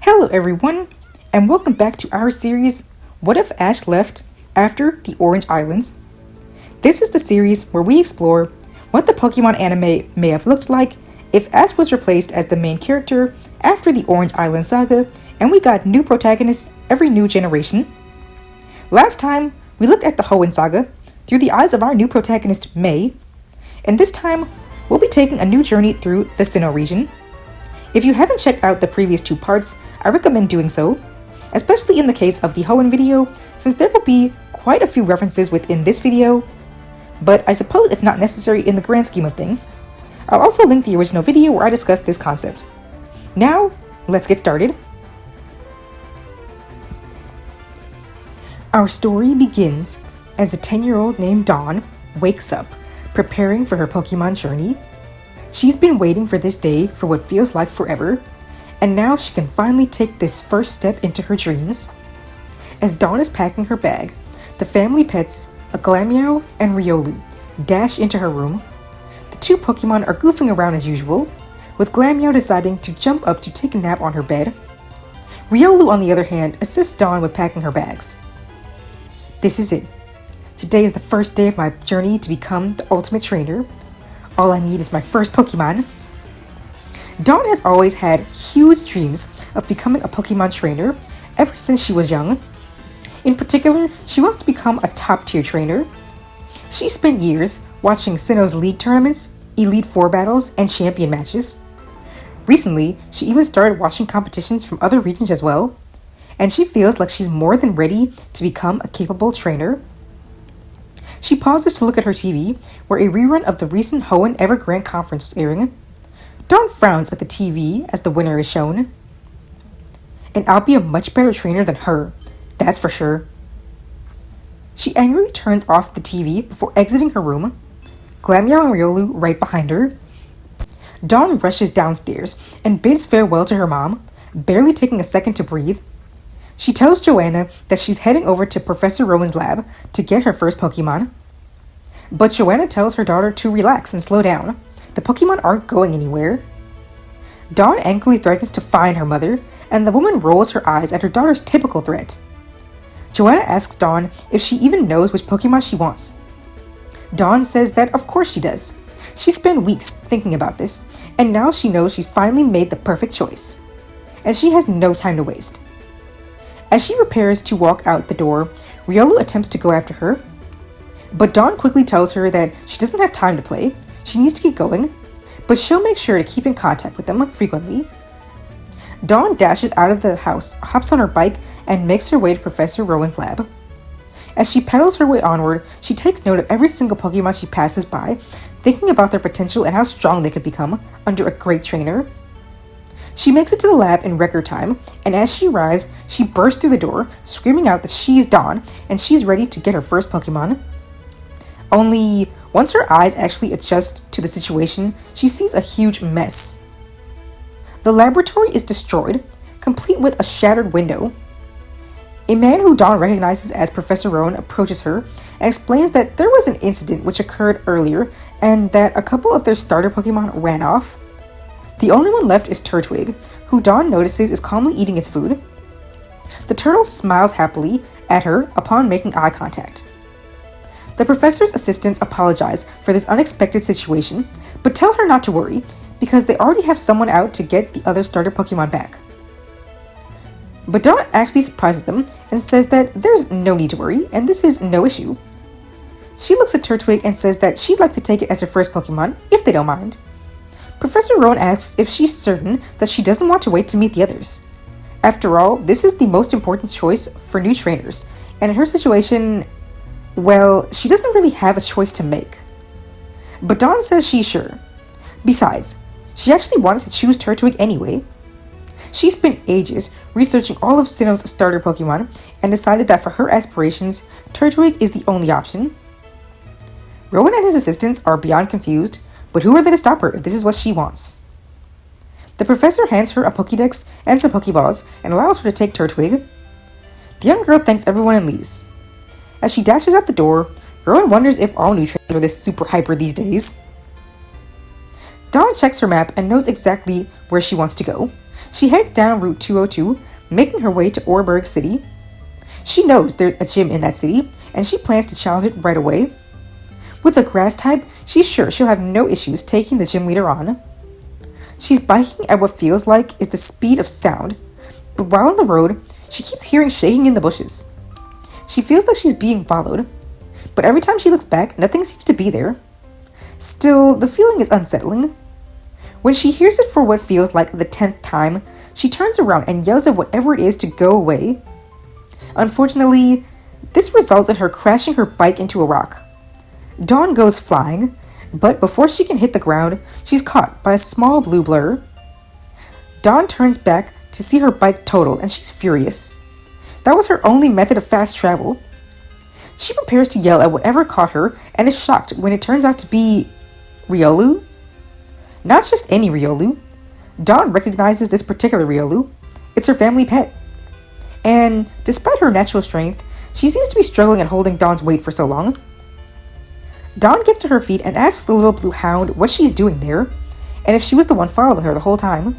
Hello everyone, and welcome back to our series, What If Ash Left After the Orange Islands? This is the series where we explore what the Pokemon anime may have looked like if Ash was replaced as the main character after the Orange Island Saga, and we got new protagonists every new generation. Last time, we looked at the Hoenn Saga through the eyes of our new protagonist, May, and this time, we'll be taking a new journey through the Sinnoh region. If you haven't checked out the previous two parts, I recommend doing so, especially in the case of the Hoenn video, since there will be quite a few references within this video, but I suppose it's not necessary in the grand scheme of things. I'll also link the original video where I discussed this concept. Now, let's get started. Our story begins as a 10-year-old named Dawn wakes up, preparing for her Pokemon journey. She's been waiting for this day for what feels like forever, and now she can finally take this first step into her dreams. As Dawn is packing her bag, the family pets, a Glameow and Riolu, dash into her room. The two Pokemon are goofing around as usual, with Glameow deciding to jump up to take a nap on her bed. Riolu, on the other hand, assists Dawn with packing her bags. This is it. Today is the first day of my journey to become the ultimate trainer. All I need is my first Pokemon. Dawn has always had huge dreams of becoming a Pokemon trainer ever since she was young. In particular, she wants to become a top-tier trainer. She spent years watching Sinnoh's league tournaments, Elite Four battles, and champion matches. Recently, she even started watching competitions from other regions as well, and she feels like she's more than ready to become a capable trainer. She pauses to look at her TV, where a rerun of the recent Hoenn Evergrande Conference was airing. Dawn frowns at the TV as the winner is shown. And I'll be a much better trainer than her, that's for sure. She angrily turns off the TV before exiting her room, Glameow and Riolu right behind her. Dawn rushes downstairs and bids farewell to her mom, barely taking a second to breathe. She tells Joanna that she's heading over to Professor Rowan's lab to get her first Pokemon. But Joanna tells her daughter to relax and slow down. The Pokemon aren't going anywhere. Dawn angrily threatens to fine her mother, and the woman rolls her eyes at her daughter's typical threat. Joanna asks Dawn if she even knows which Pokemon she wants. Dawn says that of course she does. She spent weeks thinking about this, and now she knows she's finally made the perfect choice. And she has no time to waste. As she prepares to walk out the door, Riolu attempts to go after her. But Dawn quickly tells her that she doesn't have time to play, she needs to get going, but she'll make sure to keep in contact with them frequently. Dawn dashes out of the house, hops on her bike, and makes her way to Professor Rowan's lab. As she pedals her way onward, she takes note of every single Pokemon she passes by, thinking about their potential and how strong they could become under a great trainer. She makes it to the lab in record time, and as she arrives, she bursts through the door, screaming out that she's Dawn, and she's ready to get her first Pokemon. Only, once her eyes actually adjust to the situation, she sees a huge mess. The laboratory is destroyed, complete with a shattered window. A man who Dawn recognizes as Professor Rowan approaches her and explains that there was an incident which occurred earlier, and that a couple of their starter Pokemon ran off. The only one left is Turtwig, who Dawn notices is calmly eating its food. The turtle smiles happily at her upon making eye contact. The professor's assistants apologize for this unexpected situation, but tell her not to worry, because they already have someone out to get the other starter Pokemon back. But Dawn actually surprises them and says that there's no need to worry, and this is no issue. She looks at Turtwig and says that she'd like to take it as her first Pokemon, if they don't mind. Professor Rowan asks if she's certain that she doesn't want to wait to meet the others. After all, this is the most important choice for new trainers, and in her situation, well, she doesn't really have a choice to make. But Dawn says she's sure. Besides, she actually wanted to choose Turtwig anyway. She spent ages researching all of Sinnoh's starter Pokemon and decided that for her aspirations, Turtwig is the only option. Rowan and his assistants are beyond confused, but who are they to stop her if this is what she wants? The professor hands her a Pokédex and some Pokéballs and allows her to take Turtwig. The young girl thanks everyone and leaves. As she dashes out the door, Rowan wonders if all new trainers are this super hyper these days. Dawn checks her map and knows exactly where she wants to go. She heads down Route 202, making her way to Oreburgh City. She knows there's a gym in that city, and she plans to challenge it right away. With a grass type, she's sure she'll have no issues taking the gym leader on. She's biking at what feels like is the speed of sound, but while on the road, she keeps hearing shaking in the bushes. She feels like she's being followed, but every time she looks back, nothing seems to be there. Still, the feeling is unsettling. When she hears it for what feels like the 10th time, she turns around and yells at whatever it is to go away. Unfortunately, this results in her crashing her bike into a rock. Dawn goes flying, but before she can hit the ground, she's caught by a small blue blur. Dawn turns back to see her bike total, and she's furious. That was her only method of fast travel. She prepares to yell at whatever caught her and is shocked when it turns out to be Riolu. Not just any Riolu. Dawn recognizes this particular Riolu. It's her family pet. And despite her natural strength, she seems to be struggling at holding Dawn's weight for so long. Dawn gets to her feet and asks the little blue hound what she's doing there, and if she was the one following her the whole time.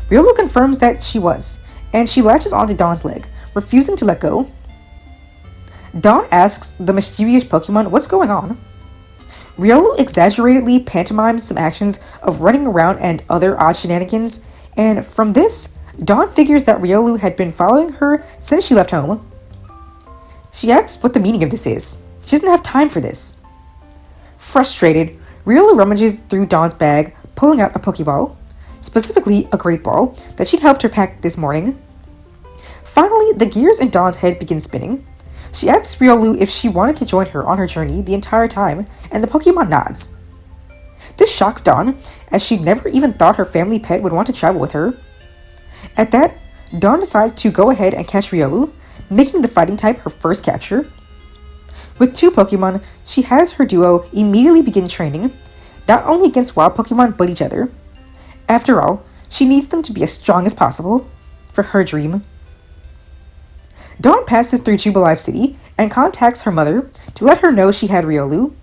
Riolu confirms that she was, and she latches onto Dawn's leg, refusing to let go. Dawn asks the mischievous Pokemon what's going on. Riolu exaggeratedly pantomimes some actions of running around and other odd shenanigans, and from this, Dawn figures that Riolu had been following her since she left home. She asks what the meaning of this is. She doesn't have time for this. Frustrated, Riolu rummages through Dawn's bag, pulling out a Pokeball, specifically a Great Ball that she'd helped her pack this morning. Finally, the gears in Dawn's head begin spinning. She asks Riolu if she wanted to join her on her journey the entire time, and the Pokemon nods. This shocks Dawn, as she'd never even thought her family pet would want to travel with her. At that, Dawn decides to go ahead and catch Riolu, making the fighting type her first capture. With 2 Pokemon, she has her duo immediately begin training, not only against wild Pokemon but each other. After all, she needs them to be as strong as possible for her dream. Dawn passes through Jubilife City and contacts her mother to let her know she had Riolu.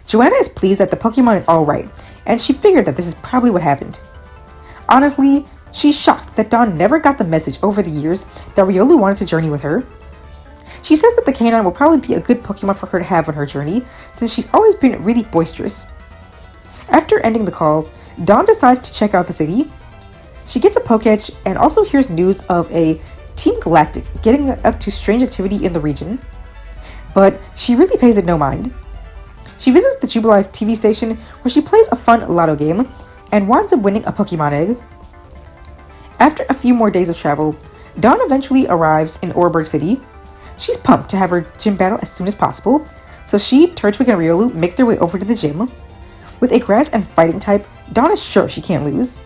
Joanna is pleased that the Pokemon is alright, and she figured that this is probably what happened. Honestly, she's shocked that Dawn never got the message over the years that Riolu wanted to journey with her. She says that the canine will probably be a good Pokemon for her to have on her journey, since she's always been really boisterous. After ending the call, Dawn decides to check out the city. She gets a Pokédex and also hears news of a Team Galactic getting up to strange activity in the region, but she really pays it no mind. She visits the Jubilife TV station where she plays a fun lotto game and winds up winning a Pokemon egg. After a few more days of travel, Dawn eventually arrives in Oreburgh City. She's pumped to have her gym battle as soon as possible, so she, Turtwig, and Riolu make their way over to the gym. With a grass and fighting type, Dawn is sure she can't lose.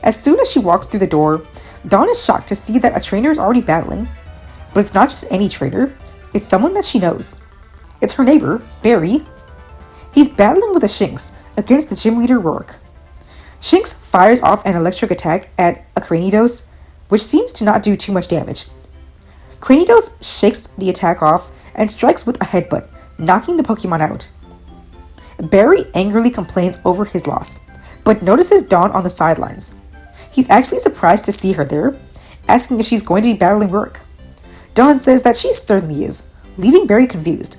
As soon as she walks through the door, Dawn is shocked to see that a trainer is already battling. But it's not just any trainer, it's someone that she knows. It's her neighbor, Barry. He's battling with a Shinx against the gym leader Roark. Shinx fires off an electric attack at a Cranidos, which seems to not do too much damage. Cranidos shakes the attack off and strikes with a headbutt, knocking the Pokemon out. Barry angrily complains over his loss, but notices Dawn on the sidelines. He's actually surprised to see her there, asking if she's going to be battling Roark. Dawn says that she certainly is, leaving Barry confused.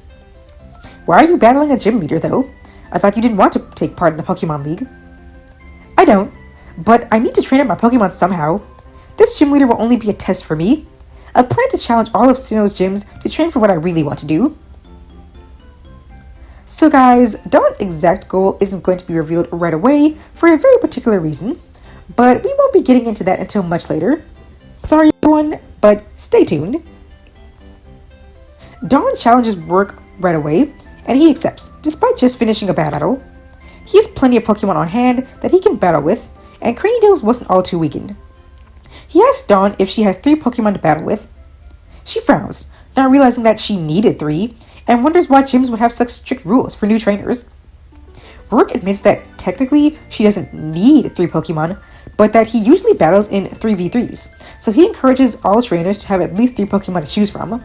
Why are you battling a gym leader, though? I thought you didn't want to take part in the Pokemon League. I don't, but I need to train up my Pokemon somehow. This gym leader will only be a test for me. I plan to challenge all of Sinnoh's gyms to train for what I really want to do. So guys, Dawn's exact goal isn't going to be revealed right away for a very particular reason, but we won't be getting into that until much later. Sorry everyone, but stay tuned. Dawn challenges Roark right away, and he accepts, despite just finishing a battle. He has plenty of Pokemon on hand that he can battle with, and Cranidos wasn't all too weakened. He asks Dawn if she has 3 Pokemon to battle with. She frowns, not realizing that she needed 3, and wonders why gyms would have such strict rules for new trainers. Roark admits that technically she doesn't need 3 Pokemon, but that he usually battles in 3v3s, so he encourages all trainers to have at least 3 Pokemon to choose from.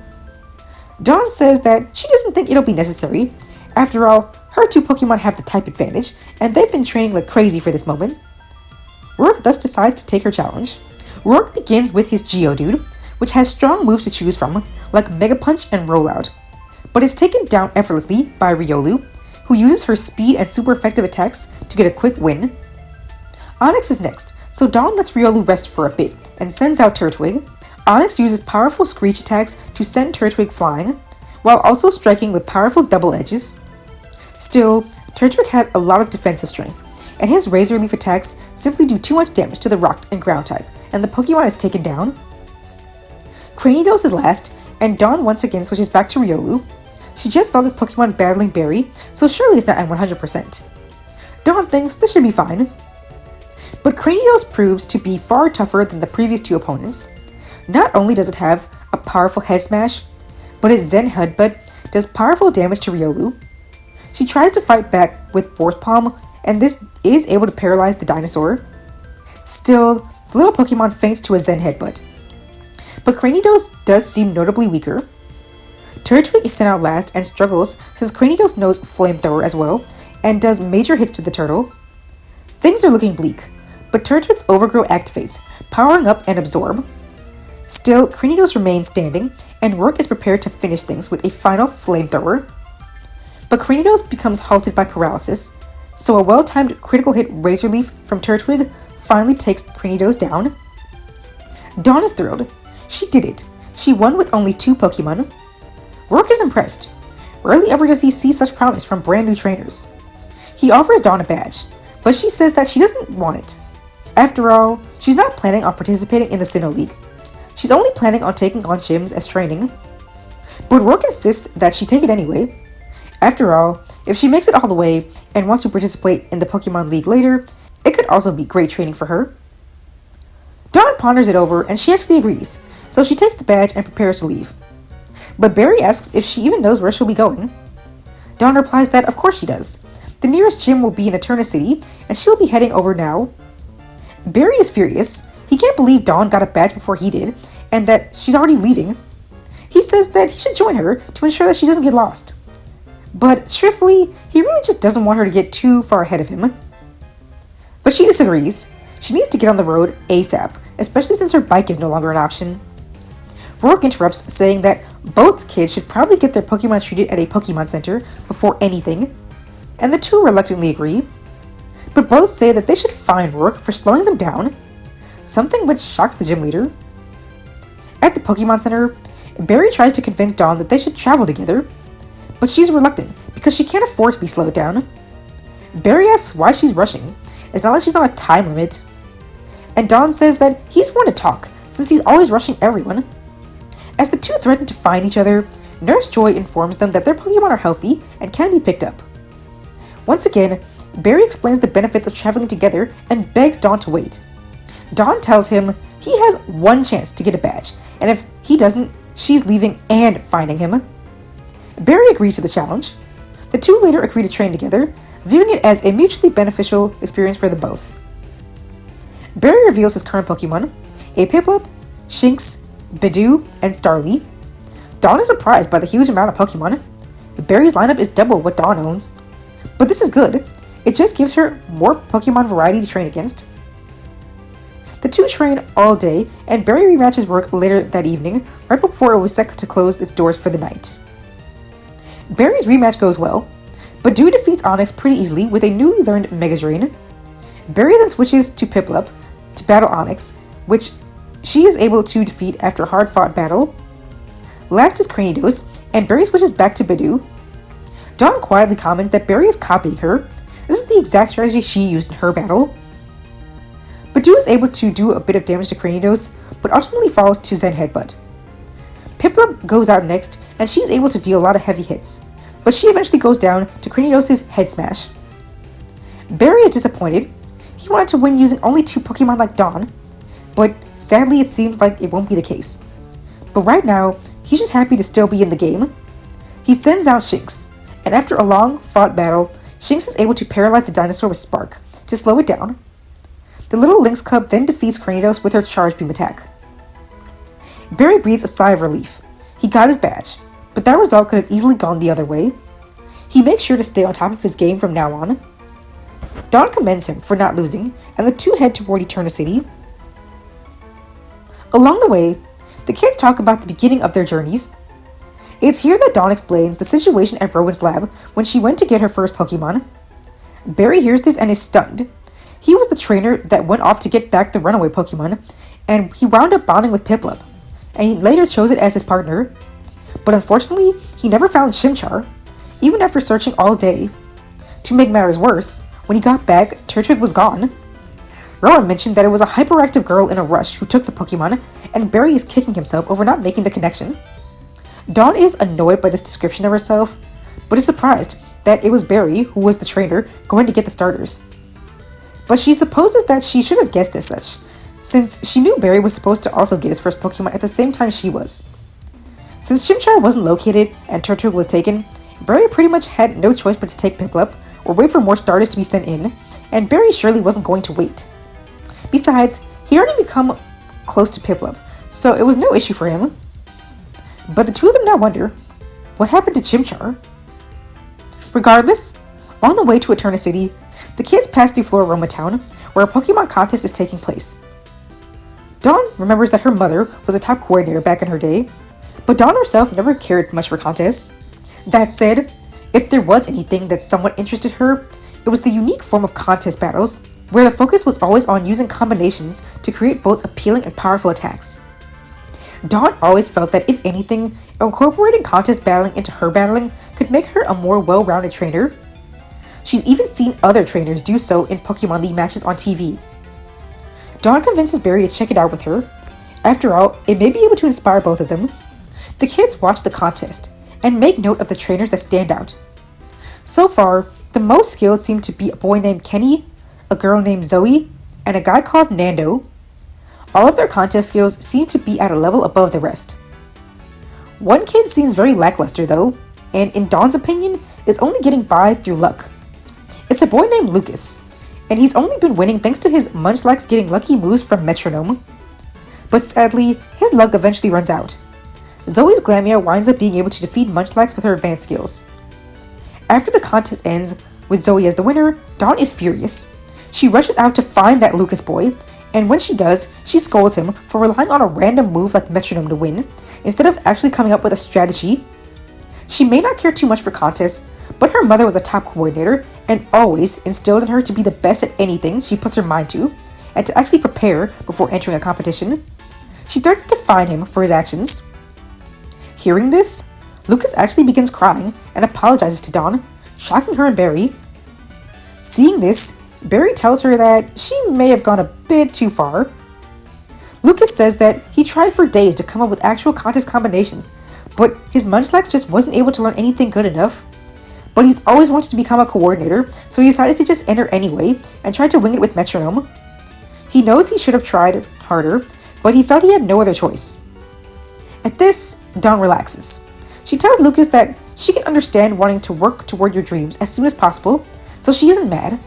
Dawn says that she doesn't think it'll be necessary. After all, her 2 Pokemon have the type advantage, and they've been training like crazy for this moment. Roark thus decides to take her challenge. Roark begins with his Geodude, which has strong moves to choose from, like Mega Punch and Rollout, but is taken down effortlessly by Riolu, who uses her speed and super effective attacks to get a quick win. Onix is next, so Dawn lets Riolu rest for a bit and sends out Turtwig. Onix uses powerful Screech attacks to send Turtwig flying, while also striking with powerful double edges. Still, Turtwig has a lot of defensive strength, and his Razor Leaf attacks simply do too much damage to the Rock and Ground type, and the Pokemon is taken down. Cranidos is last, and Dawn once again switches back to Riolu. She just saw this Pokemon battling Barry, so surely it's not at 100%. Dawn thinks this should be fine. But Cranidos proves to be far tougher than the previous two opponents. Not only does it have a powerful head smash, but its Zen Headbutt does powerful damage to Riolu. She tries to fight back with Force Palm, and this is able to paralyze the dinosaur. Still, the little Pokemon faints to a Zen Headbutt. But Cranidos does seem notably weaker. Turtwig is sent out last and struggles since Cranidos knows Flamethrower as well, and does major hits to the turtle. Things are looking bleak, but Turtwig's Overgrow activates, powering up and Absorb. Still, Cranidos remains standing, and Roark is prepared to finish things with a final Flamethrower. But Cranidos becomes halted by paralysis, so a well-timed critical hit Razor Leaf from Turtwig finally takes Cranidos down. Dawn is thrilled. She did it. She won with only 2 Pokemon. Roark is impressed. Rarely ever does he see such promise from brand new trainers. He offers Dawn a badge, but she says that she doesn't want it. After all, she's not planning on participating in the Sinnoh League. She's only planning on taking on gyms as training. But Roark insists that she take it anyway. After all, if she makes it all the way and wants to participate in the Pokemon League later, it could also be great training for her. Dawn ponders it over and she actually agrees, so she takes the badge and prepares to leave. But Barry asks if she even knows where she'll be going. Dawn replies that of course she does. The nearest gym will be in Eterna City, and she'll be heading over now. Barry is furious. He can't believe Dawn got a badge before he did, and that she's already leaving. He says that he should join her to ensure that she doesn't get lost. But truthfully, he really just doesn't want her to get too far ahead of him. But she disagrees. She needs to get on the road ASAP, especially since her bike is no longer an option. Roark interrupts, saying that both kids should probably get their Pokemon treated at a Pokemon Center before anything, and the two reluctantly agree. But both say that they should fine Roark for slowing them down, something which shocks the gym leader. At the Pokemon Center, Barry tries to convince Dawn that they should travel together, but she's reluctant because she can't afford to be slowed down. Barry asks why she's rushing. It's not like she's on a time limit. And Dawn says that he's one to talk, since he's always rushing everyone. As the two threaten to find each other, Nurse Joy informs them that their Pokemon are healthy and can be picked up. Once again, Barry explains the benefits of traveling together and begs Dawn to wait. Dawn tells him he has one chance to get a badge, and if he doesn't, she's leaving and finding him. Barry agrees to the challenge. The two later agree to train together, viewing it as a mutually beneficial experience for them both. Barry reveals his current Pokemon, a Piplup, Shinx, Bidoof, and Starly. Dawn is surprised by the huge amount of Pokemon. Barry's lineup is double what Dawn owns. But this is good. It just gives her more Pokemon variety to train against. The two train all day, and Barry rematches work later that evening, right before it was set to close its doors for the night. Barry's rematch goes well. Bidoof defeats Onix pretty easily with a newly learned Mega Drain. Barry then switches to Piplup to battle Onix, which she is able to defeat after a hard-fought battle. Last is Cranidos, and Barry switches back to Bidoof. Dawn quietly comments that Barry is copying her. This is the exact strategy she used in her battle. Bidoof is able to do a bit of damage to Cranidos, but ultimately falls to Zen Headbutt. Piplup goes out next, and she is able to deal a lot of heavy hits, but she eventually goes down to Cranidos' Head Smash. Barry is disappointed. He wanted to win using only 2 Pokemon like Dawn, but sadly it seems like it won't be the case. But right now, he's just happy to still be in the game. He sends out Shinx, and after a long fought battle, Shinx is able to paralyze the dinosaur with Spark to slow it down. The little Lynx cub then defeats Cranidos with her Charge Beam attack. Barry breathes a sigh of relief. He got his badge, but that result could have easily gone the other way. He makes sure to stay on top of his game from now on. Dawn commends him for not losing, and the two head toward Eterna City. Along the way, the kids talk about the beginning of their journeys. It's here that Dawn explains the situation at Rowan's lab when she went to get her first Pokemon. Barry hears this and is stunned. He was the trainer that went off to get back the runaway Pokemon, and he wound up bonding with Piplup, and he later chose it as his partner. But unfortunately, he never found Chimchar, even after searching all day. To make matters worse, when he got back, Turtwig was gone. Rowan mentioned that it was a hyperactive girl in a rush who took the Pokemon, and Barry is kicking himself over not making the connection. Dawn is annoyed by this description of herself, but is surprised that it was Barry who was the trainer going to get the starters. But she supposes that she should have guessed as such, since she knew Barry was supposed to also get his first Pokemon at the same time she was. Since Chimchar wasn't located and Turtwig was taken, Barry pretty much had no choice but to take Piplup, or wait for more starters to be sent in, and Barry surely wasn't going to wait. Besides, he already become close to Piplup, so it was no issue for him. But the two of them now wonder, what happened to Chimchar? Regardless, on the way to Eterna City, the kids pass through Floroma Town, where a Pokemon contest is taking place. Dawn remembers that her mother was a top coordinator back in her day, but Dawn herself never cared much for contests. That said, if there was anything that somewhat interested her, it was the unique form of contest battles, where the focus was always on using combinations to create both appealing and powerful attacks. Dawn always felt that if anything, incorporating contest battling into her battling could make her a more well-rounded trainer. She's even seen other trainers do so in Pokemon League matches on TV. Dawn convinces Barry to check it out with her. After all, it may be able to inspire both of them. The kids watch the contest and make note of the trainers that stand out. So far, the most skilled seem to be a boy named Kenny, a girl named Zoe, and a guy called Nando. All of their contest skills seem to be at a level above the rest. One kid seems very lackluster though, and in Dawn's opinion, is only getting by through luck. It's a boy named Lucas, and he's only been winning thanks to his Munchlax getting lucky moves from Metronome. But sadly, his luck eventually runs out. Zoe's Glamia winds up being able to defeat Munchlax with her advanced skills. After the contest ends, with Zoe as the winner, Dawn is furious. She rushes out to find that Lucas boy, and when she does, she scolds him for relying on a random move like Metronome to win, instead of actually coming up with a strategy. She may not care too much for contests, but her mother was a top coordinator and always instilled in her to be the best at anything she puts her mind to, and to actually prepare before entering a competition. She threatens to fine him for his actions. Hearing this, Lucas actually begins crying and apologizes to Dawn, shocking her and Barry. Seeing this, Barry tells her that she may have gone a bit too far. Lucas says that he tried for days to come up with actual contest combinations, but his Munchlax just wasn't able to learn anything good enough. But he's always wanted to become a coordinator, so he decided to just enter anyway and try to wing it with Metronome. He knows he should have tried harder, but he felt he had no other choice. At this, Dawn relaxes. She tells Lucas that she can understand wanting to work toward your dreams as soon as possible, so she isn't mad.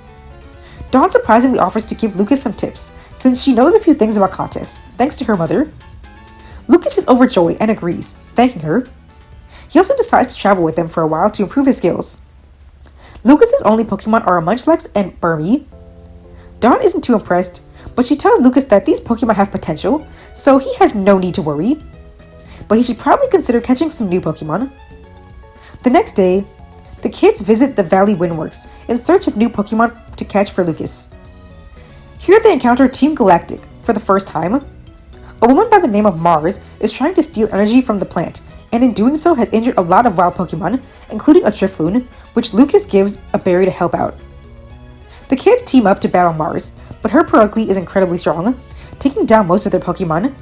Dawn surprisingly offers to give Lucas some tips, since she knows a few things about contests, thanks to her mother. Lucas is overjoyed and agrees, thanking her. He also decides to travel with them for a while to improve his skills. Lucas's only Pokemon are a Munchlax and Burmy. Dawn isn't too impressed, but she tells Lucas that these Pokemon have potential, so he has no need to worry. But he should probably consider catching some new Pokemon. The next day, the kids visit the Valley Windworks in search of new Pokemon to catch for Lucas. Here they encounter Team Galactic for the first time. A woman by the name of Mars is trying to steal energy from the plant, and in doing so has injured a lot of wild Pokemon, including a Drifloon, which Lucas gives a berry to help out. The kids team up to battle Mars, but her Perugly is incredibly strong, taking down most of their Pokemon.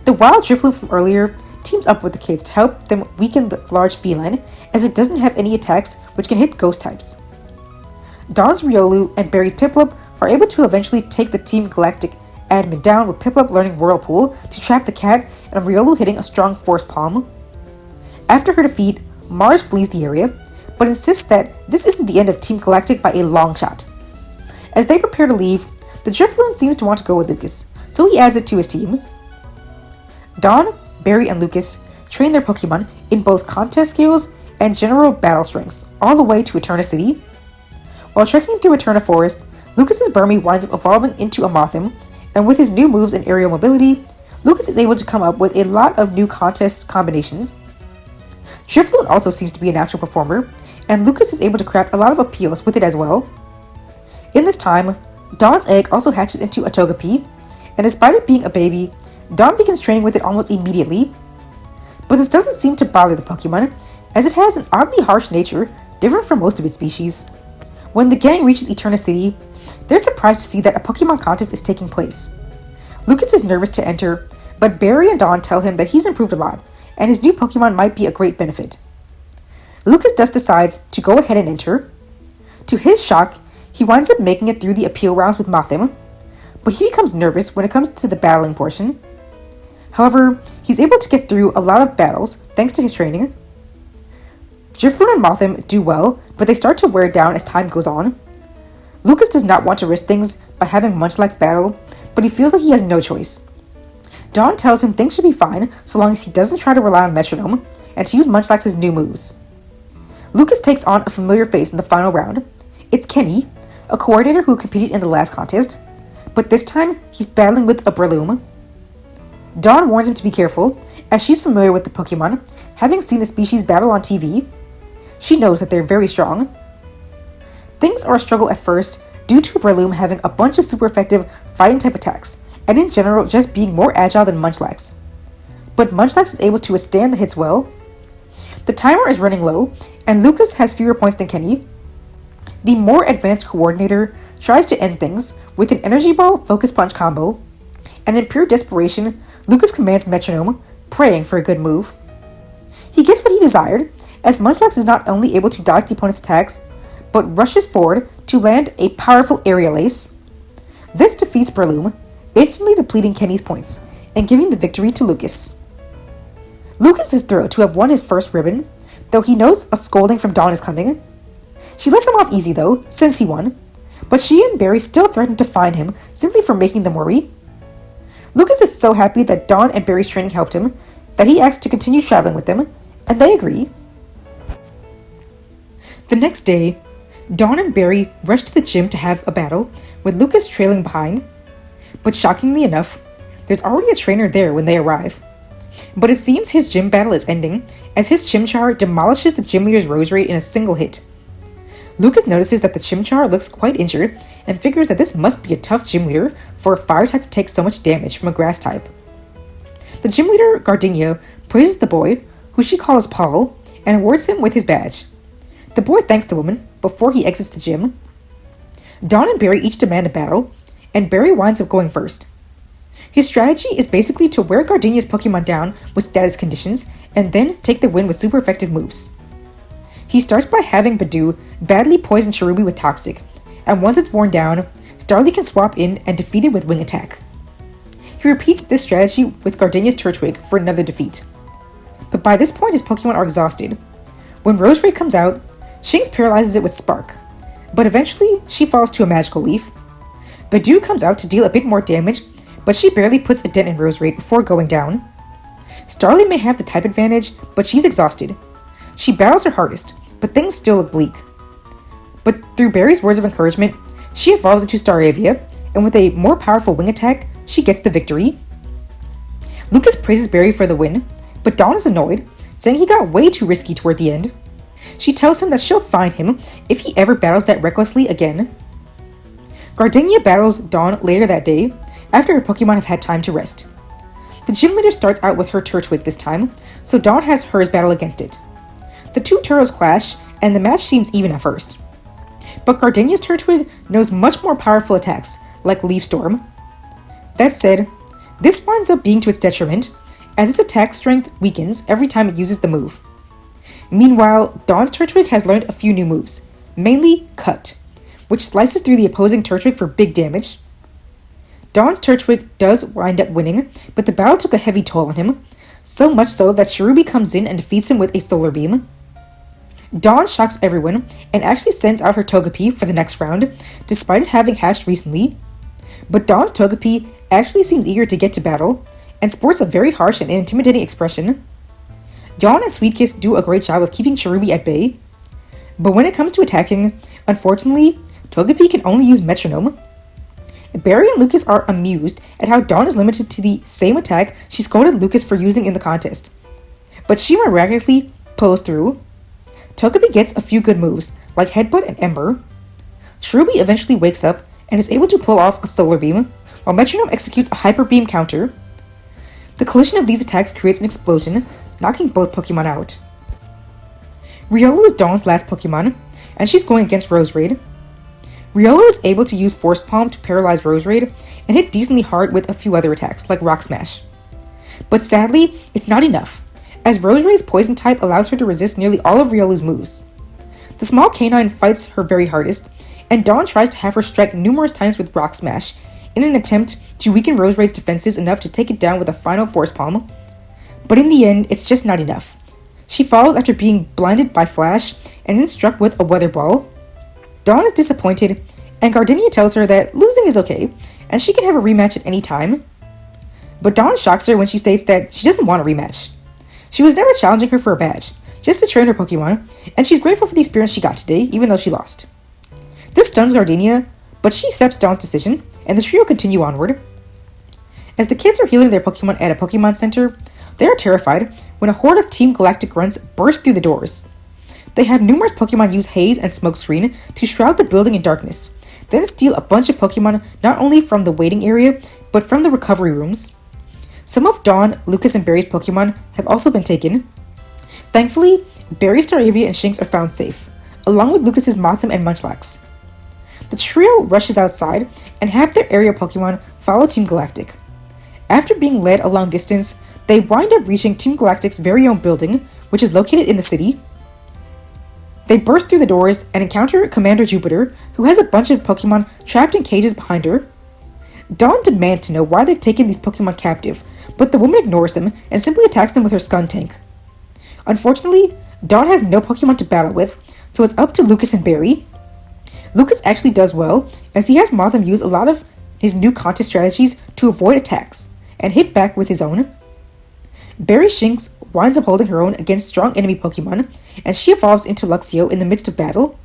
The wild Drifloon from earlier teams up with the kids to help them weaken the large feline, as it doesn't have any attacks which can hit ghost types. Dawn's Riolu and Barry's Piplup are able to eventually take the Team Galactic admin down, with Piplup learning Whirlpool to trap the cat and Riolu hitting a strong Force Palm. After her defeat, Mars flees the area, but insists that this isn't the end of Team Galactic by a long shot. As they prepare to leave, the Drifloon seems to want to go with Lucas, so he adds it to his team. Dawn, Barry, and Lucas train their Pokemon in both contest skills and general battle strengths, all the way to Eterna City. While trekking through Eterna Forest, Lucas's Burmy winds up evolving into a Mothim, and with his new moves and aerial mobility, Lucas is able to come up with a lot of new contest combinations. Drifloon also seems to be a natural performer, and Lucas is able to craft a lot of appeals with it as well. In this time, Dawn's egg also hatches into a Togepi, and despite it being a baby, Dawn begins training with it almost immediately. But this doesn't seem to bother the Pokemon, as it has an oddly harsh nature, different from most of its species. When the gang reaches Eterna City, they're surprised to see that a Pokemon contest is taking place. Lucas is nervous to enter, but Barry and Dawn tell him that he's improved a lot, and his new Pokemon might be a great benefit. Lucas thus decides to go ahead and enter. To his shock, he winds up making it through the appeal rounds with Mothim, but he becomes nervous when it comes to the battling portion. However, he's able to get through a lot of battles thanks to his training. Drifloon and Mothim do well, but they start to wear down as time goes on. Lucas does not want to risk things by having Munchlax battle, but he feels like he has no choice. Dawn tells him things should be fine so long as he doesn't try to rely on Metronome and to use Munchlax's new moves. Lucas takes on a familiar face in the final round. It's Kenny, a coordinator who competed in the last contest, but this time he's battling with a Breloom. Dawn warns him to be careful, as she's familiar with the Pokemon, having seen the species battle on TV. She knows that they're very strong. Things are a struggle at first due to Breloom having a bunch of super effective fighting type attacks, and in general just being more agile than Munchlax. But Munchlax is able to withstand the hits well. The timer is running low, and Lucas has fewer points than Kenny. The more advanced coordinator tries to end things with an Energy Ball Focus Punch combo, and in pure desperation, Lucas commands Metronome, praying for a good move. He gets what he desired, as Munchlax is not only able to dodge the opponent's attacks, but rushes forward to land a powerful Aerial Ace. This defeats Breloom, instantly depleting Kenny's points, and giving the victory to Lucas. Lucas is thrilled to have won his first ribbon, though he knows a scolding from Dawn is coming. She lets him off easy though, since he won, but she and Barry still threaten to fine him simply for making them worry. Lucas is so happy that Dawn and Barry's training helped him that he asks to continue traveling with them, and they agree. The next day, Dawn and Barry rush to the gym to have a battle, with Lucas trailing behind. But shockingly enough, there's already a trainer there when they arrive. But it seems his gym battle is ending, as his Chimchar demolishes the gym leader's Roserade in a single hit. Lucas notices that the Chimchar looks quite injured, and figures that this must be a tough gym leader for a fire type to take so much damage from a grass type. The gym leader, Gardenia, praises the boy, who she calls Paul, and awards him with his badge. The boy thanks the woman before he exits the gym. Dawn and Barry each demand a battle, and Barry winds up going first. His strategy is basically to wear Gardenia's Pokemon down with status conditions, and then take the win with super effective moves. He starts by having Badoo badly poison Cherubi with Toxic, and once it's worn down, Starly can swap in and defeat it with Wing Attack. He repeats this strategy with Gardenia's Turtwig for another defeat. But by this point his Pokemon are exhausted. When Roserade comes out, Shinx paralyzes it with Spark, but eventually she falls to a Magical Leaf. Badoo comes out to deal a bit more damage, but she barely puts a dent in Roserade before going down. Starly may have the type advantage, but she's exhausted. She battles her hardest, but things still look bleak. But through Barry's words of encouragement, she evolves into Staravia, and with a more powerful Wing Attack, she gets the victory. Lucas praises Barry for the win, but Dawn is annoyed, saying he got way too risky toward the end. She tells him that she'll fine him if he ever battles that recklessly again. Gardenia battles Dawn later that day, after her Pokemon have had time to rest. The gym leader starts out with her Turtwig this time, so Dawn has hers battle against it. The two turtles clash, and the match seems even at first. But Gardenia's Turtwig knows much more powerful attacks, like Leaf Storm. That said, this winds up being to its detriment, as its attack strength weakens every time it uses the move. Meanwhile, Dawn's Turtwig has learned a few new moves, mainly Cut, which slices through the opposing Turtwig for big damage. Dawn's Turtwig does wind up winning, but the battle took a heavy toll on him, so much so that Cherubi comes in and defeats him with a Solar Beam. Dawn shocks everyone and actually sends out her Togepi for the next round, despite it having hatched recently. But Dawn's Togepi actually seems eager to get to battle, and sports a very harsh and intimidating expression. Yawn and Sweetkiss do a great job of keeping Cherubi at bay, but when it comes to attacking, unfortunately, Togepi can only use Metronome. Barry and Lucas are amused at how Dawn is limited to the same attack she scolded Lucas for using in the contest. But she miraculously pulls through. Togepi gets a few good moves, like Headbutt and Ember. Cherubi eventually wakes up and is able to pull off a Solar Beam, while Metronome executes a Hyper Beam counter. The collision of these attacks creates an explosion, knocking both Pokemon out. Riolu is Dawn's last Pokemon, and she's going against Roserade. Riolu is able to use Force Palm to paralyze Roserade and hit decently hard with a few other attacks, like Rock Smash. But sadly, it's not enough, as Roserade's Poison type allows her to resist nearly all of Riolu's moves. The small canine fights her very hardest, and Dawn tries to have her strike numerous times with Rock Smash in an attempt to weaken Roserade's defenses enough to take it down with a final Force Palm. But in the end, it's just not enough. She falls after being blinded by Flash and then struck with a Weather Ball. Dawn is disappointed, and Gardenia tells her that losing is okay, and she can have a rematch at any time. But Dawn shocks her when she states that she doesn't want a rematch. She was never challenging her for a badge, just to train her Pokemon, and she's grateful for the experience she got today, even though she lost. This stuns Gardenia, but she accepts Dawn's decision, and the trio continue onward. As the kids are healing their Pokemon at a Pokemon Center, they are terrified when a horde of Team Galactic grunts burst through the doors. They have numerous Pokemon use Haze and Smokescreen to shroud the building in darkness, then steal a bunch of Pokemon not only from the waiting area, but from the recovery rooms. Some of Dawn, Lucas, and Barry's Pokemon have also been taken. Thankfully, Barry, Staravia, and Shinx are found safe, along with Lucas's Mothim and Munchlax. The trio rushes outside and have their area Pokemon follow Team Galactic. After being led a long distance, they wind up reaching Team Galactic's very own building, which is located in the city. They burst through the doors and encounter Commander Jupiter, who has a bunch of Pokemon trapped in cages behind her. Dawn demands to know why they've taken these Pokemon captive, but the woman ignores them and simply attacks them with her Skuntank. Unfortunately, Dawn has no Pokemon to battle with, so it's up to Lucas and Barry. Lucas actually does well, as he has Mothim use a lot of his new contest strategies to avoid attacks, and hit back with his own. Barry Shinx winds up holding her own against strong enemy Pokemon, and she evolves into Luxio in the midst of battle.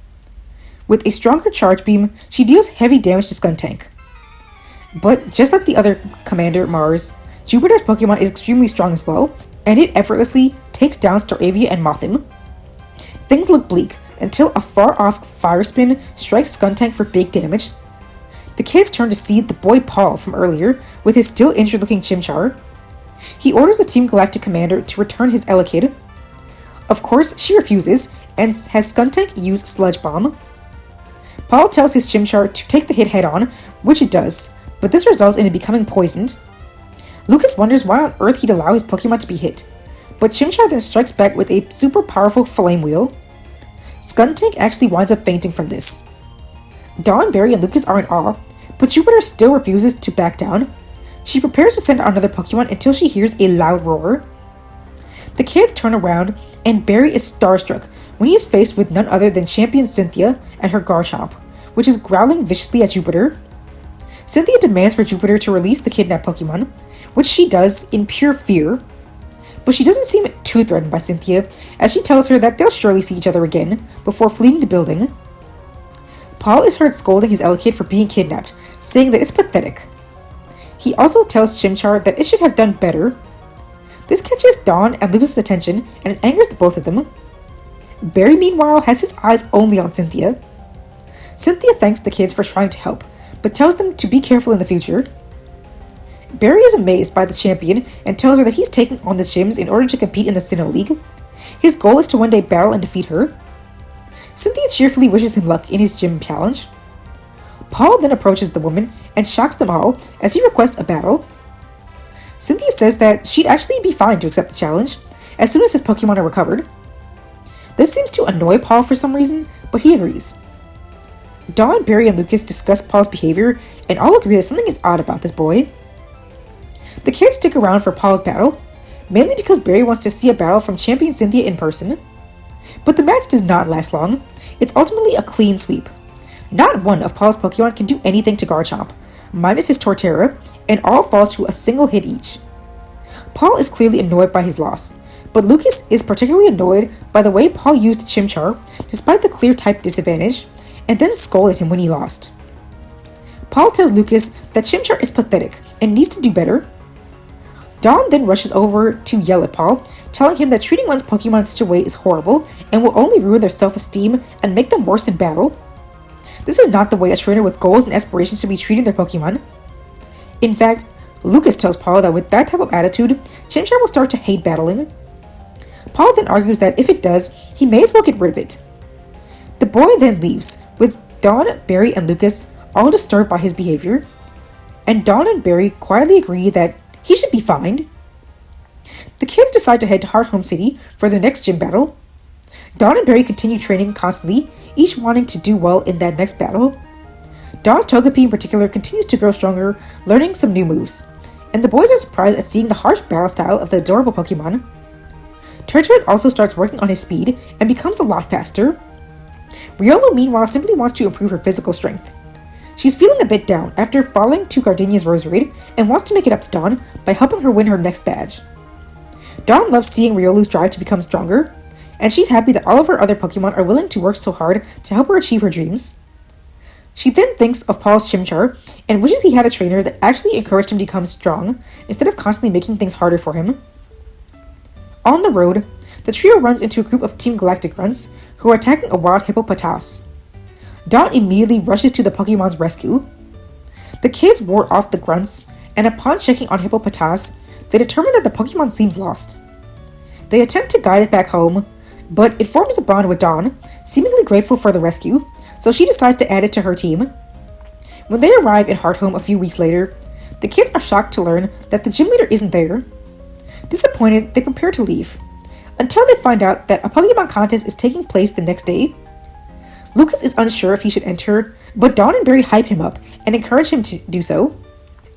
With a stronger Charge Beam, she deals heavy damage to Skuntank. But just like the other Commander, Mars, Jupiter's Pokemon is extremely strong as well, and it effortlessly takes down Staravia and Mothim. Things look bleak until a far-off Fire Spin strikes Skuntank for big damage. The kids turn to see the boy Paul from earlier with his still injured-looking Chimchar. He orders the Team Galactic commander to return his Elekid. Of course, she refuses and has Skuntank use Sludge Bomb. Paul tells his Chimchar to take the hit head-on, which it does, but this results in it becoming poisoned. Lucas wonders why on earth he'd allow his Pokemon to be hit, but Chimchar then strikes back with a super powerful Flame Wheel. Skuntank actually winds up fainting from this. Dawn, Barry, and Lucas are in awe, but Jupiter still refuses to back down. She prepares to send out another Pokemon until she hears a loud roar. The kids turn around, and Barry is starstruck when he is faced with none other than Champion Cynthia and her Garchomp, which is growling viciously at Jupiter. Cynthia demands for Jupiter to release the kidnapped Pokemon, which she does in pure fear. But she doesn't seem too threatened by Cynthia, as she tells her that they'll surely see each other again before fleeing the building. Paul is heard scolding his Elekid for being kidnapped, saying that it's pathetic. He also tells Chimchar that it should have done better. This catches Dawn and Lucas' attention, and it angers the both of them. Barry, meanwhile, has his eyes only on Cynthia. Cynthia thanks the kids for trying to help, but tells them to be careful in the future. Barry is amazed by the champion and tells her that he's taking on the gyms in order to compete in the Sinnoh League. His goal is to one day battle and defeat her. Cynthia cheerfully wishes him luck in his gym challenge. Paul then approaches the woman and shocks them all as he requests a battle. Cynthia says that she'd actually be fine to accept the challenge as soon as his Pokemon are recovered. This seems to annoy Paul for some reason, but he agrees. Dawn, Barry, and Lucas discuss Paul's behavior and all agree that something is odd about this boy. The kids stick around for Paul's battle, mainly because Barry wants to see a battle from Champion Cynthia in person. But the match does not last long. It's ultimately a clean sweep. Not one of Paul's Pokemon can do anything to Garchomp, minus his Torterra, and all fall to a single hit each. Paul is clearly annoyed by his loss, but Lucas is particularly annoyed by the way Paul used Chimchar, despite the clear type disadvantage, and then scold at him when he lost. Paul tells Lucas that Chimchar is pathetic and needs to do better. Dawn then rushes over to yell at Paul, telling him that treating one's Pokemon in such a way is horrible and will only ruin their self-esteem and make them worse in battle. This is not the way a trainer with goals and aspirations should be treating their Pokemon. In fact, Lucas tells Paul that with that type of attitude, Chimchar will start to hate battling. Paul then argues that if it does, he may as well get rid of it. The boy then leaves, with Dawn, Barry, and Lucas all disturbed by his behavior, and Dawn and Barry quietly agree that he should be fined. The kids decide to head to Hearthome City for their next gym battle. Dawn and Barry continue training constantly, each wanting to do well in that next battle. Dawn's Togepi in particular continues to grow stronger, learning some new moves, and the boys are surprised at seeing the harsh battle style of the adorable Pokemon. Turtwig also starts working on his speed and becomes a lot faster. Riolu meanwhile simply wants to improve her physical strength. She's feeling a bit down after falling to Gardenia's Roserade and wants to make it up to Dawn by helping her win her next badge. Dawn loves seeing Riolu's drive to become stronger, and she's happy that all of her other Pokemon are willing to work so hard to help her achieve her dreams. She then thinks of Paul's Chimchar and wishes he had a trainer that actually encouraged him to become strong instead of constantly making things harder for him. On the road, the trio runs into a group of Team Galactic grunts who are attacking a wild hippopotas. Dawn immediately rushes to the Pokemon's rescue. The kids ward off the grunts, and upon checking on Hippopotas, they determine that the Pokemon seems lost. They attempt to guide it back home, but it forms a bond with Dawn, seemingly grateful for the rescue, so she decides to add it to her team. When they arrive in Hearthome a few weeks later, the kids are shocked to learn that the gym leader isn't there. Disappointed, they prepare to leave, until they find out that a Pokemon contest is taking place the next day. Lucas is unsure if he should enter, but Dawn and Barry hype him up and encourage him to do so.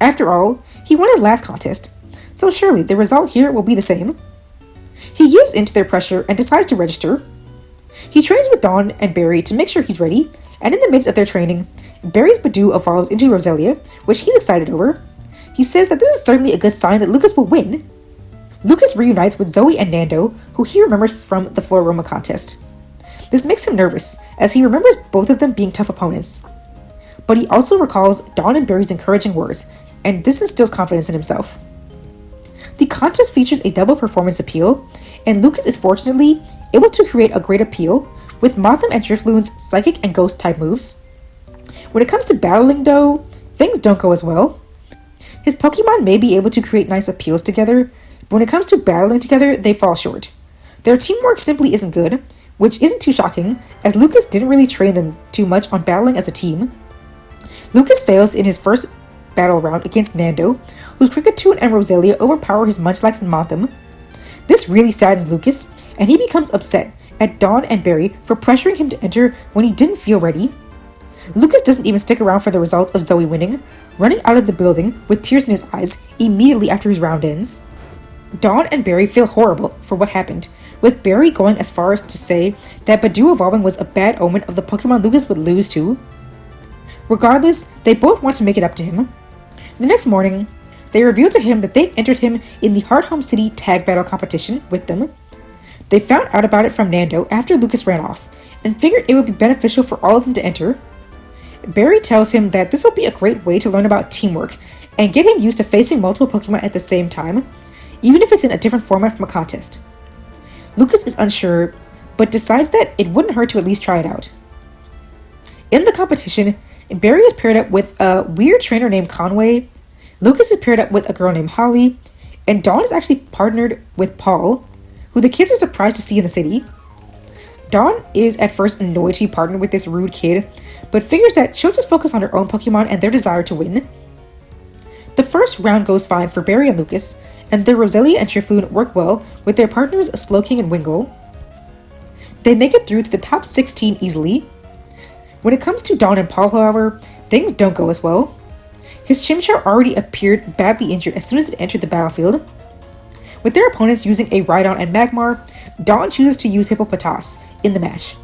After all, he won his last contest, so surely the result here will be the same. He gives in to their pressure and decides to register. He trains with Dawn and Barry to make sure he's ready, and in the midst of their training, Barry's Badoo evolves into Roselia, which he's excited over. He says that this is certainly a good sign that Lucas will win. Lucas reunites with Zoe and Nando, who he remembers from the Floroma contest. This makes him nervous, as he remembers both of them being tough opponents. But he also recalls Dawn and Barry's encouraging words, and this instills confidence in himself. The contest features a double performance appeal, and Lucas is fortunately able to create a great appeal with Mothim and Drifloon's psychic and ghost type moves. When it comes to battling though, things don't go as well. His Pokemon may be able to create nice appeals together, but when it comes to battling together, they fall short. Their teamwork simply isn't good, which isn't too shocking, as Lucas didn't really train them too much on battling as a team. Lucas fails in his first battle round against Nando, whose Kricketune and Roselia overpower his Munchlax and Mothim. This really saddens Lucas, and he becomes upset at Dawn and Barry for pressuring him to enter when he didn't feel ready. Lucas doesn't even stick around for the results of Zoe winning, running out of the building with tears in his eyes immediately after his round ends. Dawn and Barry feel horrible for what happened, with Barry going as far as to say that Badoo evolving was a bad omen of the Pokemon Lucas would lose to. Regardless, they both want to make it up to him. The next morning, they reveal to him that they've entered him in the Hearthome City tag battle competition with them. They found out about it from Nando after Lucas ran off, and figured it would be beneficial for all of them to enter. Barry tells him that this will be a great way to learn about teamwork, and get him used to facing multiple Pokemon at the same time, even if it's in a different format from a contest. Lucas is unsure, but decides that it wouldn't hurt to at least try it out. In the competition, Barry is paired up with a weird trainer named Conway, Lucas is paired up with a girl named Holly, and Dawn is actually partnered with Paul, who the kids are surprised to see in the city. Dawn is at first annoyed to be partnered with this rude kid, but figures that she'll just focus on her own Pokemon and their desire to win. The first round goes fine for Barry and Lucas, and their Roselia and Drifloon work well with their partners Slowking and Wingull. They make it through to the top 16 easily. When it comes to Dawn and Paul, however, things don't go as well. His Chimchar already appeared badly injured as soon as it entered the battlefield. With their opponents using a Rhydon and Magmar, Dawn chooses to use Hippopotas in the match.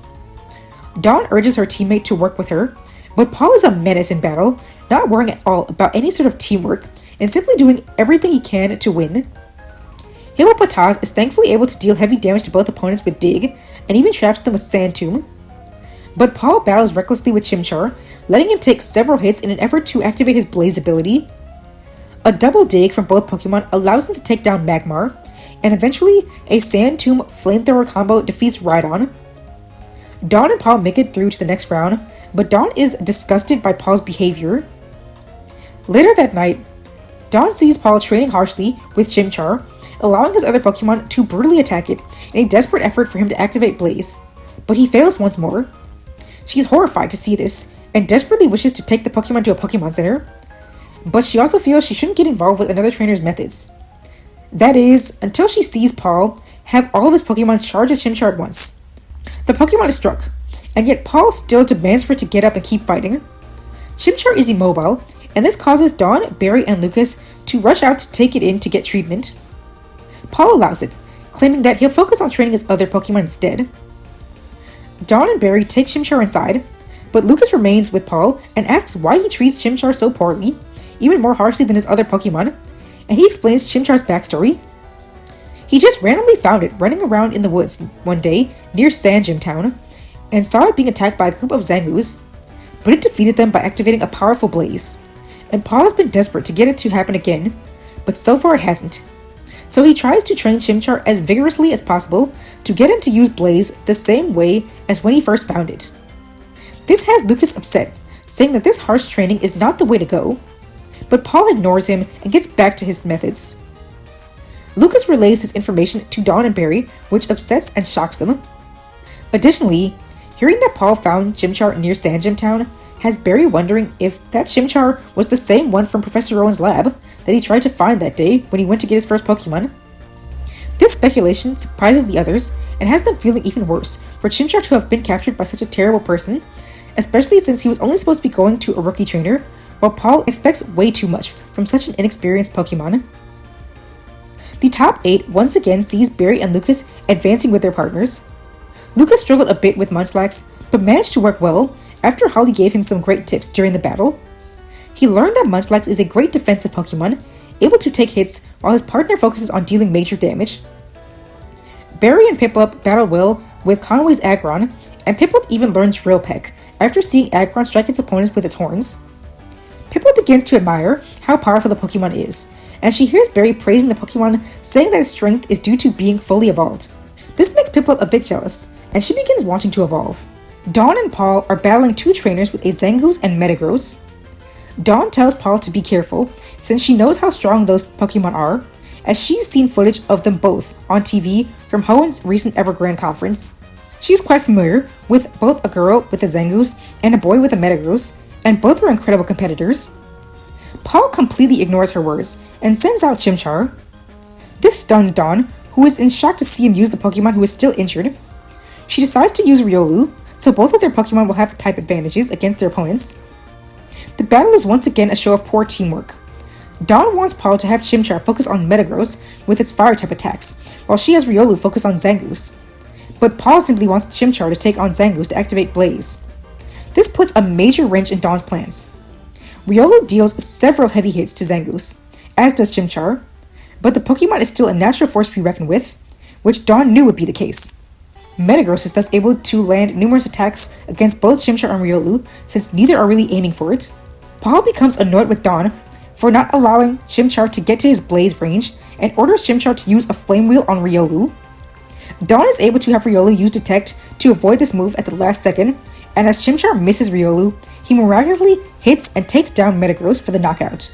Dawn urges her teammate to work with her, but Paul is a menace in battle, not worrying at all about any sort of teamwork, and simply doing everything he can to win. Hippopotas is thankfully able to deal heavy damage to both opponents with Dig, and even traps them with Sand Tomb. But Paul battles recklessly with Chimchar, letting him take several hits in an effort to activate his Blaze ability. A double dig from both Pokemon allows him to take down Magmar, and eventually a Sand Tomb Flamethrower combo defeats Rhydon. Dawn and Paul make it through to the next round, but Dawn is disgusted by Paul's behavior. Later that night, Dawn sees Paul training harshly with Chimchar, allowing his other Pokemon to brutally attack it in a desperate effort for him to activate Blaze, but he fails once more. She is horrified to see this, and desperately wishes to take the Pokemon to a Pokemon Center, but she also feels she shouldn't get involved with another trainer's methods. That is, until she sees Paul have all of his Pokemon charge at Chimchar at once. The Pokemon is struck, and yet Paul still demands for it to get up and keep fighting. Chimchar is immobile, and this causes Dawn, Barry, and Lucas to rush out to take it in to get treatment. Paul allows it, claiming that he'll focus on training his other Pokemon instead. Dawn and Barry take Chimchar inside, but Lucas remains with Paul and asks why he treats Chimchar so poorly, even more harshly than his other Pokemon, and he explains Chimchar's backstory. He just randomly found it running around in the woods one day near Sand Gym Town, and saw it being attacked by a group of Zangoose, but it defeated them by activating a powerful Blaze, and Paul has been desperate to get it to happen again, but so far it hasn't. So he tries to train Chimchar as vigorously as possible to get him to use Blaze the same way as when he first found it. This has Lucas upset, saying that this harsh training is not the way to go, but Paul ignores him and gets back to his methods. Lucas relays this information to Dawn and Barry, which upsets and shocks them. Additionally, hearing that Paul found Chimchar near Sand Gym Town has Barry wondering if that Chimchar was the same one from Professor Rowan's lab that he tried to find that day when he went to get his first Pokemon. This speculation surprises the others and has them feeling even worse for Chimchar to have been captured by such a terrible person, especially since he was only supposed to be going to a rookie trainer, while Paul expects way too much from such an inexperienced Pokemon. The top 8 once again sees Barry and Lucas advancing with their partners. Lucas struggled a bit with Munchlax, but managed to work well after Holly gave him some great tips during the battle. He learned that Munchlax is a great defensive Pokemon, able to take hits while his partner focuses on dealing major damage. Barry and Piplup battle well with Conway's Aggron, and Piplup even learns Drill Peck after seeing Aggron strike its opponents with its horns. Piplup begins to admire how powerful the Pokemon is, and she hears Barry praising the Pokemon, saying that its strength is due to being fully evolved. This makes Piplup a bit jealous, and she begins wanting to evolve. Dawn and Paul are battling 2 trainers with a Zangoose and Metagross. Dawn tells Paul to be careful, since she knows how strong those Pokemon are, as she's seen footage of them both on TV from Hoenn's recent Evergrande conference. She's quite familiar with both a girl with a Zangoose and a boy with a Metagross, and both were incredible competitors. Paul completely ignores her words and sends out Chimchar. This stuns Dawn, who is in shock to see him use the Pokemon who is still injured. She decides to use Riolu, so both of their Pokemon will have type advantages against their opponents. The battle is once again a show of poor teamwork. Dawn wants Paul to have Chimchar focus on Metagross with its fire-type attacks, while she has Riolu focus on Zangoose. But Paul simply wants Chimchar to take on Zangoose to activate Blaze. This puts a major wrench in Dawn's plans. Riolu deals several heavy hits to Zangoose, as does Chimchar, but the Pokemon is still a natural force to be reckoned with, which Dawn knew would be the case. Metagross is thus able to land numerous attacks against both Chimchar and Riolu, since neither are really aiming for it. Paul becomes annoyed with Dawn for not allowing Chimchar to get to his Blaze range, and orders Chimchar to use a Flame Wheel on Riolu. Dawn is able to have Riolu use Detect to avoid this move at the last second, and as Chimchar misses Riolu, he miraculously hits and takes down Metagross for the knockout.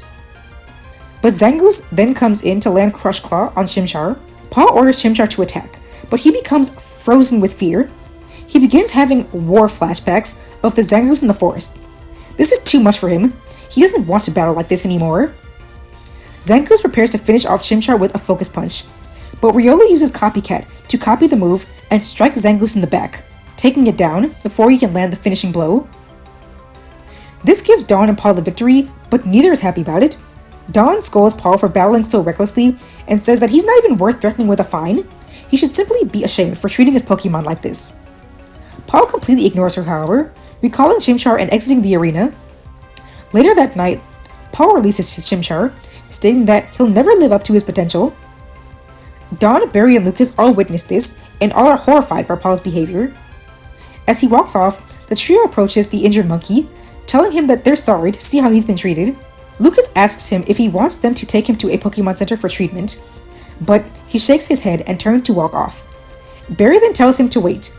But Zangoose then comes in to land Crush Claw on Chimchar. Paul orders Chimchar to attack, but he becomes frozen with fear. He begins having war flashbacks of the Zangoose in the forest. This is too much for him. He doesn't want to battle like this anymore. Zangoose prepares to finish off Chimchar with a Focus Punch, but Riolu uses Copycat to copy the move and strike Zangoose in the back, taking it down before he can land the finishing blow. This gives Dawn and Paul the victory, but neither is happy about it. Dawn scolds Paul for battling so recklessly and says that he's not even worth threatening with a fine. He should simply be ashamed for treating his Pokemon like this. Paul completely ignores her, however, recalling Chimchar and exiting the arena. Later that night, Paul releases his Chimchar, stating that he'll never live up to his potential. Dawn, Barry, and Lucas all witness this, and all are horrified by Paul's behavior. As he walks off, The trio approaches the injured monkey, telling him that they're sorry to see how he's been treated. Lucas asks him if he wants them to take him to a Pokemon Center for treatment, but he shakes his head and turns to walk off. Barry then tells him to wait.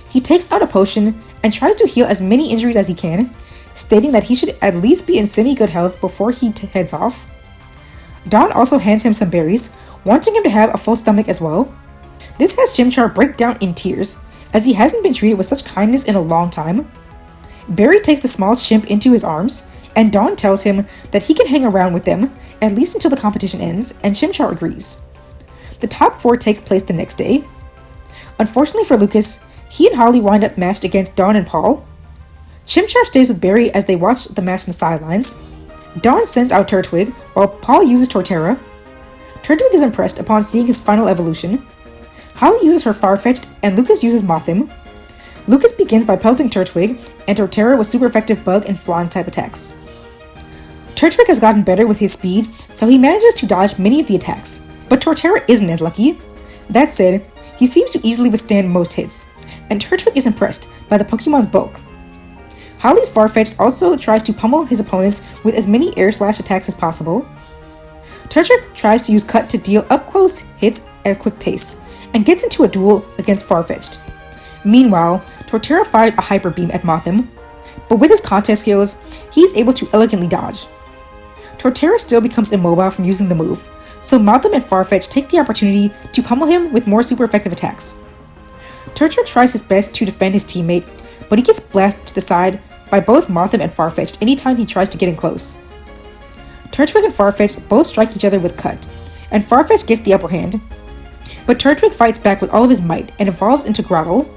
He takes out a potion and tries to heal as many injuries as he can, stating that he should at least be in semi-good health before he heads off. Dawn also hands him some berries, wanting him to have a full stomach as well. This has Chimchar break down in tears, as he hasn't been treated with such kindness in a long time. Barry takes the small chimp into his arms, and Dawn tells him that he can hang around with them, at least until the competition ends, and Chimchar agrees. The top 4 takes place the next day. Unfortunately for Lucas, he and Holly wind up matched against Dawn and Paul. Chimchar stays with Barry as they watch the match on the sidelines. Dawn sends out Turtwig, while Paul uses Torterra. Turtwig is impressed upon seeing his final evolution. Holly uses her Farfetch'd, and Lucas uses Mothim. Lucas begins by pelting Turtwig, and Torterra with super effective bug and flying type attacks. Turtwig has gotten better with his speed, so he manages to dodge many of the attacks, but Torterra isn't as lucky. That said, he seems to easily withstand most hits, and Turtwig is impressed by the Pokemon's bulk. Holly's Farfetch'd also tries to pummel his opponents with as many air slash attacks as possible. Turtwig tries to use Cut to deal up-close hits at a quick pace, and gets into a duel against Farfetch'd. Meanwhile, Torterra fires a Hyper Beam at Mothim, but with his contest skills, he's able to elegantly dodge. Torterra still becomes immobile from using the move, so Mothim and Farfetch'd take the opportunity to pummel him with more super effective attacks. Turtwig tries his best to defend his teammate, but he gets blasted to the side by both Mothim and Farfetch'd anytime he tries to get in close. Turtwig and Farfetch'd both strike each other with Cut, and Farfetch'd gets the upper hand, but Turtwig fights back with all of his might and evolves into Grotle.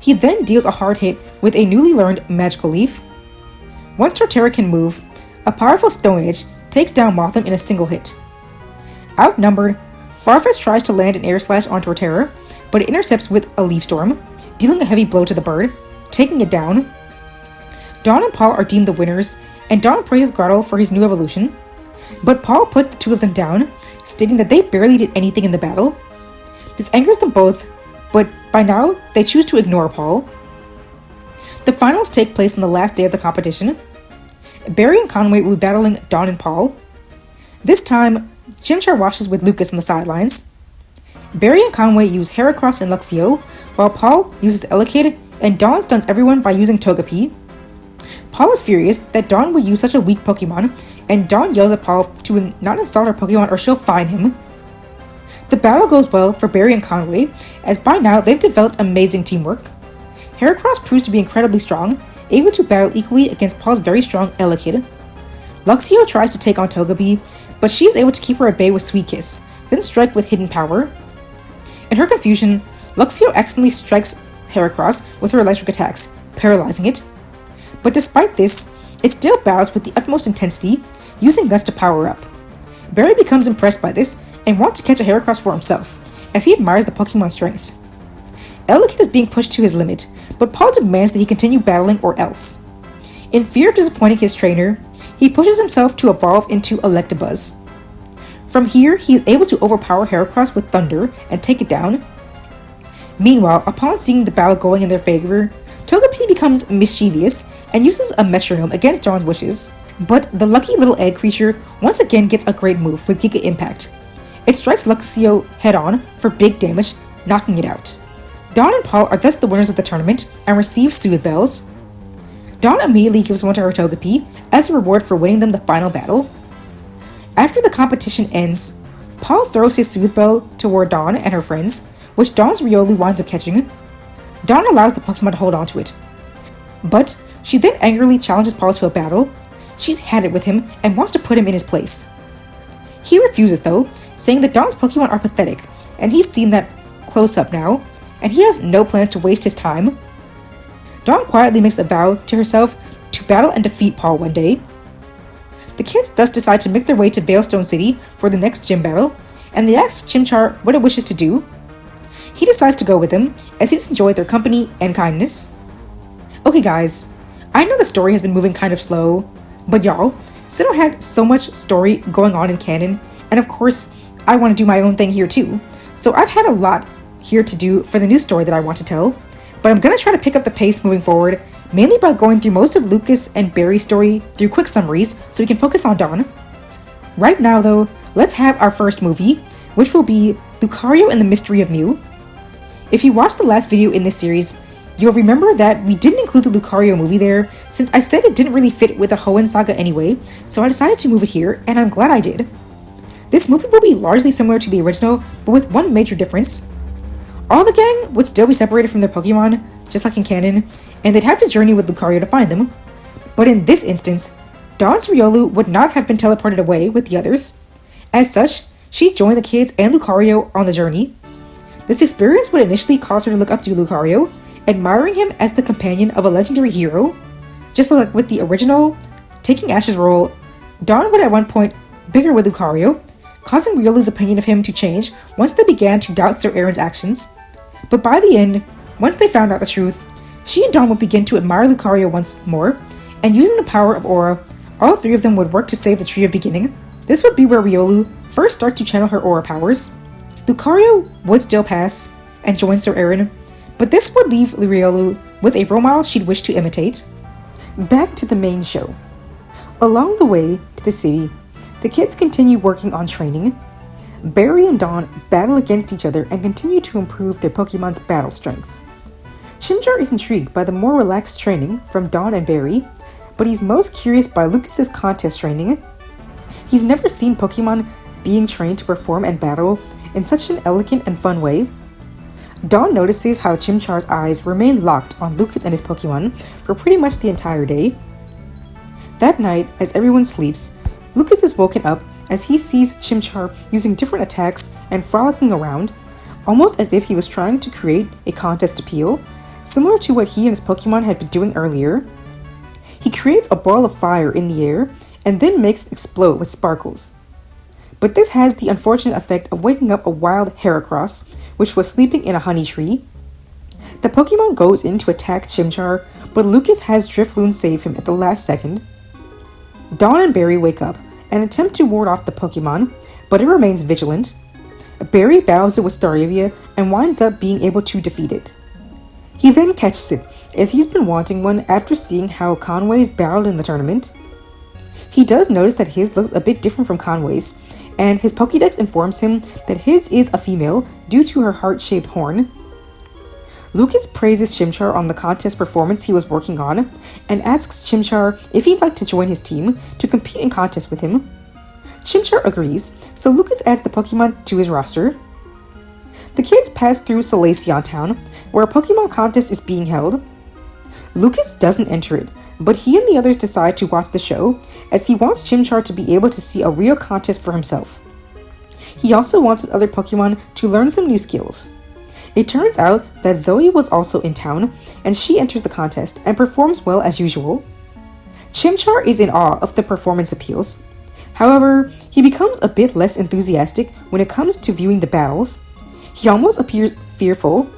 He then deals a hard hit with a newly learned Magical Leaf. Once Torterra can move, a powerful Stone Edge takes down Mothim in a single hit. Outnumbered, Farfetch'd tries to land an Air Slash on Torterra, but it intercepts with a Leaf Storm, dealing a heavy blow to the bird, taking it down. Dawn and Paul are deemed the winners, and Dawn praises Grotle for his new evolution, but Paul puts the two of them down, stating that they barely did anything in the battle. This angers them both, but by now, they choose to ignore Paul. The finals take place on the last day of the competition. Barry and Conway will be battling Dawn and Paul. This time, Chimchar watches with Lucas on the sidelines. Barry and Conway use Heracross and Luxio, while Paul uses Elekid, and Dawn stuns everyone by using Togepi. Paul is furious that Dawn would use such a weak Pokemon, and Dawn yells at Paul to not install her Pokemon or she'll fine him. The battle goes well for Barry and Conway, as by now they've developed amazing teamwork. Heracross proves to be incredibly strong, able to battle equally against Paul's very strong Elekid. Luxio tries to take on Togepi, but she is able to keep her at bay with Sweet Kiss, then strike with Hidden Power. In her confusion, Luxio accidentally strikes Heracross with her electric attacks, paralyzing it. But despite this, it still battles with the utmost intensity, using Guts to power up. Barry becomes impressed by this and wants to catch a Heracross for himself, as he admires the Pokemon's strength. Elekid is being pushed to his limit, but Paul demands that he continue battling or else. In fear of disappointing his trainer, he pushes himself to evolve into Electabuzz. From here, he is able to overpower Heracross with Thunder and take it down. Meanwhile, upon seeing the battle going in their favor, Togepi becomes mischievous and uses a metronome against Dawn's wishes, but the lucky little egg creature once again gets a great move with Giga Impact. It strikes Luxio head-on for big damage, knocking it out. Dawn and Paul are thus the winners of the tournament and receive Soothe Bells. Dawn immediately gives one to her Togepi as a reward for winning them the final battle. After the competition ends, Paul throws his Soothe Bell toward Dawn and her friends, which Dawn's Riolu winds up catching. Dawn allows the Pokemon to hold onto it, but she then angrily challenges Paul to a battle. She's had it with him and wants to put him in his place. He refuses though, saying that Dawn's Pokemon are pathetic, and he's seen that close up now, and he has no plans to waste his time. Dawn quietly makes a vow to herself to battle and defeat Paul one day. The kids thus decide to make their way to Veilstone City for the next gym battle, and they ask Chimchar what it wishes to do. He decides to go with them, as he's enjoyed their company and kindness. Okay guys, I know the story has been moving kind of slow, but y'all, Sinnoh had so much story going on in canon, and of course, I want to do my own thing here too. So I've had a lot here to do for the new story that I want to tell. but I'm gonna try to pick up the pace moving forward, mainly by going through most of Lucas and Barry's story through quick summaries so we can focus on Dawn. Right now though, let's have our first movie, which will be Lucario and the Mystery of Mew. If you watched the last video in this series, you'll remember that we didn't include the Lucario movie there since I said it didn't really fit with the Hoenn Saga anyway, so I decided to move it here, and I'm glad I did. This movie will be largely similar to the original, but with one major difference. All the gang would still be separated from their Pokemon, just like in canon, and they'd have to journey with Lucario to find them. But in this instance, Dawn's Riolu would not have been teleported away with the others. As such, she joined the kids and Lucario on the journey. This experience would initially cause her to look up to Lucario, admiring him as the companion of a legendary hero. Just like with the original, taking Ash's role, Dawn would at one point bicker with Lucario, causing Riolu's opinion of him to change once they began to doubt Sir Aaron's actions. But by the end, once they found out the truth, she and Dawn would begin to admire Lucario once more, and using the power of Aura, all three of them would work to save the Tree of Beginning. This would be where Riolu first starts to channel her Aura powers. Lucario would still pass and join Sir Aaron, but this would leave Riolu with a role model she'd wish to imitate. Back to the main show. Along the way to the city, the kids continue working on training. Barry and Dawn battle against each other and continue to improve their Pokemon's battle strengths. Chimchar is intrigued by the more relaxed training from Dawn and Barry, but he's most curious by Lucas's contest training. He's never seen Pokemon being trained to perform and battle in such an elegant and fun way. Dawn notices how Chimchar's eyes remain locked on Lucas and his Pokemon for pretty much the entire day. That night, as everyone sleeps, Lucas is woken up as he sees Chimchar using different attacks and frolicking around, almost as if he was trying to create a contest appeal, similar to what he and his Pokemon had been doing earlier. He creates a ball of fire in the air and then makes it explode with sparkles. But this has the unfortunate effect of waking up a wild Heracross, which was sleeping in a honey tree. The Pokemon goes in to attack Chimchar, but Lucas has Drifloon save him at the last second. Dawn and Barry wake up and attempt to ward off the Pokemon, but it remains vigilant. Barry battles it with Staravia and winds up being able to defeat it. He then catches it, as he's been wanting one after seeing how Conway's battled in the tournament. He does notice that his looks a bit different from Conway's, and his Pokédex informs him that his is a female due to her heart-shaped horn. Lucas praises Chimchar on the contest performance he was working on, and asks Chimchar if he'd like to join his team to compete in contests with him. Chimchar agrees, so Lucas adds the Pokemon to his roster. The kids pass through Salacion Town, where a Pokemon contest is being held. Lucas doesn't enter it, but he and the others decide to watch the show, as he wants Chimchar to be able to see a real contest for himself. He also wants his other Pokemon to learn some new skills. It turns out that Zoe was also in town, and she enters the contest and performs well as usual. Chimchar is in awe of the performance appeals. However, he becomes a bit less enthusiastic when it comes to viewing the battles. He almost appears fearful,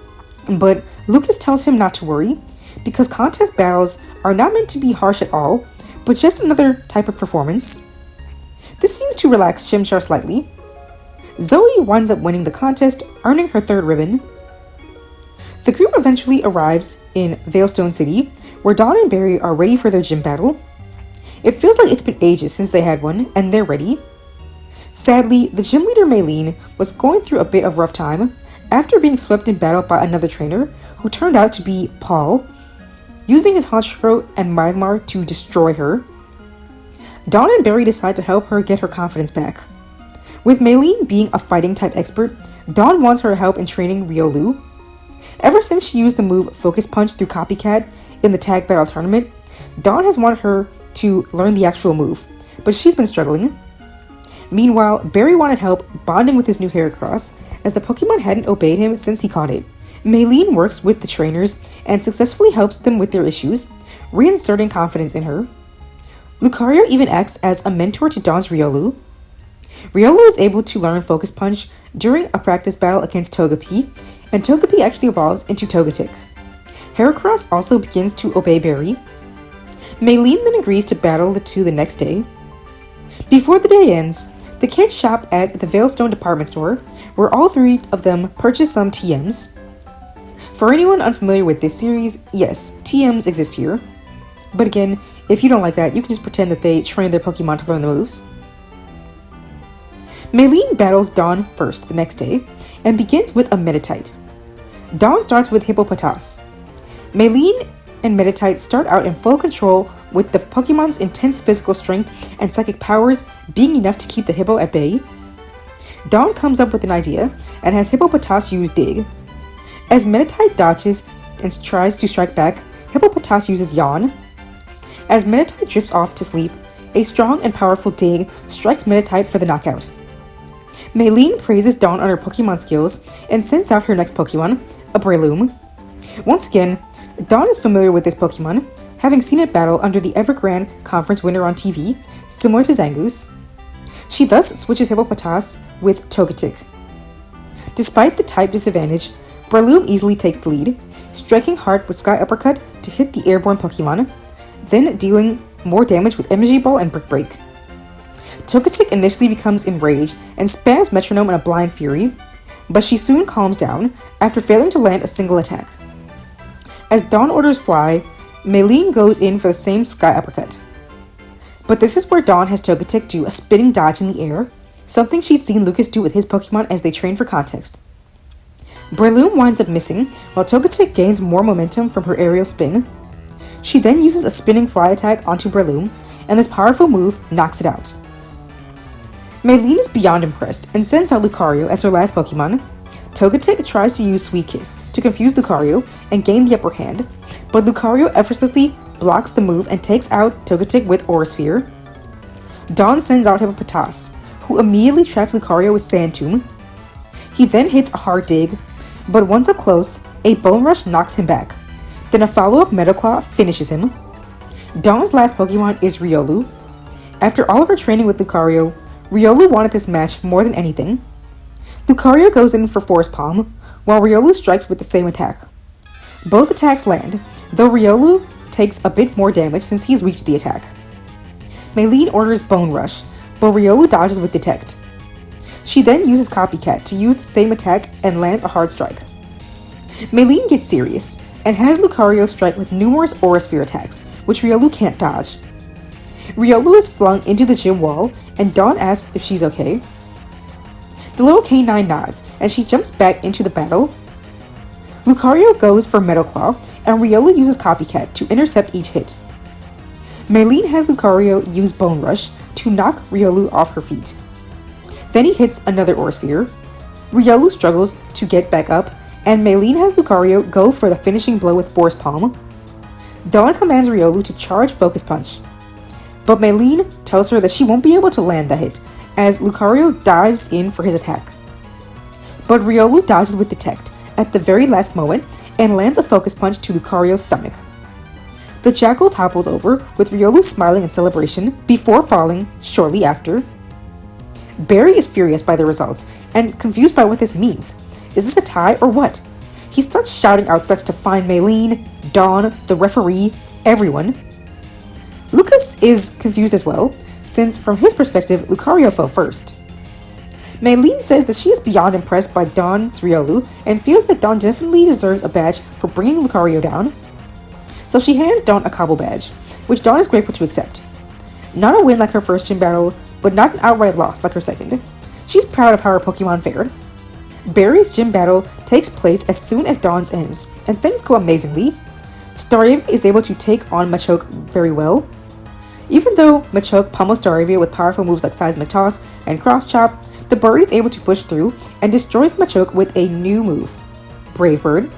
but Lucas tells him not to worry, because contest battles are not meant to be harsh at all, but just another type of performance. This seems to relax Chimchar slightly. Zoe winds up winning the contest, earning her third ribbon. The group eventually arrives in Veilstone City, where Dawn and Barry are ready for their gym battle. It feels like it's been ages since they had one, and they're ready. Sadly, the gym leader Maylene was going through a bit of rough time after being swept in battle by another trainer, who turned out to be Paul, using his Honchkrow and Magmar to destroy her. Dawn and Barry decide to help her get her confidence back. With Maylene being a fighting type expert, Dawn wants her help in training Riolu. Ever since she used the move Focus Punch through Copycat in the tag battle tournament, Dawn has wanted her to learn the actual move, but she's been struggling. Meanwhile, Barry wanted help bonding with his new Heracross, as the Pokemon hadn't obeyed him since he caught it. Maylene works with the trainers and successfully helps them with their issues, reinserting confidence in her. Lucario even acts as a mentor to Dawn's Riolu. Riolu is able to learn Focus Punch during a practice battle against Togepi, and Togepi actually evolves into Togetic. Heracross also begins to obey Barry. Maylene then agrees to battle the two the next day. Before the day ends, the kids shop at the Veilstone department store, where all three of them purchase some TMs. For anyone unfamiliar with this series, yes, TMs exist here. But again, if you don't like that, you can just pretend that they train their Pokemon to learn the moves. Maylene battles Dawn first the next day, and begins with a Meditite. Dawn starts with Hippopotas. Maylene and Meditite start out in full control, with the Pokemon's intense physical strength and psychic powers being enough to keep the Hippo at bay. Dawn comes up with an idea, and has Hippopotas use Dig. As Meditite dodges and tries to strike back, Hippopotas uses Yawn. As Meditite drifts off to sleep, a strong and powerful Dig strikes Meditite for the knockout. Maylene praises Dawn on her Pokemon skills and sends out her next Pokemon, a Breloom. Once again, Dawn is familiar with this Pokemon, having seen it battle under the Evergrande Conference winner on TV, similar to Zangoose. She thus switches Hippopotas with Togetic. Despite the type disadvantage, Breloom easily takes the lead, striking hard with Sky Uppercut to hit the airborne Pokemon, then dealing more damage with Energy Ball and Brick Break. Togetic initially becomes enraged and spams Metronome in a blind fury, but she soon calms down after failing to land a single attack. As Dawn orders fly, Maylene goes in for the same Sky Uppercut. But this is where Dawn has Togetic do a spinning dodge in the air, something she'd seen Lucas do with his Pokemon as they train for context. Breloom winds up missing, while Togetic gains more momentum from her aerial spin. She then uses a spinning fly attack onto Breloom, and this powerful move knocks it out. Maylene is beyond impressed and sends out Lucario as her last Pokemon. Togetic tries to use Sweet Kiss to confuse Lucario and gain the upper hand, but Lucario effortlessly blocks the move and takes out Togetic with Aura Sphere. Dawn sends out Hippopotas, who immediately traps Lucario with Sand Tomb. He then hits a hard dig, but once up close, a Bone Rush knocks him back. Then a follow-up Metal Claw finishes him. Dawn's last Pokemon is Riolu. After all of her training with Lucario, Riolu wanted this match more than anything. Lucario goes in for Force Palm, while Riolu strikes with the same attack. Both attacks land, though Riolu takes a bit more damage since he's weak to the attack. Maylene orders Bone Rush, but Riolu dodges with Detect. She then uses Copycat to use the same attack and lands a hard strike. Maylene gets serious, and has Lucario strike with numerous Aura Sphere attacks, which Riolu can't dodge. Riolu is flung into the gym wall, and Dawn asks if she's okay. The little canine nods, and she jumps back into the battle. Lucario goes for Metal Claw, and Riolu uses Copycat to intercept each hit. Maylene has Lucario use Bone Rush to knock Riolu off her feet. Then he hits another Aura Sphere. Riolu struggles to get back up, and Maylene has Lucario go for the finishing blow with Force Palm. Dawn commands Riolu to charge Focus Punch, but Maylene tells her that she won't be able to land the hit, as Lucario dives in for his attack. But Riolu dodges with Detect at the very last moment and lands a Focus Punch to Lucario's stomach. The Jackal topples over, with Riolu smiling in celebration, before falling shortly after. Barry is furious by the results, and confused by what this means. Is this a tie or what? He starts shouting out threats to find Maylene, Dawn, the referee, everyone. Lucas is confused as well, since from his perspective, Lucario fell first. Maylene says that she is beyond impressed by Dawn's Riolu, and feels that Dawn definitely deserves a badge for bringing Lucario down. So she hands Dawn a Cobble badge, which Dawn is grateful to accept. Not a win like her first gym battle, but not an outright loss like her second. She's proud of how her Pokemon fared. Barry's gym battle takes place as soon as Dawn's ends, and things go amazingly. Staravia is able to take on Machoke very well. Even though Machoke pummels Staravia with powerful moves like Seismic Toss and Cross Chop, the bird is able to push through and destroys Machoke with a new move, Brave Bird.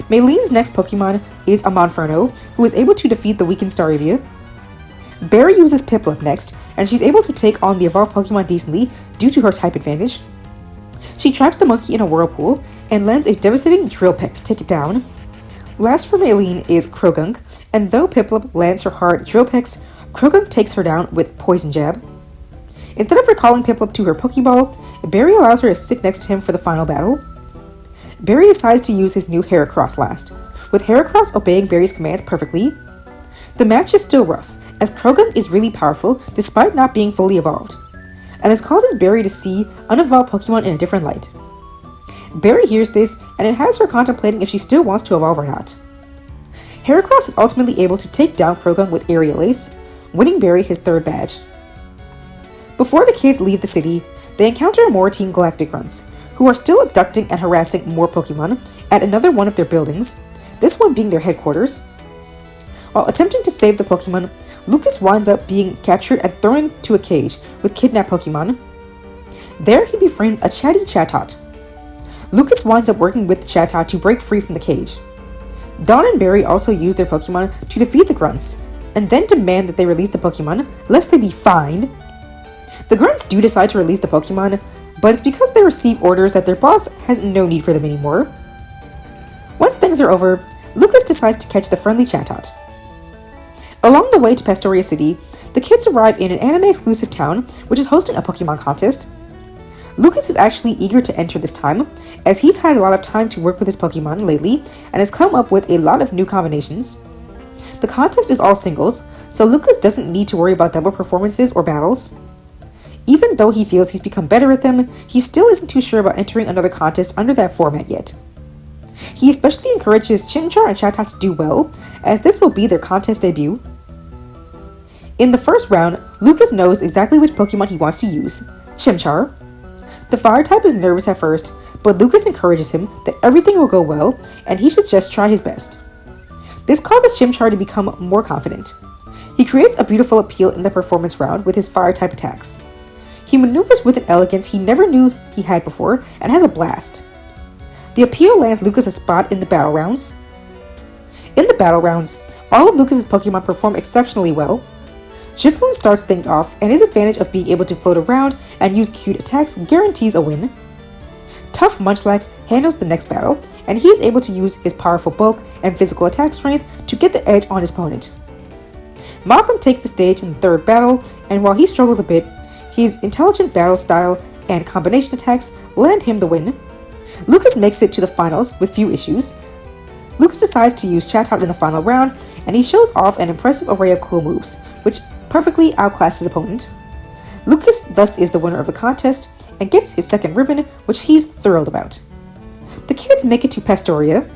Maylene's next Pokemon is a Monferno, who is able to defeat the weakened Staravia. Barry uses Piplup next, and she's able to take on the evolved Pokemon decently due to her type advantage. She traps the monkey in a whirlpool and lands a devastating Drill Peck to take it down. Last for Maylene is Krogunk, and though Piplup lands her hard Drill Pecks, Krogunk takes her down with Poison Jab. Instead of recalling Piplup to her Pokeball, Barry allows her to sit next to him for the final battle. Barry decides to use his new Heracross last, with Heracross obeying Barry's commands perfectly. The match is still rough, as Krogunk is really powerful despite not being fully evolved, and this causes Barry to see unevolved Pokemon in a different light. Barry hears this, and it has her contemplating if she still wants to evolve or not. Heracross is ultimately able to take down Croagunk with Aerial Ace, winning Barry his 3rd badge. Before the kids leave the city, they encounter more Team Galactic grunts, who are still abducting and harassing more Pokemon at another one of their buildings, this one being their headquarters. While attempting to save the Pokemon, Lucas winds up being captured and thrown into a cage with kidnapped Pokemon. There he befriends a chatty Chatot. Lucas winds up working with the Chatot to break free from the cage. Dawn and Barry also use their Pokemon to defeat the grunts, and then demand that they release the Pokemon, lest they be fined. The grunts do decide to release the Pokemon, but it's because they receive orders that their boss has no need for them anymore. Once things are over, Lucas decides to catch the friendly Chatot. Along the way to Pastoria City, the kids arrive in an anime-exclusive town, which is hosting a Pokemon contest. Lucas is actually eager to enter this time, as he's had a lot of time to work with his Pokemon lately, and has come up with a lot of new combinations. The contest is all singles, so Lucas doesn't need to worry about double performances or battles. Even though he feels he's become better at them, he still isn't too sure about entering another contest under that format yet. He especially encourages Chimchar and Chatot to do well, as this will be their contest debut. In the first round, Lucas knows exactly which Pokemon he wants to use, Chimchar. The fire type is nervous at first, but Lucas encourages him that everything will go well, and he should just try his best. This causes Chimchar to become more confident. He creates a beautiful appeal in the performance round with his fire type attacks. He maneuvers with an elegance he never knew he had before, and has a blast. The appeal lands Lucas a spot in the battle rounds. In the battle rounds, all of Lucas's Pokemon perform exceptionally well. Jiffloon starts things off, and his advantage of being able to float around and use cute attacks guarantees a win. Tough Munchlax handles the next battle, and he is able to use his powerful bulk and physical attack strength to get the edge on his opponent. Mothim takes the stage in the 3rd battle, and while he struggles a bit, his intelligent battle style and combination attacks land him the win. Lucas makes it to the finals with few issues. Lucas decides to use Chatot in the final round, and he shows off an impressive array of cool moves, which perfectly outclass his opponent. Lucas thus is the winner of the contest, and gets his 2nd ribbon, which he's thrilled about. The kids make it to Pastoria.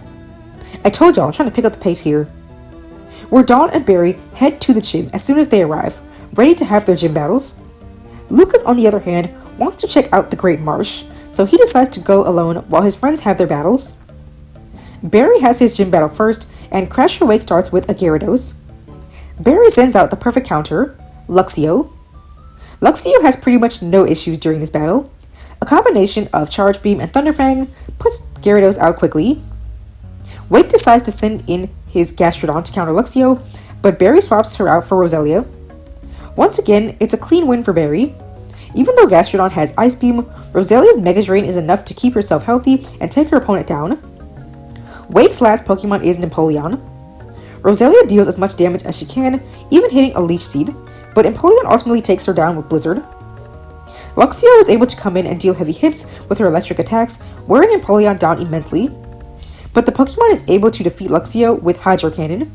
I told y'all, I'm trying to pick up the pace here. Where Dawn and Barry head to the gym as soon as they arrive, ready to have their gym battles. Lucas, on the other hand, wants to check out the Great Marsh, so he decides to go alone while his friends have their battles. Barry has his gym battle first, and Crasher Wake starts with a Gyarados. Barry sends out the perfect counter, Luxio. Luxio has pretty much no issues during this battle. A combination of Charge Beam and Thunderfang puts Gyarados out quickly. Wake decides to send in his Gastrodon to counter Luxio, but Barry swaps her out for Roselia. Once again, it's a clean win for Barry. Even though Gastrodon has Ice Beam, Roselia's Mega Drain is enough to keep herself healthy and take her opponent down. Wake's last Pokemon is Empoleon. Roselia deals as much damage as she can, even hitting a Leech Seed, but Empoleon ultimately takes her down with Blizzard. Luxio is able to come in and deal heavy hits with her electric attacks, wearing Empoleon down immensely, but the Pokemon is able to defeat Luxio with Hydro Cannon.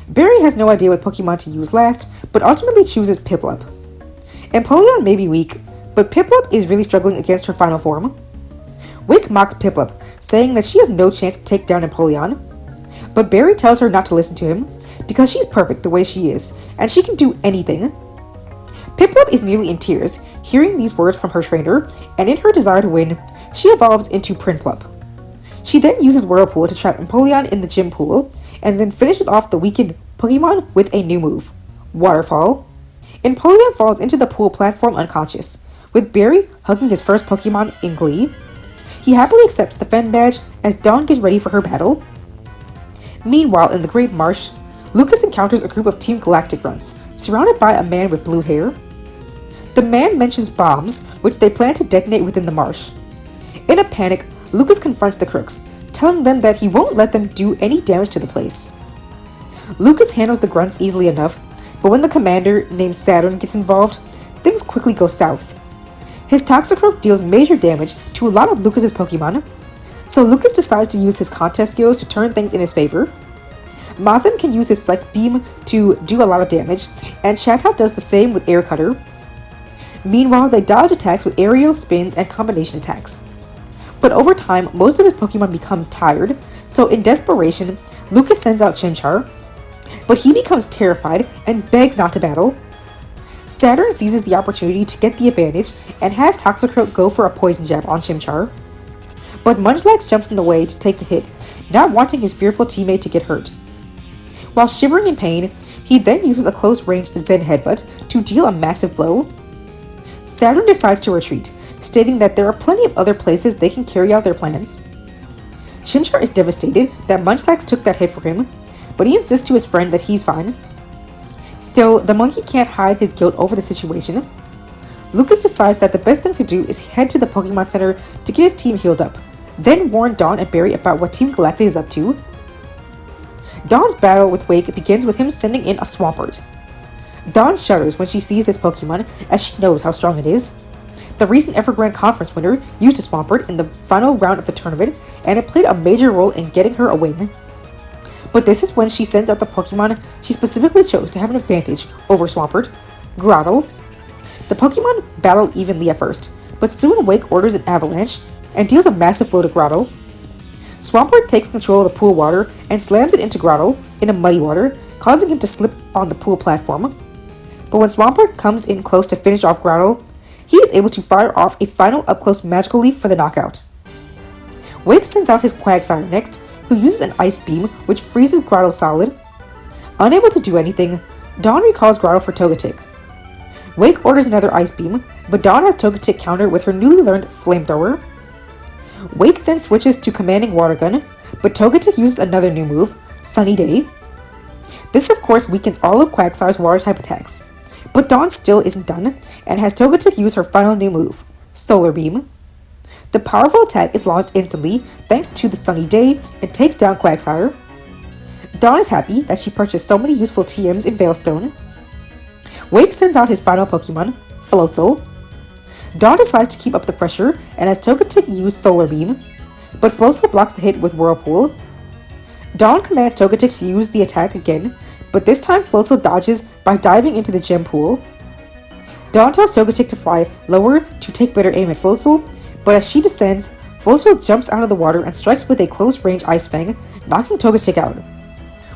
Barry has no idea what Pokemon to use last, but ultimately chooses Piplup. Empoleon may be weak, but Piplup is really struggling against her final form. Wake mocks Piplup, saying that she has no chance to take down Empoleon, but Barry tells her not to listen to him, because she's perfect the way she is, and she can do anything. Piplup is nearly in tears, hearing these words from her trainer, and in her desire to win, she evolves into Prinplup. She then uses Whirlpool to trap Empoleon in the gym pool, and then finishes off the weakened Pokemon with a new move, Waterfall. Empoleon falls into the pool platform unconscious, with Barry hugging his first Pokemon in glee. He happily accepts the Fen badge as Dawn gets ready for her battle. Meanwhile, in the Great Marsh, Lucas encounters a group of Team Galactic grunts, surrounded by a man with blue hair. The man mentions bombs, which they plan to detonate within the marsh. In a panic, Lucas confronts the crooks, telling them that he won't let them do any damage to the place. Lucas handles the grunts easily enough, but when the commander, named Saturn, gets involved, things quickly go south. His Toxicroak deals major damage to a lot of Lucas's Pokemon, so Lucas decides to use his contest skills to turn things in his favor. Mothim can use his Psychic Beam to do a lot of damage, and Chatot does the same with Air Cutter. Meanwhile, they dodge attacks with aerial spins and combination attacks. But over time, most of his Pokemon become tired, so in desperation, Lucas sends out Chimchar, but he becomes terrified and begs not to battle. Saturn seizes the opportunity to get the advantage and has Toxicroak go for a poison jab on Chimchar. But Munchlax jumps in the way to take the hit, not wanting his fearful teammate to get hurt. While shivering in pain, he then uses a close-range Zen Headbutt to deal a massive blow. Saturn decides to retreat, stating that there are plenty of other places they can carry out their plans. Chimchar is devastated that Munchlax took that hit for him, but he insists to his friend that he's fine. Still, the monkey can't hide his guilt over the situation. Lucas decides that the best thing to do is head to the Pokemon Center to get his team healed up, then warn Dawn and Barry about what Team Galactic is up to. Dawn's battle with Wake begins with him sending in a Swampert. Dawn shudders when she sees this Pokemon, as she knows how strong it is. The recent Evergrande Conference winner used a Swampert in the final round of the tournament, and it played a major role in getting her a win. But this is when she sends out the Pokemon she specifically chose to have an advantage over Swampert, Groudle. The Pokemon battle evenly at first, but soon Wake orders an Avalanche and deals a massive blow to Groudle. Swampert takes control of the pool water and slams it into Groudle in a muddy water, causing him to slip on the pool platform. But when Swampert comes in close to finish off Groudle, he is able to fire off a final up-close Magical Leaf for the knockout. Wake sends out his Quagsire next, who uses an Ice Beam which freezes Groudle solid. Unable to do anything, Dawn recalls Groudle for Togetic. Wake orders another Ice Beam, but Dawn has Togetic counter with her newly learned Flamethrower. Wake then switches to commanding Water Gun, but Togetic uses another new move, Sunny Day. This of course weakens all of Quagsire's water-type attacks, but Dawn still isn't done, and has Togetic use her final new move, Solar Beam. The powerful attack is launched instantly thanks to the Sunny Day and takes down Quagsire. Dawn is happy that she purchased so many useful TMs in Veilstone. Wake sends out his final Pokemon, Floatzel. Dawn decides to keep up the pressure and has Togetic use Solar Beam, but Floatzel blocks the hit with Whirlpool. Dawn commands Togetic to use the attack again, but this time Floatzel dodges by diving into the gem pool. Dawn tells Togetic to fly lower to take better aim at Floatzel, but as she descends, Floatzel jumps out of the water and strikes with a close-range Ice Fang, knocking Togetic out.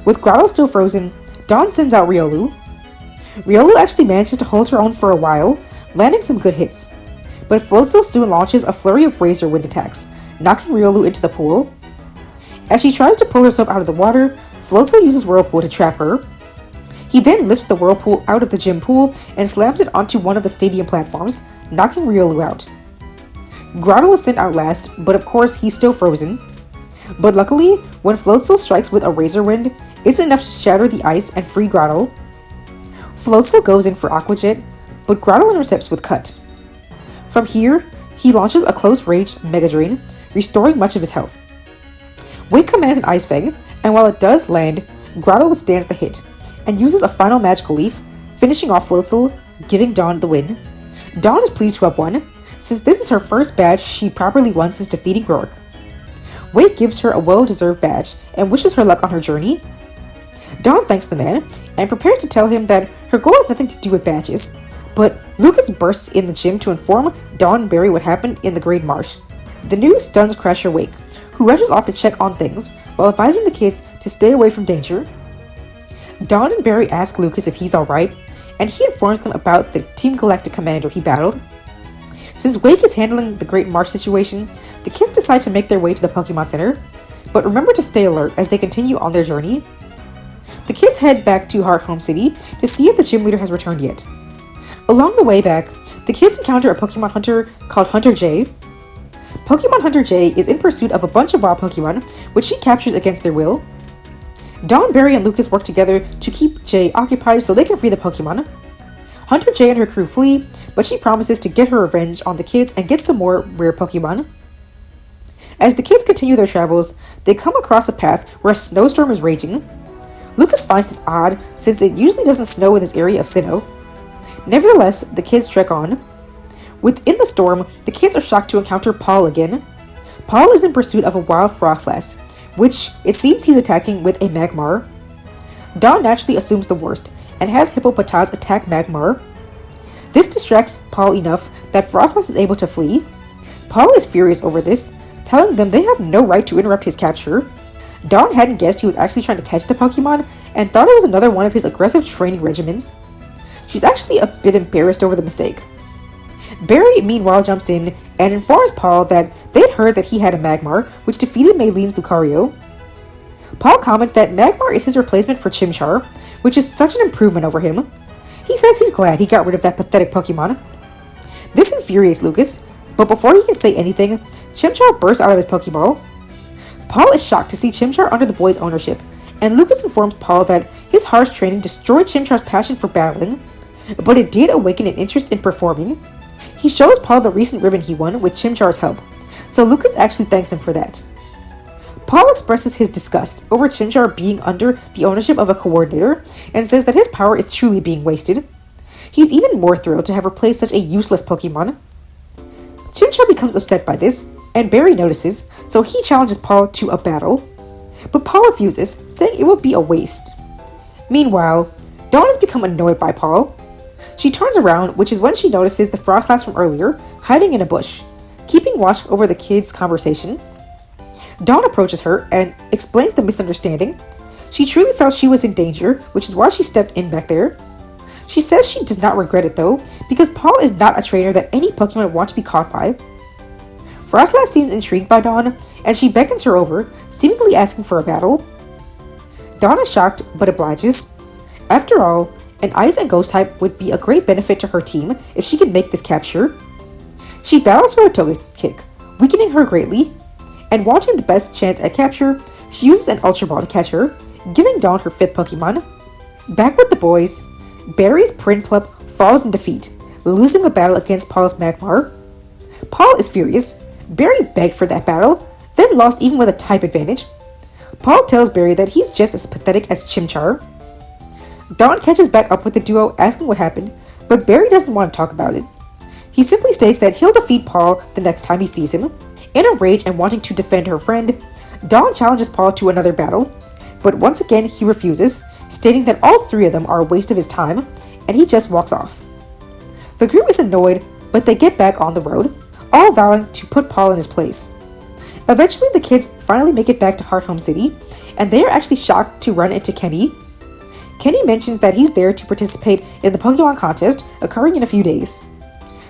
With Groudle still frozen, Dawn sends out Riolu. Riolu actually manages to hold her own for a while, landing some good hits, but Floatzel soon launches a flurry of Razor Wind attacks, knocking Riolu into the pool. As she tries to pull herself out of the water, Floatzel uses Whirlpool to trap her. He then lifts the Whirlpool out of the gym pool and slams it onto one of the stadium platforms, knocking Riolu out. Groudle is sent out last, but of course he's still frozen. But luckily, when Floatzel strikes with a Razor Wind, it's enough to shatter the ice and free Groudle. Floatzel goes in for Aqua Jet, but Groudle intercepts with Cut. From here, he launches a close-range Mega Drain, restoring much of his health. Wake commands an Ice Fang, and while it does land, Groudle withstands the hit, and uses a final Magical Leaf, finishing off Floatzel, giving Dawn the win. Dawn is pleased to have won, since this is her first badge she properly won since defeating Roark. Wake gives her a well-deserved badge and wishes her luck on her journey. Dawn thanks the man and prepares to tell him that her goal has nothing to do with badges, but Lucas bursts in the gym to inform Dawn and Barry what happened in the Great Marsh. The news stuns Crasher Wake, who rushes off to check on things while advising the kids to stay away from danger. Dawn and Barry ask Lucas if he's alright, and he informs them about the Team Galactic commander he battled. Since Wake is handling the Great Marsh situation, the kids decide to make their way to the Pokemon Center, but remember to stay alert as they continue on their journey. The kids head back to Hearthome City to see if the gym leader has returned yet. Along the way back, the kids encounter a Pokemon hunter called Hunter J. Pokemon Hunter J is in pursuit of a bunch of wild Pokemon, which she captures against their will. Dawn, Barry, and Lucas work together to keep J occupied so they can free the Pokemon. Hunter J and her crew flee, but she promises to get her revenge on the kids and get some more rare Pokemon. As the kids continue their travels, they come across a path where a snowstorm is raging. Lucas finds this odd, since it usually doesn't snow in this area of Sinnoh. Nevertheless, the kids trek on. Within the storm, the kids are shocked to encounter Paul again. Paul is in pursuit of a wild Froslass, which it seems he's attacking with a Magmar. Dawn naturally assumes the worst, and has Hippopotas attack Magmar. This distracts Paul enough that Froslass is able to flee. Paul is furious over this, telling them they have no right to interrupt his capture. Dawn hadn't guessed he was actually trying to catch the Pokemon and thought it was another one of his aggressive training regimens. She's actually a bit embarrassed over the mistake. Barry, meanwhile, jumps in and informs Paul that they'd heard that he had a Magmar, which defeated Maylene's Lucario. Paul comments that Magmar is his replacement for Chimchar, which is such an improvement over him. He says he's glad he got rid of that pathetic Pokemon. This infuriates Lucas, but before he can say anything, Chimchar bursts out of his Pokeball. Paul is shocked to see Chimchar under the boy's ownership, and Lucas informs Paul that his harsh training destroyed Chimchar's passion for battling, but it did awaken an interest in performing. He shows Paul the recent ribbon he won with Chimchar's help, so Lucas actually thanks him for that. Paul expresses his disgust over Chimchar being under the ownership of a coordinator and says that his power is truly being wasted. He's even more thrilled to have replaced such a useless Pokemon. Chimchar becomes upset by this, and Barry notices, so he challenges Paul to a battle. But Paul refuses, saying it would be a waste. Meanwhile, Dawn has become annoyed by Paul. She turns around, which is when she notices the Froslass from earlier hiding in a bush, keeping watch over the kids' conversation. Dawn approaches her and explains the misunderstanding. She truly felt she was in danger, which is why she stepped in back there. She says she does not regret it though, because Paul is not a trainer that any Pokemon wants to be caught by. Froslass seems intrigued by Dawn, and she beckons her over, seemingly asking for a battle. Dawn is shocked, but obliges. After all, an Ice and Ghost type would be a great benefit to her team if she could make this capture. She battles her a Togekick, weakening her greatly, and wanting the best chance at capture, she uses an Ultra Ball to catch her, giving Dawn her 5th Pokemon. Back with the boys, Barry's Prinplup falls in defeat, losing a battle against Paul's Magmar. Paul is furious. Barry begged for that battle, then lost even with a type advantage. Paul tells Barry that he's just as pathetic as Chimchar. Dawn catches back up with the duo asking what happened, but Barry doesn't want to talk about it. He simply states that he'll defeat Paul the next time he sees him. In a rage and wanting to defend her friend, Dawn challenges Paul to another battle, but once again he refuses, stating that all 3 of them are a waste of his time, and he just walks off. The group is annoyed, but they get back on the road, all vowing to put Paul in his place. Eventually the kids finally make it back to Hearthome City, and they are actually shocked to run into Kenny. Kenny mentions that he's there to participate in the Pokemon contest occurring in a few days.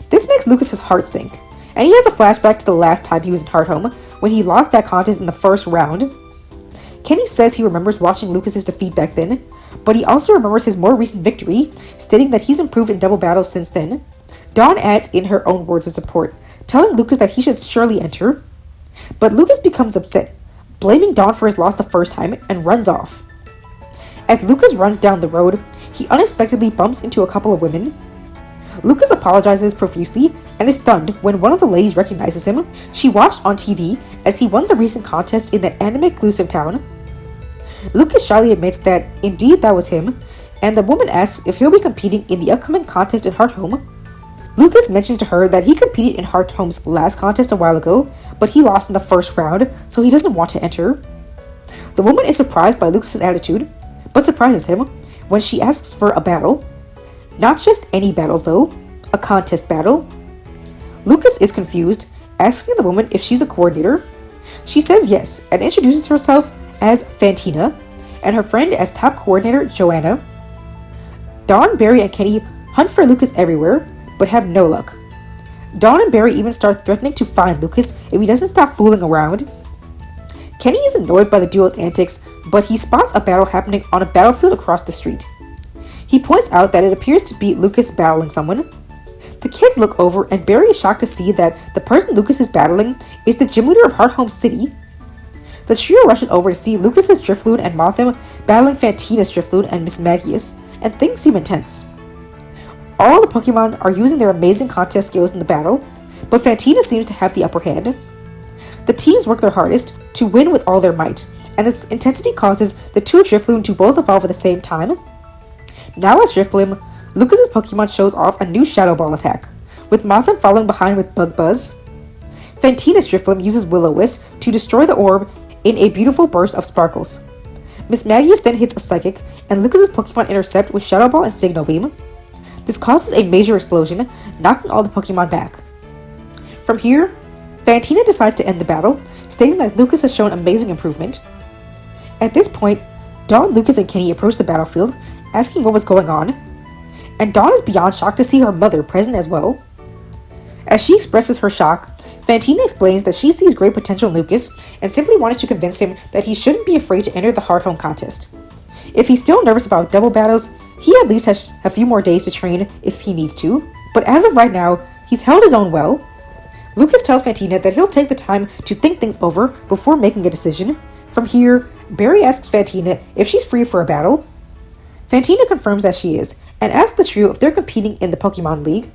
This makes Lucas's heart sink, and he has a flashback to the last time he was in Hearthome when he lost that contest in the first round. Kenny says he remembers watching Lucas's defeat back then, but he also remembers his more recent victory, stating that he's improved in double battles since then. Dawn adds in her own words of support, telling Lucas that he should surely enter. But Lucas becomes upset, blaming Dawn for his loss the first time, and runs off. As Lucas runs down the road, he unexpectedly bumps into a couple of women. Lucas apologizes profusely and is stunned when one of the ladies recognizes him. She watched on TV as he won the recent contest in that anime-exclusive town. Lucas shyly admits that indeed that was him, and the woman asks if he'll be competing in the upcoming contest in Hearthome. Lucas mentions to her that he competed in Hearthome's last contest a while ago, but he lost in the first round, so he doesn't want to enter. The woman is surprised by Lucas's attitude, but surprises him when she asks for a battle. Not just any battle though, a contest battle. Lucas is confused, asking the woman if she's a coordinator. She says yes, and introduces herself as Fantina, and her friend as top coordinator Joanna. Dawn, Barry, and Kenny hunt for Lucas everywhere, but have no luck. Dawn and Barry even start threatening to find Lucas if he doesn't stop fooling around. Kenny is annoyed by the duo's antics, but he spots a battle happening on a battlefield across the street. He points out that it appears to be Lucas battling someone. The kids look over, and Barry is shocked to see that the person Lucas is battling is the gym leader of Hearthome City. The trio rushes over to see Lucas's Drifloon and Mothim battling Fantina's Drifloon and Miss Magius, and things seem intense. All the Pokemon are using their amazing contest skills in the battle, but Fantina seems to have the upper hand. The teams work their hardest to win with all their might, and this intensity causes the 2 Drifloon to both evolve at the same time. Now as Drifblim, Lucas's Pokemon shows off a new Shadow Ball attack, with Mothim following behind with Bug Buzz. Fantina's Drifblim uses Will-O-Wisp to destroy the orb in a beautiful burst of sparkles. Miss Magius then hits a Psychic, and Lucas's Pokemon intercept with Shadow Ball and Signal Beam. This causes a major explosion, knocking all the Pokemon back. From here, Fantina decides to end the battle, stating that Lucas has shown amazing improvement. At this point, Dawn, Lucas, and Kenny approach the battlefield, asking what was going on, and Dawn is beyond shocked to see her mother present as well. As she expresses her shock, Fantina explains that she sees great potential in Lucas and simply wanted to convince him that he shouldn't be afraid to enter the Hearthome contest. If he's still nervous about double battles, he at least has a few more days to train if he needs to, but as of right now, he's held his own well. Lucas tells Fantina that he'll take the time to think things over before making a decision. From here, Barry asks Fantina if she's free for a battle. Fantina confirms that she is, and asks the trio if they're competing in the Pokemon League.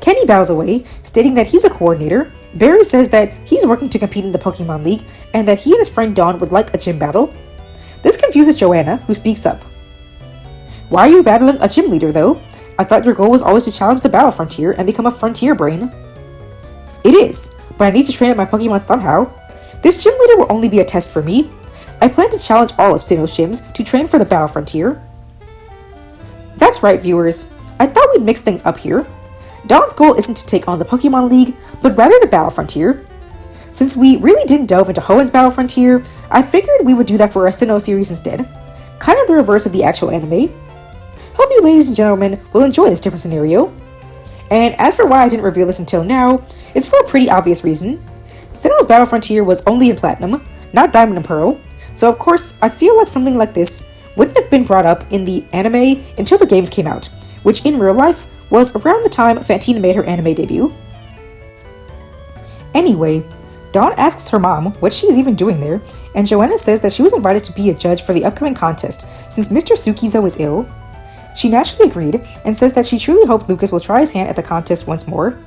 Kenny bows away, stating that he's a coordinator. Barry says that he's working to compete in the Pokemon League, and that he and his friend Dawn would like a gym battle. This confuses Joanna, who speaks up. "Why are you battling a gym leader, though? I thought your goal was always to challenge the battle frontier and become a frontier brain." "It is, but I need to train up my Pokemon somehow. This gym leader will only be a test for me. I plan to challenge all of Sinnoh's gyms to train for the battle frontier." That's right, viewers. I thought we'd mix things up here. Dawn's goal isn't to take on the Pokemon League, but rather the battle frontier. Since we really didn't delve into Hoenn's battle frontier, I figured we would do that for our Sinnoh series instead. Kind of the reverse of the actual anime. Hope you ladies and gentlemen will enjoy this different scenario. And as for why I didn't reveal this until now, it's for a pretty obvious reason. Sinnoh's battle frontier was only in Platinum, not Diamond and Pearl, so of course I feel like something like this wouldn't have been brought up in the anime until the games came out, which in real life was around the time Fantina made her anime debut. Anyway, Dawn asks her mom what she is even doing there, and Joanna says that she was invited to be a judge for the upcoming contest since Mr. Sukizo is ill. She naturally agreed and says that she truly hopes Lucas will try his hand at the contest once more.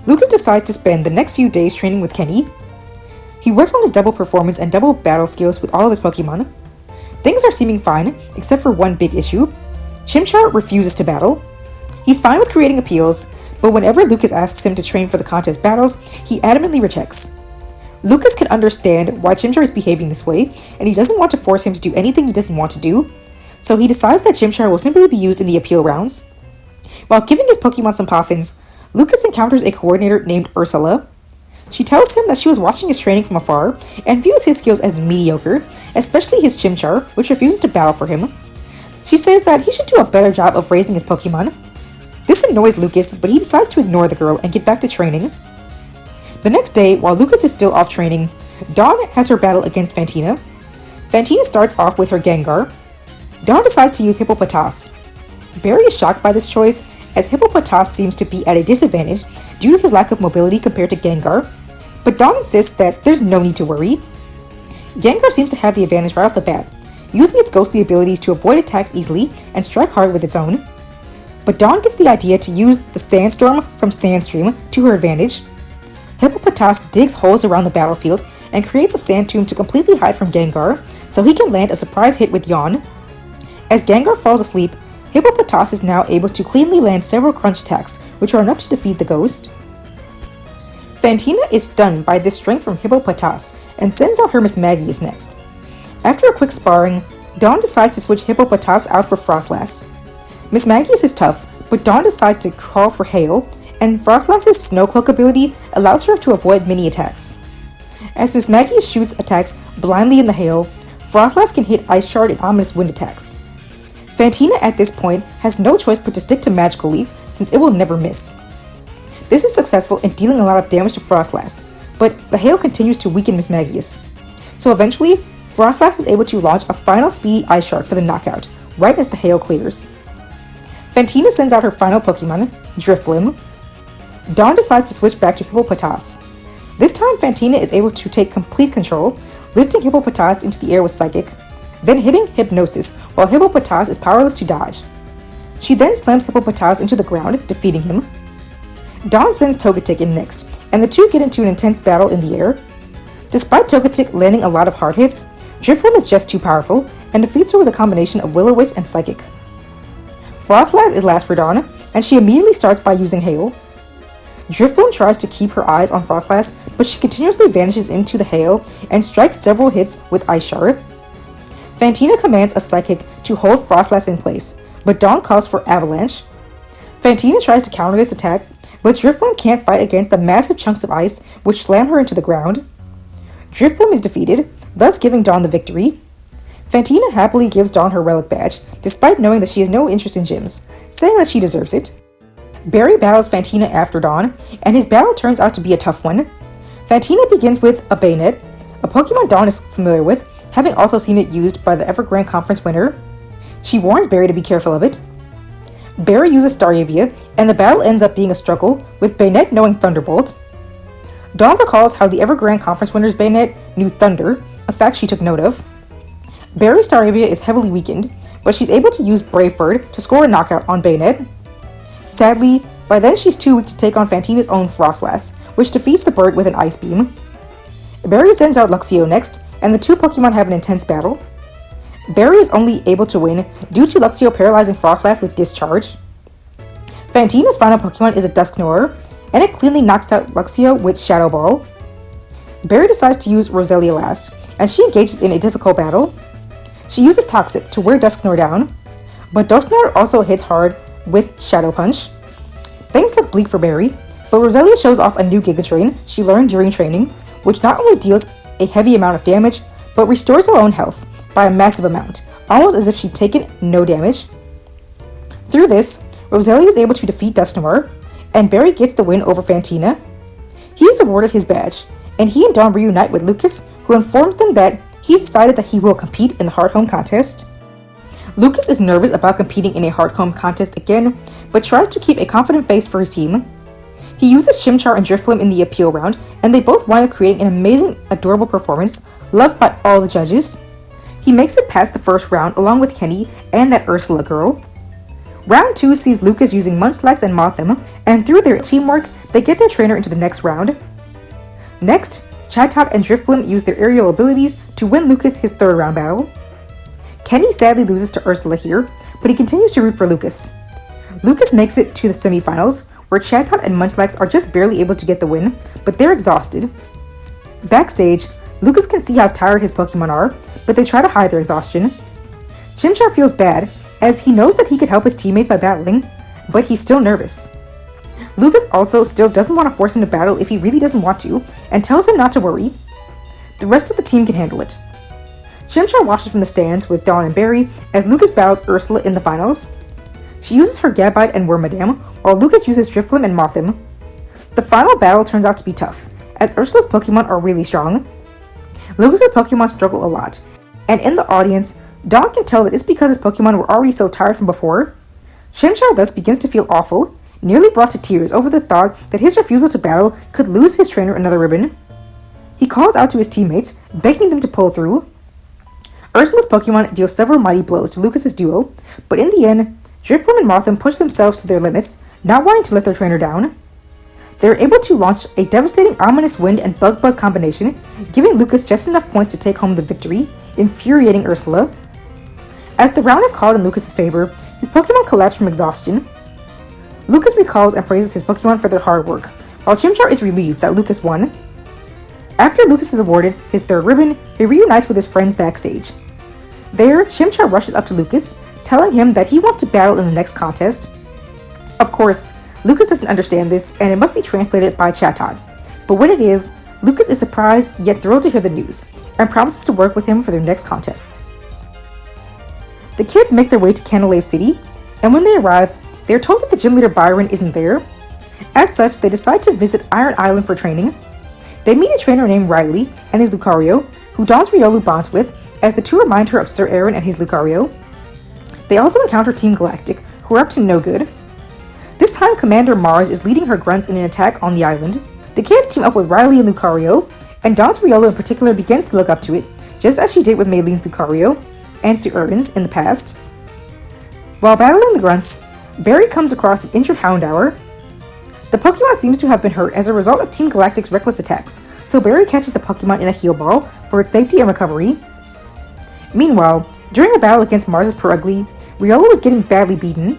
Lucas decides to spend the next few days training with Kenny. He worked on his double performance and double battle skills with all of his Pokemon. Things are seeming fine, except for one big issue. Chimchar refuses to battle. He's fine with creating appeals, but whenever Lucas asks him to train for the contest battles, he adamantly rejects. Lucas can understand why Chimchar is behaving this way, and he doesn't want to force him to do anything he doesn't want to do, so he decides that Chimchar will simply be used in the appeal rounds. While giving his Pokemon some poffins, Lucas encounters a coordinator named Ursula. She tells him that she was watching his training from afar and views his skills as mediocre, especially his Chimchar, which refuses to battle for him. She says that he should do a better job of raising his Pokemon. This annoys Lucas, but he decides to ignore the girl and get back to training. The next day, while Lucas is still off training, Dawn has her battle against Fantina. Fantina starts off with her Gengar. Dawn decides to use Hippopotas. Barry is shocked by this choice, as Hippopotas seems to be at a disadvantage due to his lack of mobility compared to Gengar, but Dawn insists that there's no need to worry. Gengar seems to have the advantage right off the bat, using its ghostly abilities to avoid attacks easily and strike hard with its own. But Dawn gets the idea to use the Sandstorm from Sandstream to her advantage. Hippopotas digs holes around the battlefield and creates a sand tomb to completely hide from Gengar, so he can land a surprise hit with Yawn. As Gengar falls asleep, Hippopotas is now able to cleanly land several crunch attacks, which are enough to defeat the ghost. Fantina is stunned by this strength from Hippopotas and sends out her Miss Magius next. After a quick sparring, Dawn decides to switch Hippopotas out for Froslass. Miss Magius is tough, but Dawn decides to call for Hail, and Froslass's Snow Cloak ability allows her to avoid mini attacks. As Miss Magius shoots attacks blindly in the hail, Froslass can hit Ice Shard and Ominous Wind attacks. Fantina at this point has no choice but to stick to Magical Leaf since it will never miss. This is successful in dealing a lot of damage to Froslass, but the hail continues to weaken Miss Magius. So eventually, Froslass is able to launch a final speedy Ice Shard for the knockout, right as the hail clears. Fantina sends out her final Pokemon, Drifblim. Dawn decides to switch back to Hippopotas. This time Fantina is able to take complete control, lifting Hippopotas into the air with Psychic, then hitting Hypnosis while Hippopotas is powerless to dodge. She then slams Hippopotas into the ground, defeating him. Dawn sends Togetic in next, and the two get into an intense battle in the air. Despite Togetic landing a lot of hard hits, Drifblim is just too powerful, and defeats her with a combination of Will-O-Wisp and Psychic. Froslass is last for Dawn, and she immediately starts by using Hail. Drifblim tries to keep her eyes on Froslass, but she continuously vanishes into the hail and strikes several hits with Ice Shard. Fantina commands a Psychic to hold Froslass in place, but Dawn calls for Avalanche. Fantina tries to counter this attack, but Drifloon can't fight against the massive chunks of ice which slam her into the ground. Drifloon is defeated, thus giving Dawn the victory. Fantina happily gives Dawn her relic badge, despite knowing that she has no interest in gyms, saying that she deserves it. Barry battles Fantina after Dawn, and his battle turns out to be a tough one. Fantina begins with a Bayonet, a Pokemon Dawn is familiar with, having also seen it used by the Evergrande Conference winner. She warns Barry to be careful of it. Barry uses Staravia, and the battle ends up being a struggle, with Bayonet knowing Thunderbolt. Dawn recalls how the Evergrande Conference winner's Bayonet knew Thunder, a fact she took note of. Barry's Staravia is heavily weakened, but she's able to use Brave Bird to score a knockout on Bayonet. Sadly, by then she's too weak to take on Fantina's own Froslass, which defeats the bird with an Ice Beam. Barry sends out Luxio next, and the two Pokemon have an intense battle. Barry is only able to win due to Luxio paralyzing Froslass with Discharge. Fantina's final Pokemon is a Dusknoir, and it cleanly knocks out Luxio with Shadow Ball. Barry decides to use Roselia last, as she engages in a difficult battle. She uses Toxic to wear Dusknoir down, but Dusknoir also hits hard with Shadow Punch. Things look bleak for Barry, but Roselia shows off a new Giga Drain she learned during training, which not only deals a heavy amount of damage, but restores her own health by a massive amount, almost as if she'd taken no damage. Through this, Roselia is able to defeat Dusknoir, and Barry gets the win over Fantina. He is awarded his badge, and he and Dawn reunite with Lucas, who informs them that he's decided that he will compete in the Hearthome contest. Lucas is nervous about competing in a Hearthome contest again, but tries to keep a confident face for his team. He uses Chimchar and Drifloon in the appeal round, and they both wind up creating an amazing, adorable performance, loved by all the judges. He makes it past the first round along with Kenny and that Ursula girl. Round 2 sees Lucas using Munchlax and Mothim, and through their teamwork, they get their trainer into the next round. Next, Chatot and Drifloon use their aerial abilities to win Lucas his third round battle. Kenny sadly loses to Ursula here, but he continues to root for Lucas. Lucas makes it to the semifinals, where Chatot and Munchlax are just barely able to get the win, but they're exhausted. Backstage, Lucas can see how tired his Pokemon are, but they try to hide their exhaustion. Chimchar feels bad, as he knows that he could help his teammates by battling, but he's still nervous. Lucas also still doesn't want to force him to battle if he really doesn't want to, and tells him not to worry. The rest of the team can handle it. Chimchar watches from the stands with Dawn and Barry as Lucas battles Ursula in the finals. She uses her Gabite and Wormadam, while Lucas uses Drifloon and Mothim. The final battle turns out to be tough, as Ursula's Pokemon are really strong. Lucas's Pokemon struggle a lot, and in the audience, Dawn can tell that it's because his Pokemon were already so tired from before. Chimchar thus begins to feel awful, nearly brought to tears over the thought that his refusal to battle could lose his trainer another ribbon. He calls out to his teammates, begging them to pull through. Ursula's Pokemon deal several mighty blows to Lucas's duo, but in the end, Drifloon and Mothim push themselves to their limits, not wanting to let their trainer down. They are able to launch a devastating Ominous Wind and Bug Buzz combination, giving Lucas just enough points to take home the victory, infuriating Ursula. As the round is called in Lucas's favor, his Pokemon collapse from exhaustion. Lucas recalls and praises his Pokemon for their hard work, while Chimchar is relieved that Lucas won. After Lucas is awarded his third ribbon, he reunites with his friends backstage. There, Chimchar rushes up to Lucas, telling him that he wants to battle in the next contest. Of course, Lucas doesn't understand this, and it must be translated by Chatot. But when it is, Lucas is surprised yet thrilled to hear the news, and promises to work with him for their next contest. The kids make their way to Candice City, and when they arrive, they are told that the gym leader Byron isn't there. As such, they decide to visit Iron Island for training. They meet a trainer named Riley and his Lucario, who Dawn's Riolu bonds with, as the two remind her of Sir Aaron and his Lucario. They also encounter Team Galactic, who are up to no good. This time, Commander Marsh is leading her grunts in an attack on the island. The kids team up with Riley and Lucario, and Dawn's Riolu in particular begins to look up to it, just as she did with Maylene's Lucario and Sir Aaron's in the past. While battling the grunts, Barry comes across an injured Houndour. The Pokemon seems to have been hurt as a result of Team Galactic's reckless attacks, so Barry catches the Pokemon in a heal ball for its safety and recovery. Meanwhile, during a battle against Mars's Purugly, Riolu is getting badly beaten.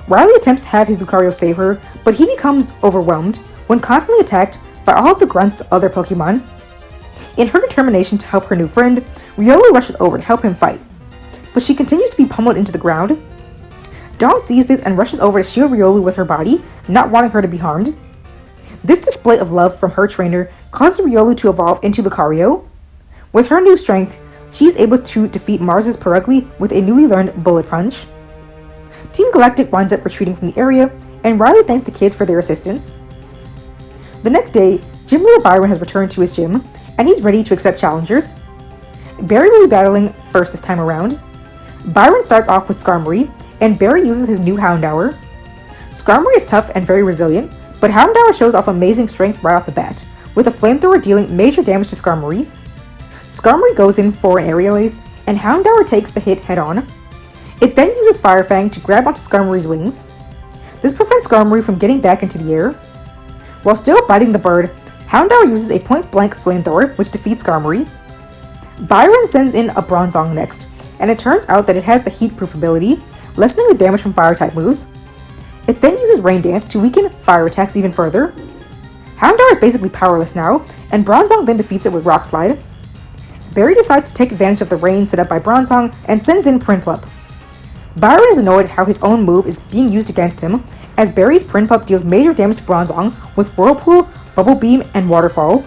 Riley attempts to have his Lucario save her, but he becomes overwhelmed when constantly attacked by all of the grunt's other Pokemon. In her determination to help her new friend, Riolu rushes over to help him fight, but she continues to be pummeled into the ground. Dawn sees this and rushes over to shield Riolu with her body, not wanting her to be harmed. This display of love from her trainer causes Riolu to evolve into Lucario. With her new strength, she is able to defeat Mars's Perugly with a newly learned Bullet Punch. Team Galactic winds up retreating from the area, and Riley thanks the kids for their assistance. The next day, Gym Leader Byron has returned to his gym, and he's ready to accept challengers. Barry will be battling first this time around. Byron starts off with Skarmory, and Barry uses his new Houndour. Skarmory is tough and very resilient, but Houndour shows off amazing strength right off the bat, with a flamethrower dealing major damage to Skarmory. Skarmory goes in for an aerial ace, and Houndour takes the hit head-on. It then uses Fire Fang to grab onto Skarmory's wings. This prevents Skarmory from getting back into the air. While still biting the bird, Houndour uses a point-blank flamethrower, which defeats Skarmory. Byron sends in a Bronzong next, and it turns out that it has the heat-proof ability, lessening the damage from Fire-type moves. It then uses Rain Dance to weaken fire attacks even further. Houndour is basically powerless now, and Bronzong then defeats it with Rock Slide. Barry decides to take advantage of the rain set up by Bronzong and sends in Prinplup. Byron is annoyed at how his own move is being used against him, as Barry's Prinplup deals major damage to Bronzong with Whirlpool, Bubble Beam, and Waterfall.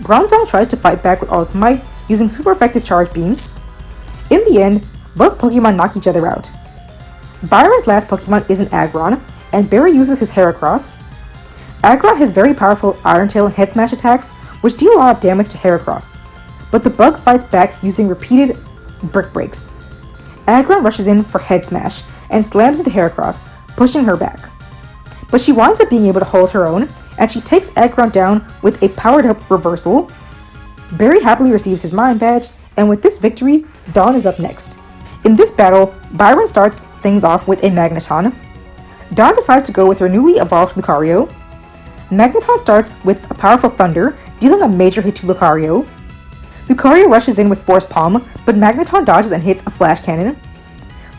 Bronzong tries to fight back with all its might, using super effective charge beams. In the end, both Pokemon knock each other out. Byron's last Pokemon is an Aggron, and Barry uses his Heracross. Aggron has very powerful Iron Tail and Head Smash attacks, which deal a lot of damage to Heracross, but the bug fights back using repeated Brick Breaks. Aggron rushes in for Head Smash and slams into Heracross, pushing her back. But she winds up being able to hold her own, and she takes Aggron down with a powered-up reversal. Barry happily receives his Mind Badge, and with this victory, Dawn is up next. In this battle, Byron starts things off with a Magneton. Dawn decides to go with her newly evolved Lucario. Magneton starts with a powerful Thunder, dealing a major hit to Lucario. Lucario rushes in with Force Palm, but Magneton dodges and hits a Flash Cannon.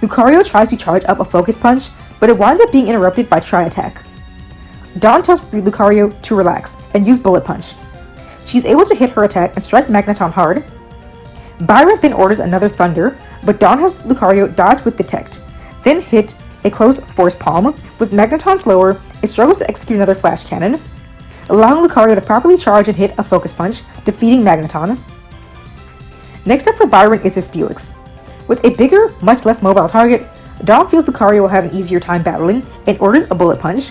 Lucario tries to charge up a Focus Punch, but it winds up being interrupted by Tri-Attack. Dawn tells Lucario to relax and use Bullet Punch. She is able to hit her attack and strike Magneton hard. Byron then orders another Thunder, but Dawn has Lucario dodge with Detect, then hit a close Force Palm. With Magneton slower, it struggles to execute another Flash Cannon, allowing Lucario to properly charge and hit a Focus Punch, defeating Magneton. Next up for Byron is his Steelix. With a bigger, much less mobile target, Dawn feels Lucario will have an easier time battling and orders a Bullet Punch.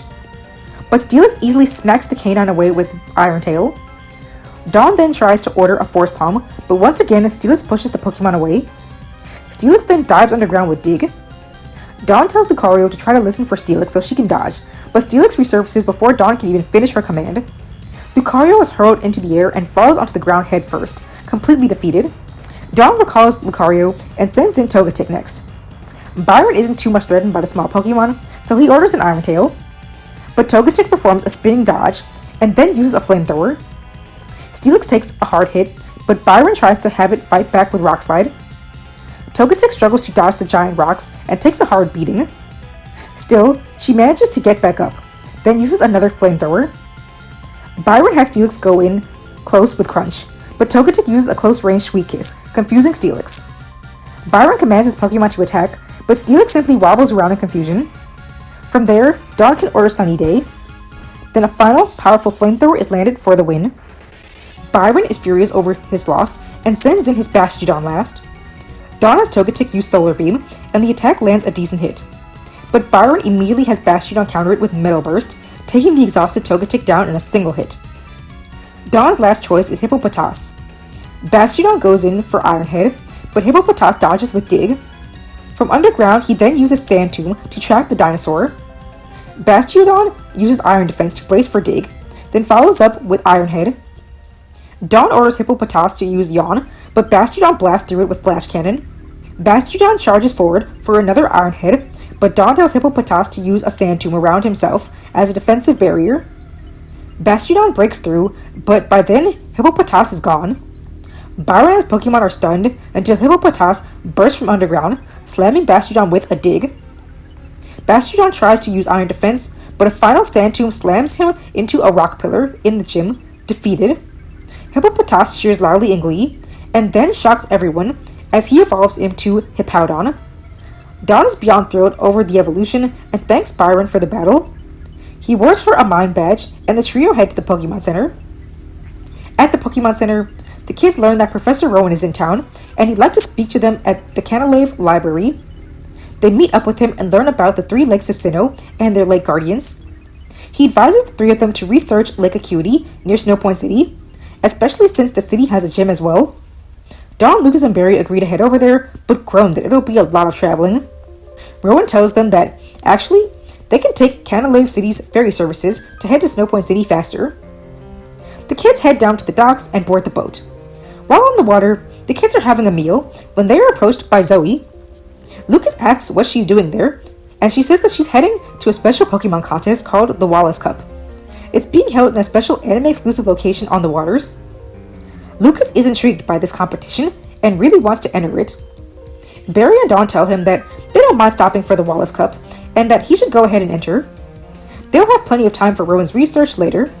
But Steelix easily smacks the canine away with Iron Tail. Dawn then tries to order a Force Palm, but once again Steelix pushes the Pokemon away. Steelix then dives underground with Dig. Dawn tells Lucario to try to listen for Steelix so she can dodge, but Steelix resurfaces before Dawn can even finish her command. Lucario is hurled into the air and falls onto the ground head first, completely defeated. Dawn recalls Lucario and sends in Togetic next. Byron isn't too much threatened by the small Pokemon, so he orders an Iron Tail. But Togetic performs a spinning dodge, and then uses a Flamethrower. Steelix takes a hard hit, but Byron tries to have it fight back with Rock Slide. Togetic struggles to dodge the giant rocks and takes a hard beating. Still, she manages to get back up, then uses another Flamethrower. Byron has Steelix go in close with Crunch, but Togetic uses a close-range Sweet Kiss, confusing Steelix. Byron commands his Pokemon to attack, but Steelix simply wobbles around in confusion. From there, Dawn can order Sunny Day. Then a final, powerful Flamethrower is landed for the win. Byron is furious over his loss and sends in his Bastiodon last. Dawn has Togetic use Solar Beam, and the attack lands a decent hit. But Byron immediately has Bastiodon counter it with Metal Burst, taking the exhausted Togetic down in a single hit. Dawn's last choice is Hippopotas. Bastiodon goes in for Iron Head, but Hippopotas dodges with Dig. From underground, he then uses Sand Tomb to trap the dinosaur. Bastiodon uses Iron Defense to brace for Dig, then follows up with Iron Head. Dawn orders Hippopotas to use Yawn, but Bastiodon blasts through it with Flash Cannon. Bastiodon charges forward for another Iron Head, but Dawn tells Hippopotas to use a Sand Tomb around himself as a defensive barrier. Bastiodon breaks through, but by then, Hippopotas is gone. Byron and his Pokemon are stunned until Hippopotas bursts from underground, slamming Bastiodon with a Dig. Bastiodon tries to use Iron Defense, but a final Sand Tomb slams him into a rock pillar in the gym, defeated. Hippopotas cheers loudly in glee, and then shocks everyone as he evolves into Hippowdon. Dawn is beyond thrilled over the evolution and thanks Byron for the battle. He awards her a mind badge, and the trio head to the Pokemon Center. At the Pokemon Center, the kids learn that Professor Rowan is in town, and he'd like to speak to them at the Canalave Library. They meet up with him and learn about the 3 lakes of Sinnoh and their lake guardians. He advises the 3 of them to research Lake Acuity near Snowpoint City, especially since the city has a gym as well. Dawn, Lucas, and Barry agree to head over there, but groan that it'll be a lot of traveling. Rowan tells them that, actually, they can take Canalave City's ferry services to head to Snowpoint City faster. The kids head down to the docks and board the boat. While on the water, the kids are having a meal when they are approached by Zoe. Lucas asks what she's doing there, and she says that she's heading to a special Pokemon contest called the Wallace Cup. It's being held in a special anime-exclusive location on the waters. Lucas is intrigued by this competition and really wants to enter it. Barry and Dawn tell him that they don't mind stopping for the Wallace Cup, and that he should go ahead and enter. They'll have plenty of time for Rowan's research later.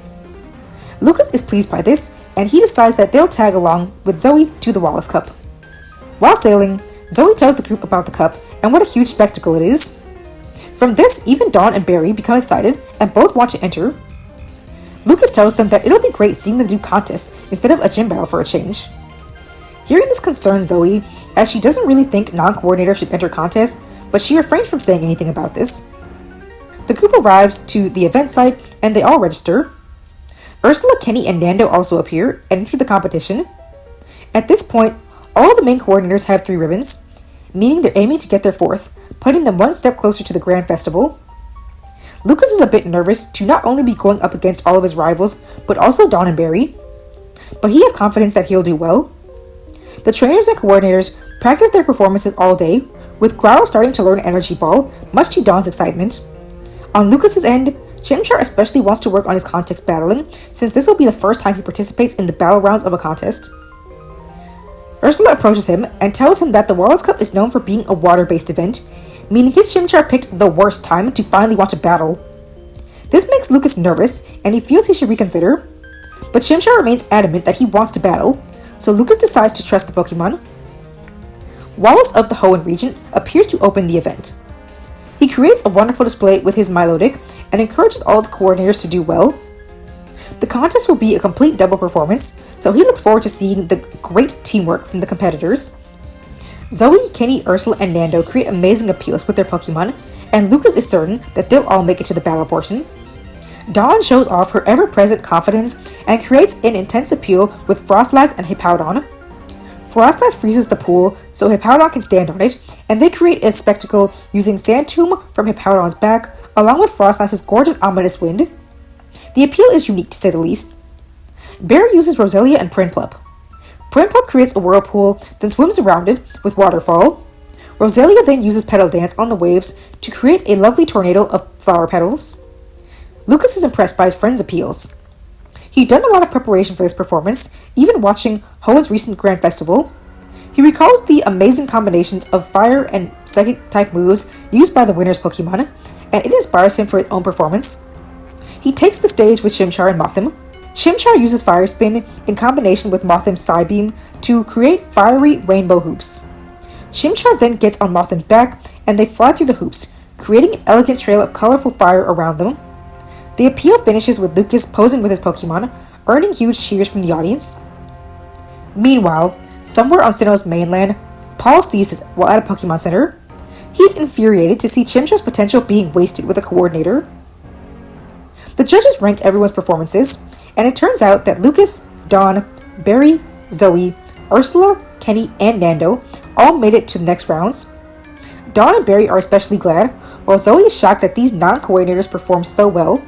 Lucas is pleased by this, and he decides that they'll tag along with Zoe to the Wallace Cup. While sailing, Zoe tells the group about the cup and what a huge spectacle it is. From this, even Dawn and Barry become excited and both want to enter. Lucas tells them that it'll be great seeing them do contests instead of a gym battle for a change. Hearing this concerns Zoe, as she doesn't really think non-coordinator should enter contests, but she refrains from saying anything about this. The group arrives to the event site and they all register. Ursula, Kenny, and Nando also appear and enter the competition. At this point, all of the main coordinators have 3 ribbons, meaning they're aiming to get their 4th, putting them one step closer to the Grand Festival. Lucas is a bit nervous to not only be going up against all of his rivals, but also Dawn and Barry. But he has confidence that he'll do well. The trainers and coordinators practice their performances all day, with Growl starting to learn Energy Ball, much to Dawn's excitement. On Lucas's end, Chimchar especially wants to work on his context battling, since this will be the first time he participates in the battle rounds of a contest. Ursula approaches him and tells him that the Wallace Cup is known for being a water-based event, meaning his Chimchar picked the worst time to finally want to battle. This makes Lucas nervous, and he feels he should reconsider, but Chimchar remains adamant that he wants to battle, so Lucas decides to trust the Pokemon. Wallace of the Hoenn region appears to open the event. He creates a wonderful display with his Milotic and encourages all of the coordinators to do well. The contest will be a complete double performance, so he looks forward to seeing the great teamwork from the competitors. Zoe, Kenny, Ursula, and Nando create amazing appeals with their Pokemon, and Lucas is certain that they'll all make it to the battle portion. Dawn shows off her ever-present confidence and creates an intense appeal with Froslass and Hippowdon. Froslass freezes the pool so Hippowdon can stand on it, and they create a spectacle using Sand Tomb from Hippowdon's back, along with Frostlass's gorgeous Ominous Wind. The appeal is unique to say the least. Barry uses Roselia and Prinplup. Prinplup creates a whirlpool, then swims around it with Waterfall. Roselia then uses Petal Dance on the waves to create a lovely tornado of flower petals. Lucas is impressed by his friend's appeals. He'd done a lot of preparation for this performance, even watching Hoenn's recent Grand Festival. He recalls the amazing combinations of fire and psychic-type moves used by the winner's Pokemon, and it inspires him for his own performance. He takes the stage with Chimchar and Mothim. Chimchar uses Fire Spin in combination with Mothim's Psybeam to create fiery rainbow hoops. Chimchar then gets on Mothim's back, and they fly through the hoops, creating an elegant trail of colorful fire around them. The appeal finishes with Lucas posing with his Pokemon, earning huge cheers from the audience. Meanwhile, somewhere on Sinnoh's mainland, Paul sees this while at a Pokemon Center. He's infuriated to see Chimchar's potential being wasted with a coordinator. The judges rank everyone's performances, and it turns out that Lucas, Dawn, Barry, Zoe, Ursula, Kenny, and Nando all made it to the next rounds. Dawn and Barry are especially glad, while Zoe is shocked that these non-coordinators performed so well.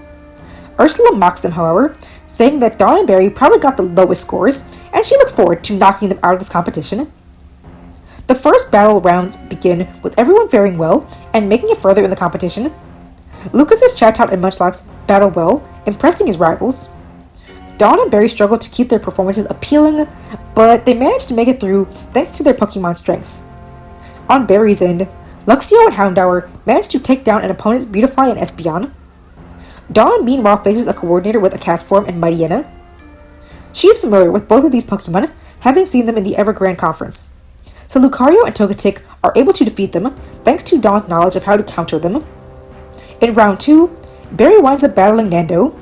Ursula mocks them, however, saying that Dawn and Barry probably got the lowest scores, and she looks forward to knocking them out of this competition. The first battle rounds begin with everyone faring well and making it further in the competition. Lucas's Chatot and Munchlax battle well, impressing his rivals. Dawn and Barry struggle to keep their performances appealing, but they manage to make it through thanks to their Pokemon strength. On Barry's end, Luxio and Houndour manage to take down an opponent's Beautifly and Espeon. Dawn meanwhile faces a coordinator with a Castform and Mightyena. She is familiar with both of these Pokemon, having seen them in the Evergrande Conference. so Lucario and Togetic are able to defeat them thanks to Dawn's knowledge of how to counter them. In round 2, Barry winds up battling Nando.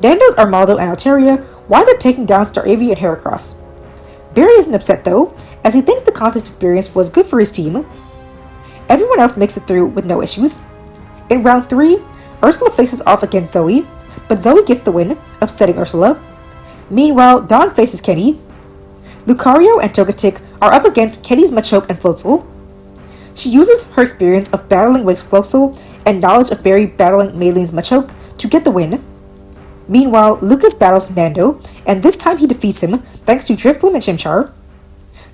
Nando's Armaldo and Altaria wind up taking down Staravia and Heracross. Barry isn't upset though, as he thinks the contest experience was good for his team. Everyone else makes it through with no issues. In round 3, Ursula faces off against Zoe, but Zoe gets the win, upsetting Ursula. Meanwhile, Dawn faces Kenny. Lucario and Togetic are up against Kenny's Machoke and Floatzel. She uses her experience of battling Wake's Floatzel and knowledge of Barry battling Maylene's Machoke to get the win. Meanwhile, Lucas battles Nando, and this time he defeats him thanks to Drifblim and Chimchar.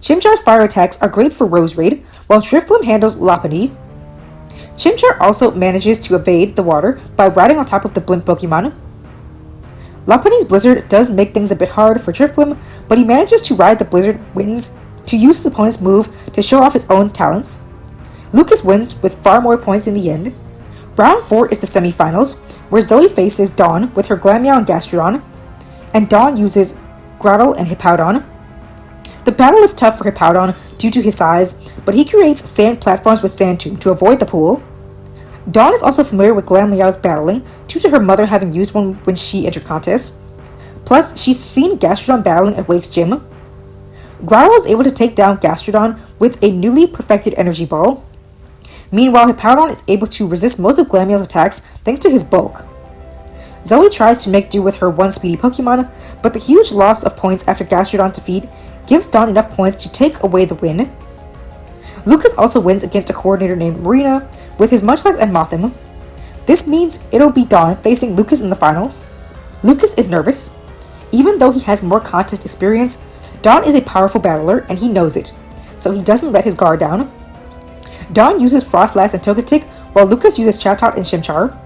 Chimchar's fire attacks are great for Rose Raid, while Drifblim handles Lopunny. Chimchar also manages to evade the water by riding on top of the Blimp Pokemon. Lopunny's Blizzard does make things a bit hard for Drifblim, but he manages to ride the Blizzard winds to use his opponent's move to show off his own talents. Lucas wins with far more points in the end. Round 4 is the semifinals, where Zoe faces Dawn with her Glameow and Gastrodon, and Dawn uses Groudon and Hippowdon. The battle is tough for Hippowdon due to his size, but he creates sand platforms with Sand Tomb to avoid the pool. Dawn is also familiar with Glameow's battling due to her mother having used one when she entered contests. Plus, she's seen Gastrodon battling at Wake's gym. Groudon is able to take down Gastrodon with a newly perfected Energy Ball. Meanwhile, Hippowdon is able to resist most of Glameow's attacks thanks to his bulk. Zoe tries to make do with her one speedy Pokemon, but the huge loss of points after Gastrodon's defeat gives Dawn enough points to take away the win. Lucas also wins against a coordinator named Marina with his Munchlax and Mothim. This means it'll be Dawn facing Lucas in the finals. Lucas is nervous. Even though he has more contest experience, Dawn is a powerful battler and he knows it, so he doesn't let his guard down. Dawn uses Froslass and Togetic, while Lucas uses Chatot and Chimchar.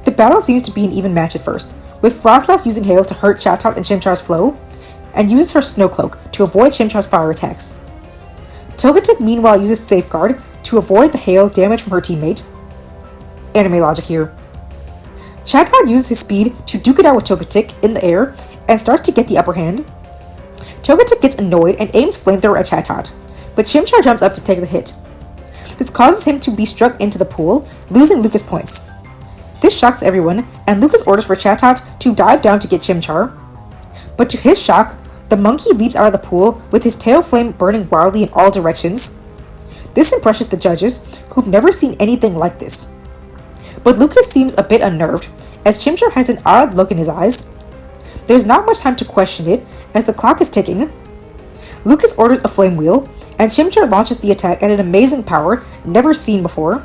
The battle seems to be an even match at first, with Froslass using Hail to hurt Chatot and Chimchar's flow, and uses her Snow Cloak to avoid Chimchar's fire attacks. Togetic meanwhile uses Safeguard to avoid the hail damage from her teammate. Anime logic here. Chatot uses his speed to duke it out with Togetic in the air and starts to get the upper hand. Togetic gets annoyed and aims Flamethrower at Chatot, but Chimchar jumps up to take the hit. This causes him to be struck into the pool, losing Lucas points. This shocks everyone, and Lucas orders for Chatot to dive down to get Chimchar. But to his shock, the monkey leaps out of the pool with his tail flame burning wildly in all directions. This impresses the judges, who've never seen anything like this. But Lucas seems a bit unnerved, as Chimchar has an odd look in his eyes. There's not much time to question it, as the clock is ticking. Lucas orders a Flame Wheel, and Chimchar launches the attack at an amazing power never seen before.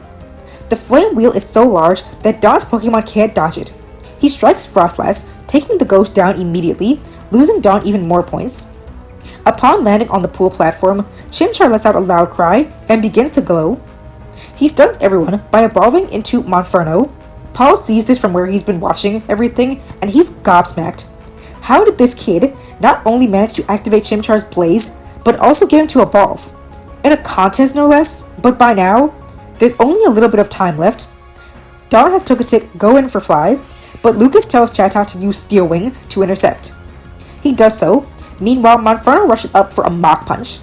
The Flame Wheel is so large that Dawn's Pokemon can't dodge it. He strikes Froslass, taking the ghost down immediately, losing Dawn even more points. Upon landing on the pool platform, Chimchar lets out a loud cry and begins to glow. He stuns everyone by evolving into Monferno. Paul sees this from where he's been watching everything, and he's gobsmacked. How did this kid not only manage to activate Chimchar's Blaze, but also get him to evolve? In a contest no less, but by now, there's only a little bit of time left. Dawn has Togetic go in for Fly, but Lucas tells Chatot to use Steel Wing to intercept. He does so. Meanwhile, Monferno rushes up for a Mach Punch.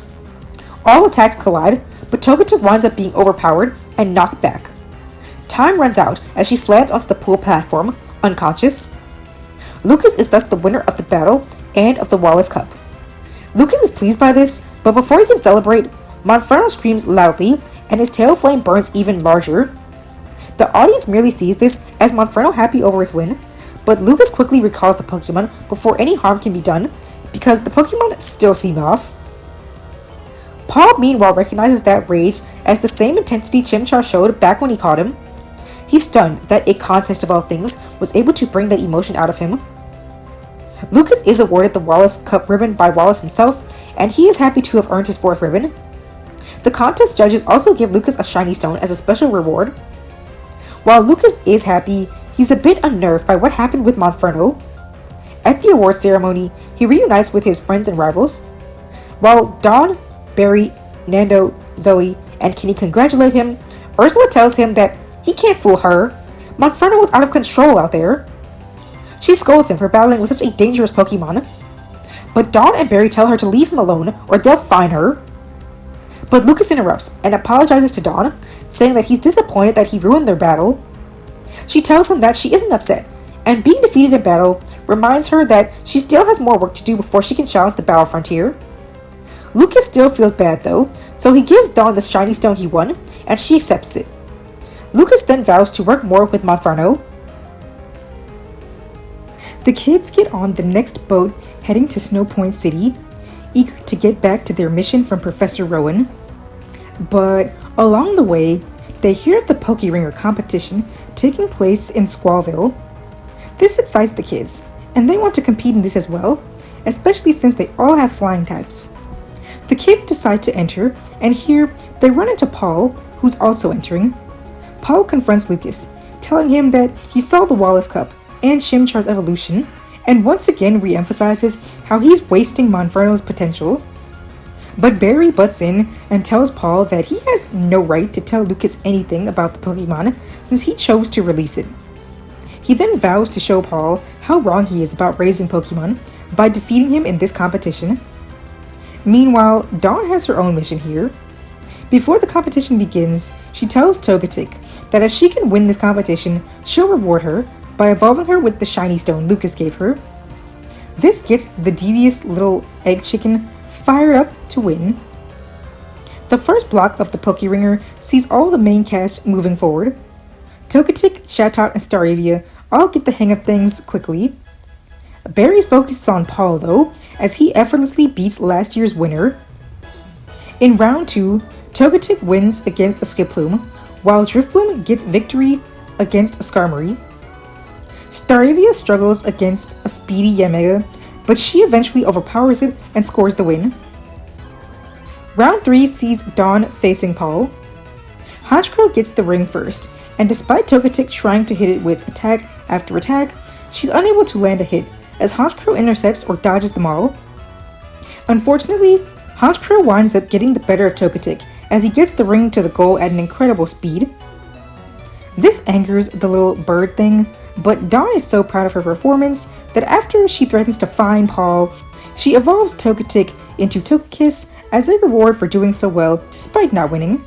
All attacks collide, but Togetic winds up being overpowered and knocked back. Time runs out as she slams onto the pool platform, unconscious. Lucas is thus the winner of the battle and of the Wallace Cup. Lucas is pleased by this, but before he can celebrate, Monferno screams loudly and his tail flame burns even larger. The audience merely sees this as Monferno happy over his win, but Lucas quickly recalls the Pokemon before any harm can be done because the Pokemon still seem off. Paul meanwhile recognizes that rage as the same intensity Chimchar showed back when he caught him. He's stunned that a contest of all things was able to bring that emotion out of him. Lucas is awarded the Wallace Cup ribbon by Wallace himself, and he is happy to have earned his 4th ribbon. The contest judges also give Lucas a shiny stone as a special reward. While Lucas is happy, he's a bit unnerved by what happened with Monferno. At the award ceremony, he reunites with his friends and rivals. While Dawn, Barry, Nando, Zoe, and Kenny congratulate him, Ursula tells him that he can't fool her. Monferno was out of control out there. She scolds him for battling with such a dangerous Pokemon. But Dawn and Barry tell her to leave him alone or they'll fine her. But Lucas interrupts and apologizes to Dawn, saying that he's disappointed that he ruined their battle. She tells him that she isn't upset, and being defeated in battle reminds her that she still has more work to do before she can challenge the battle frontier. Lucas still feels bad though, so he gives Dawn the shiny stone he won, and she accepts it. Lucas then vows to work more with Monferno. The kids get on the next boat heading to Snowpoint City, eager to get back to their mission from Professor Rowan. But along the way, they hear of the Pokéringer competition taking place in Squallville. This excites the kids, and they want to compete in this as well, especially since they all have flying types. The kids decide to enter, and here they run into Paul, who's also entering. Paul confronts Lucas, telling him that he saw the Wallace Cup and Chimchar's evolution, and once again re-emphasizes how he's wasting Monferno's potential. But Barry butts in and tells Paul that he has no right to tell Lucas anything about the Pokemon since he chose to release it. He then vows to show Paul how wrong he is about raising Pokemon by defeating him in this competition. Meanwhile, Dawn has her own mission here. Before the competition begins, she tells Togetic that if she can win this competition, she'll reward her by evolving her with the shiny stone Lucas gave her. This gets the devious little egg chicken fired up to win. The first block of the Pokéringer sees all the main cast moving forward. Togetic, Chatot, and Staravia all get the hang of things quickly. Barry's focus is on Paul though, as he effortlessly beats last year's winner. In round 2, Togetic wins against a Skiploom, while Drifloom gets victory against a Skarmory. Staravia struggles against a speedy Yanmega, but she eventually overpowers it and scores the win. Round 3 sees Dawn facing Paul. Honchkrow gets the ring first, and despite Togetic trying to hit it with attack after attack, she's unable to land a hit as Honchkrow intercepts or dodges them all. Unfortunately, Honchkrow winds up getting the better of Togetic as he gets the ring to the goal at an incredible speed. This angers the little bird thing, but Dawn is so proud of her performance that after she threatens to fine Paul, she evolves Togetic into Togekiss as a reward for doing so well despite not winning.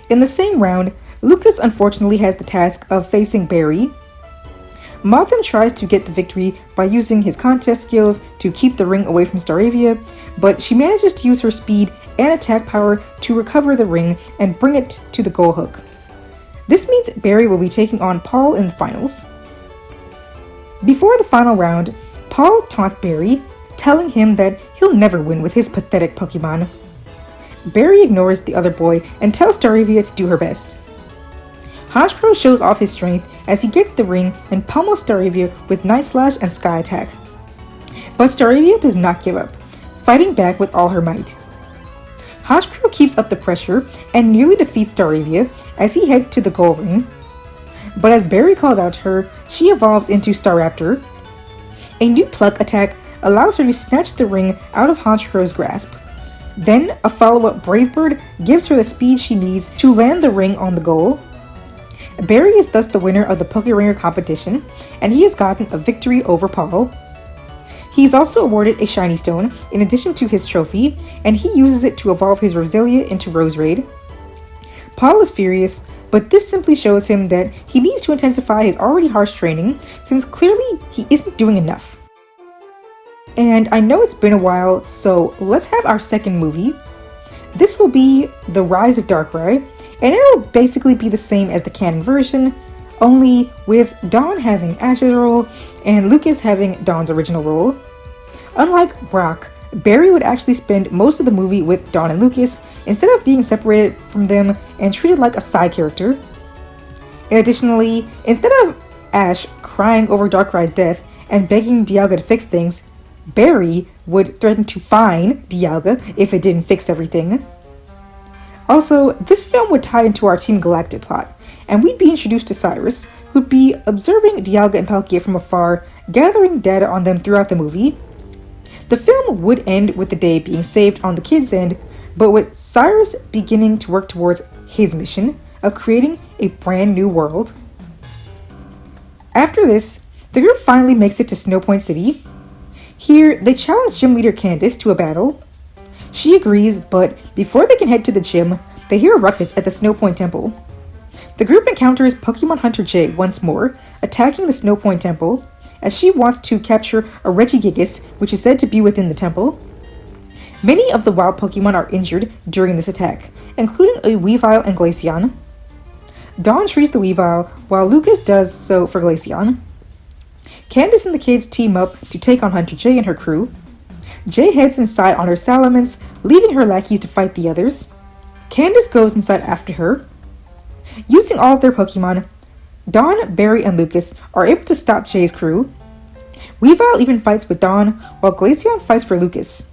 In the same round, Lucas unfortunately has the task of facing Barry. Mothim tries to get the victory by using his contest skills to keep the ring away from Staravia, but she manages to use her speed and attack power to recover the ring and bring it to the goal hook. This means Barry will be taking on Paul in the finals. Before the final round, Paul taunts Barry, telling him that he'll never win with his pathetic Pokemon. Barry ignores the other boy and tells Staravia to do her best. Honchkrow shows off his strength as he gets the ring and pummels Staravia with Night Slash and Sky Attack. But Staravia does not give up, fighting back with all her might. Honchkrow keeps up the pressure and nearly defeats Staravia as he heads to the goal ring. But as Barry calls out to her, she evolves into Staraptor. A new pluck attack allows her to snatch the ring out of Honchkrow's grasp. Then, a follow-up Brave Bird gives her the speed she needs to land the ring on the goal. Barry is thus the winner of the Pokéringer competition, and he has gotten a victory over Paul. He is also awarded a shiny stone in addition to his trophy, and he uses it to evolve his Roselia into Roserade. Paul is furious, but this simply shows him that he needs to intensify his already harsh training, since clearly he isn't doing enough. And I know it's been a while, so let's have our second movie. This will be The Rise of Darkrai, and it'll basically be the same as the canon version, only with Dawn having Ash's role and Lucas having Dawn's original role. Unlike Brock, Barry would actually spend most of the movie with Dawn and Lucas instead of being separated from them and treated like a side character. Additionally, instead of Ash crying over Darkrai's death and begging Dialga to fix things, Barry would threaten to fine Dialga if it didn't fix everything. Also, this film would tie into our Team Galactic plot, and we'd be introduced to Cyrus, who'd be observing Dialga and Palkia from afar, gathering data on them throughout the movie. The film would end with the day being saved on the kids' end, but with Cyrus beginning to work towards his mission of creating a brand new world. After this, the group finally makes it to Snowpoint City. Here, they challenge Gym Leader Candice to a battle. She agrees, but before they can head to the gym, they hear a ruckus at the Snow Point Temple. The group encounters Pokemon Hunter Jay once more, attacking the Snow Point Temple, as she wants to capture a Regigigas, which is said to be within the temple. Many of the wild Pokemon are injured during this attack, including a Weavile and Glaceon. Dawn treats the Weavile, while Lucas does so for Glaceon. Candice and the kids team up to take on Hunter Jay and her crew. Jay heads inside on her Salamence, leaving her lackeys to fight the others. Candice goes inside after her. Using all of their Pokemon, Dawn, Barry, and Lucas are able to stop Jay's crew. Weavile even fights with Dawn, while Glaceon fights for Lucas.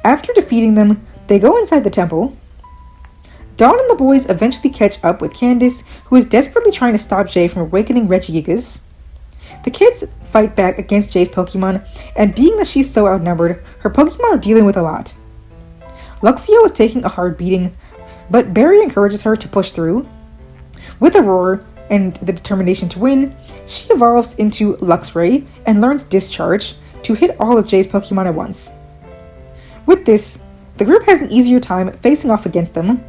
After defeating them, they go inside the temple. Dawn and the boys eventually catch up with Candice, who is desperately trying to stop Jay from awakening Regigigas. The kids fight back against Jay's Pokemon, and being that she's so outnumbered, her Pokemon are dealing with a lot. Luxio is taking a hard beating, but Barry encourages her to push through. With a roar and the determination to win, she evolves into Luxray and learns Discharge to hit all of Jay's Pokemon at once. With this, the group has an easier time facing off against them.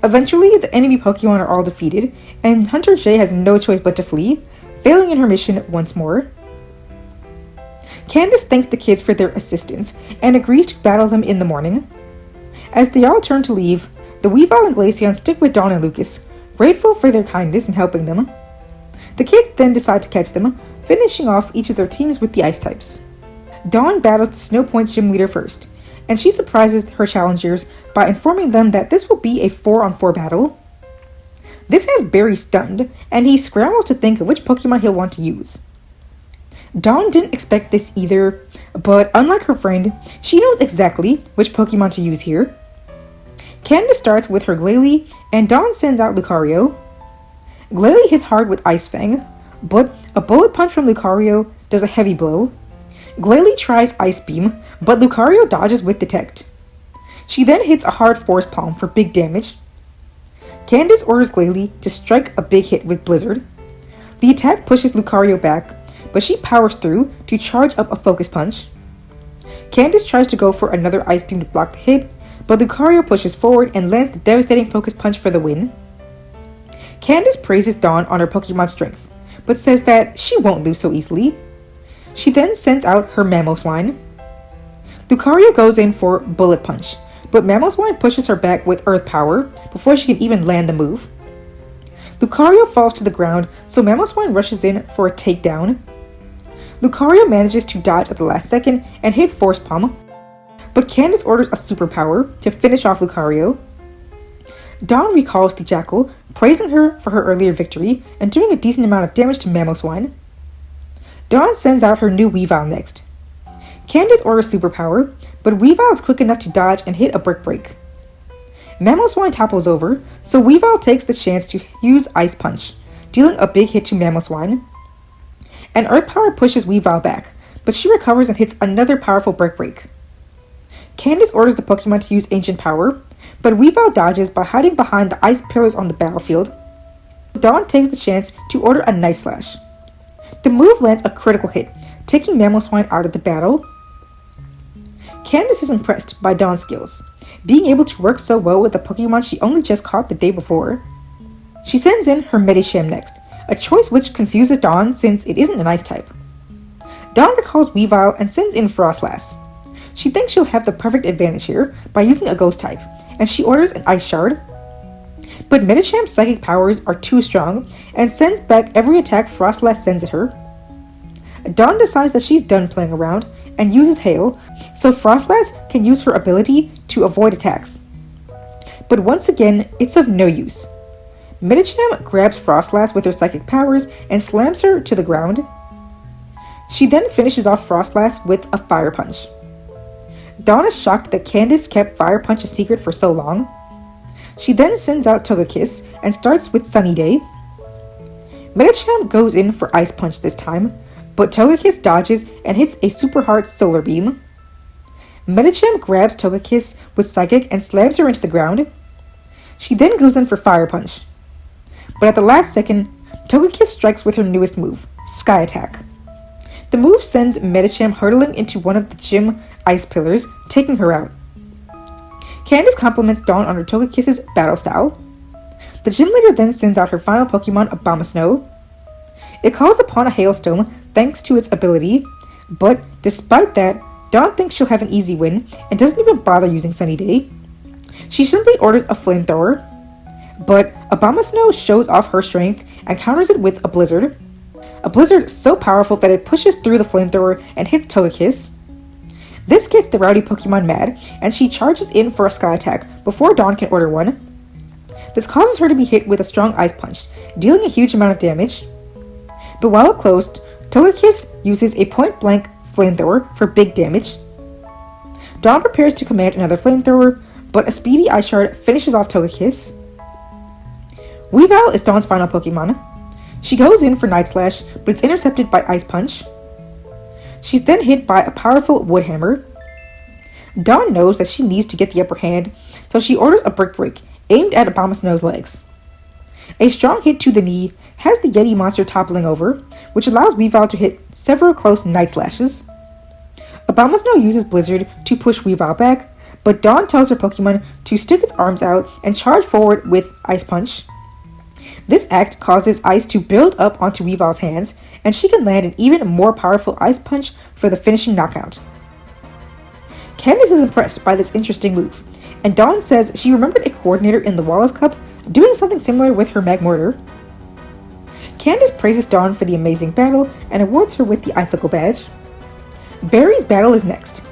Eventually, the enemy Pokemon are all defeated, and Hunter Jay has no choice but to flee, failing in her mission once more. Candice thanks the kids for their assistance and agrees to battle them in the morning. As they all turn to leave, the Weavile and Glaceon stick with Dawn and Lucas, grateful for their kindness in helping them. The kids then decide to catch them, finishing off each of their teams with the ice types. Dawn battles the Snow Point gym leader first, and she surprises her challengers by informing them that this will be a 4-on-4 battle. This has Barry stunned, and he scrambles to think of which Pokemon he'll want to use. Dawn didn't expect this either, but unlike her friend, she knows exactly which Pokemon to use here. Candice starts with her Glalie, and Dawn sends out Lucario. Glalie hits hard with Ice Fang, but a Bullet Punch from Lucario does a heavy blow. Glalie tries Ice Beam, but Lucario dodges with Detect. She then hits a hard Force Palm for big damage. Candice orders Glalie to strike a big hit with Blizzard. The attack pushes Lucario back, but she powers through to charge up a Focus Punch. Candice tries to go for another Ice Beam to block the hit, but Lucario pushes forward and lands the devastating Focus Punch for the win. Candice praises Dawn on her Pokemon strength, but says that she won't lose so easily. She then sends out her Mamoswine. Lucario goes in for Bullet Punch, but Mamoswine pushes her back with Earth Power before she can even land the move. Lucario falls to the ground, so Mamoswine rushes in for a takedown. Lucario manages to dodge at the last second and hit Force Palm, but Candice orders a superpower to finish off Lucario. Dawn recalls the Jackal, praising her for her earlier victory and doing a decent amount of damage to Mamoswine. Dawn sends out her new Weavile next. Candice orders superpower, but Weavile is quick enough to dodge and hit a Brick Break. Mamoswine topples over, so Weavile takes the chance to use Ice Punch, dealing a big hit to Mamoswine. And Earth Power pushes Weavile back, but she recovers and hits another powerful Brick Break. Candice orders the Pokemon to use Ancient Power, but Weavile dodges by hiding behind the ice pillars on the battlefield. Dawn takes the chance to order a Night Slash. The move lands a critical hit, taking Mamoswine out of the battle. Candice is impressed by Dawn's skills, being able to work so well with the Pokemon she only just caught the day before. She sends in her Medicham next, a choice which confuses Dawn since it isn't an Ice type. Dawn recalls Weavile and sends in Froslass. She thinks she'll have the perfect advantage here by using a Ghost type, and she orders an Ice Shard. But Medicham's psychic powers are too strong and sends back every attack Froslass sends at her. Dawn decides that she's done playing around and uses Hail, so Froslass can use her ability to avoid attacks. But once again, it's of no use. Medicham grabs Froslass with her psychic powers and slams her to the ground. She then finishes off Froslass with a Fire Punch. Dawn is shocked that Candice kept Fire Punch a secret for so long. She then sends out Togekiss and starts with Sunny Day. Medicham goes in for Ice Punch this time, but Togekiss dodges and hits a super hard Solar Beam. Medicham grabs Togekiss with Psychic and slams her into the ground. She then goes in for Fire Punch. But at the last second, Togekiss strikes with her newest move, Sky Attack. The move sends Medicham hurtling into one of the gym ice pillars, taking her out. Candice compliments Dawn on her Togekiss's battle style. The gym leader then sends out her final Pokemon, Abomasnow. It calls upon a Hailstone thanks to its ability, but despite that, Dawn thinks she'll have an easy win and doesn't even bother using Sunny Day. She simply orders a Flamethrower, but Abomasnow shows off her strength and counters it with a Blizzard. A Blizzard so powerful that it pushes through the Flamethrower and hits Togekiss. This gets the rowdy Pokemon mad, and she charges in for a Sky Attack before Dawn can order one. This causes her to be hit with a strong Ice Punch, dealing a huge amount of damage. But while it closed, Togekiss uses a point-blank Flamethrower for big damage. Dawn prepares to command another Flamethrower, but a speedy Ice Shard finishes off Togekiss. Weavile is Dawn's final Pokemon. She goes in for Night Slash, but it's intercepted by Ice Punch. She's then hit by a powerful Wood Hammer. Dawn knows that she needs to get the upper hand, so she orders a Brick Break, aimed at Abomasnow's legs. A strong hit to the knee has the Yeti monster toppling over, which allows Weavile to hit several close Night Slashes. Abomasnow uses Blizzard to push Weavile back, but Dawn tells her Pokemon to stick its arms out and charge forward with Ice Punch. This act causes ice to build up onto Weavile's hands, and she can land an even more powerful Ice Punch for the finishing knockout. Candice is impressed by this interesting move, and Dawn says she remembered a coordinator in the Wallace Cup doing something similar with her Magmortar. Candice praises Dawn for the amazing battle and awards her with the Icicle Badge. Barry's battle is next.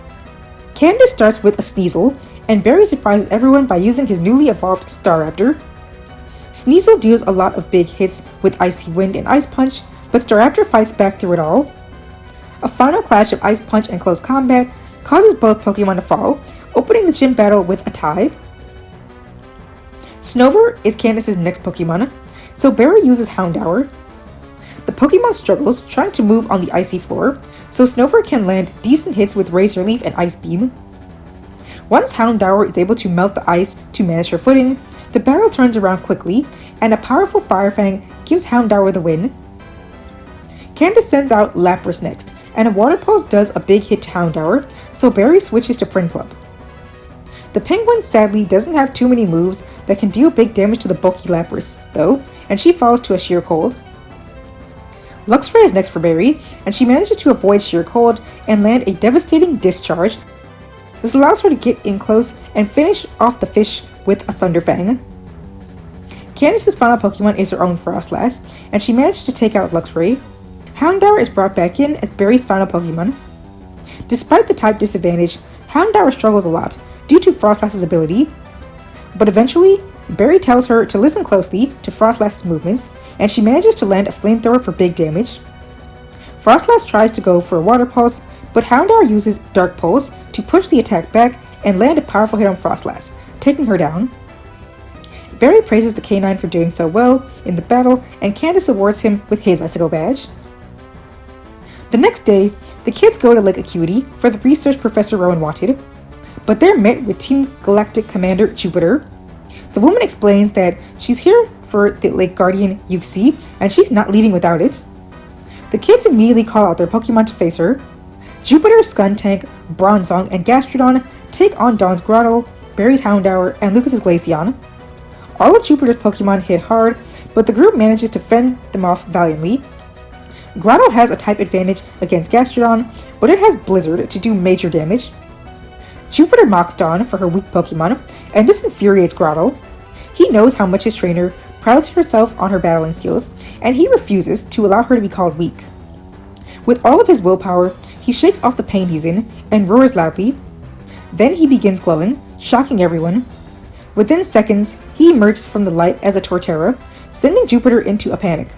Candice starts with a Sneasel, and Barry surprises everyone by using his newly evolved Staraptor. Sneasel deals a lot of big hits with Icy Wind and Ice Punch, but Staraptor fights back through it all. A final clash of Ice Punch and close combat causes both Pokemon to fall, opening the gym battle with a tie. Snover is Candice's next Pokemon, so Barry uses Houndour. The Pokemon struggles trying to move on the icy floor, so Snover can land decent hits with Razor Leaf and Ice Beam. Once Houndour is able to melt the ice to manage her footing, the battle turns around quickly, and a powerful Fire Fang gives Houndour the win. Candice sends out Lapras next, and a Water Pulse does a big hit to Houndour, so Barry switches to Prinplup. The Penguin sadly doesn't have too many moves that can deal big damage to the bulky Lapras, though, and she falls to a Sheer Cold. Luxray is next for Barry, and she manages to avoid Sheer Cold and land a devastating Discharge. This allows her to get in close and finish off the fish with a Thunderfang. Candice's final Pokemon is her own Froslass, and she manages to take out Luxray. Houndour is brought back in as Barry's final Pokemon. Despite the type disadvantage, Houndour struggles a lot due to Frostlass's ability, but eventually, Barry tells her to listen closely to Frostlass's movements, and she manages to land a Flamethrower for big damage. Frostlass tries to go for a Water Pulse, but Houndour uses Dark Pulse to push the attack back and land a powerful hit on Frostlass, taking her down. Barry praises the canine for doing so well in the battle, and Candice awards him with his Icicle Badge. The next day, the kids go to Lake Acuity for the research Professor Rowan wanted, but they're met with Team Galactic Commander Jupiter. The woman explains that she's here for the Lake Guardian Yuxi, and she's not leaving without it. The kids immediately call out their Pokemon to face her. Jupiter, Skuntank, Bronzong, and Gastrodon take on Dawn's Grottle, Barry's Houndour, and Lucas's Glaceon. All of Jupiter's Pokemon hit hard, but the group manages to fend them off valiantly. Grottle has a type advantage against Gastrodon, but it has Blizzard to do major damage. Jupiter mocks Dawn for her weak Pokemon, and this infuriates Grottle. He knows how much his trainer prides herself on her battling skills, and he refuses to allow her to be called weak. With all of his willpower, he shakes off the pain he's in and roars loudly. Then he begins glowing, shocking everyone. Within seconds, he emerges from the light as a Torterra, sending Jupiter into a panic.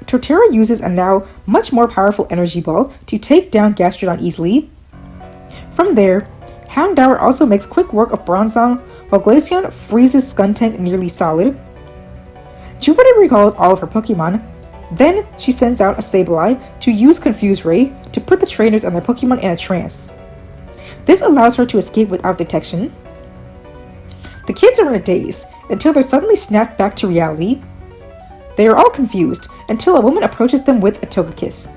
Torterra uses a now much more powerful energy ball to take down Gastrodon easily. From there, Houndour also makes quick work of Bronzong, while Glaceon freezes Skuntank nearly solid. Jupiter recalls all of her Pokemon. Then she sends out a Sableye to use Confuse Ray to put the trainers and their Pokemon in a trance. This allows her to escape without detection. The kids are in a daze until they're suddenly snapped back to reality. They are all confused until a woman approaches them with a Togekiss.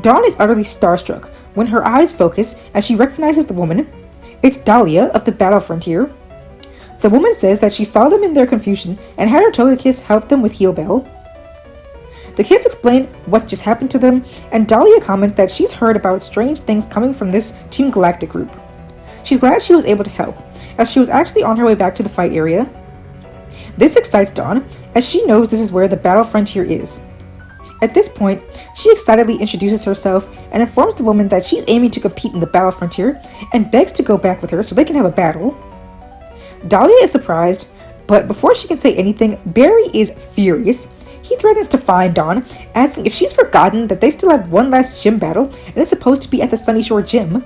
Dawn is utterly starstruck when her eyes focus as she recognizes the woman. It's Dahlia of the Battle Frontier. The woman says that she saw them in their confusion and had her Togekiss help them with Heal Bell. The kids explain what just happened to them, and Dahlia comments that she's heard about strange things coming from this Team Galactic group. She's glad she was able to help, as she was actually on her way back to the fight area. This excites Dawn, as she knows this is where the Battle Frontier is. At this point, she excitedly introduces herself and informs the woman that she's aiming to compete in the Battle Frontier and begs to go back with her so they can have a battle. Dahlia is surprised, but before she can say anything, Barry is furious. He threatens to fine Dawn, asking if she's forgotten that they still have one last gym battle and it's supposed to be at the Sunyshore Gym.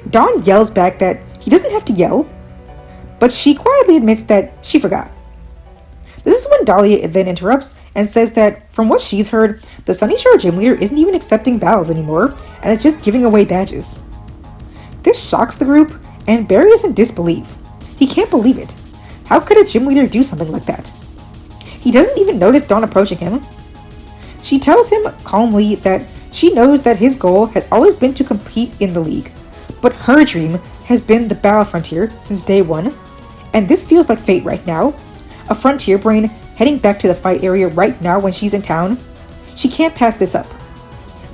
Dawn yells back that he doesn't have to yell, but she quietly admits that she forgot. This is when Dahlia then interrupts and says that, from what she's heard, the Sunyshore Gym leader isn't even accepting battles anymore and is just giving away badges. This shocks the group, and Barry is in disbelief. He can't believe it. How could a gym leader do something like that? He doesn't even notice Dawn approaching him. She tells him calmly that she knows that his goal has always been to compete in the league, but her dream has been the Battle Frontier since day one, and this feels like fate right now. A Frontier Brain heading back to the fight area right now when she's in town. She can't pass this up.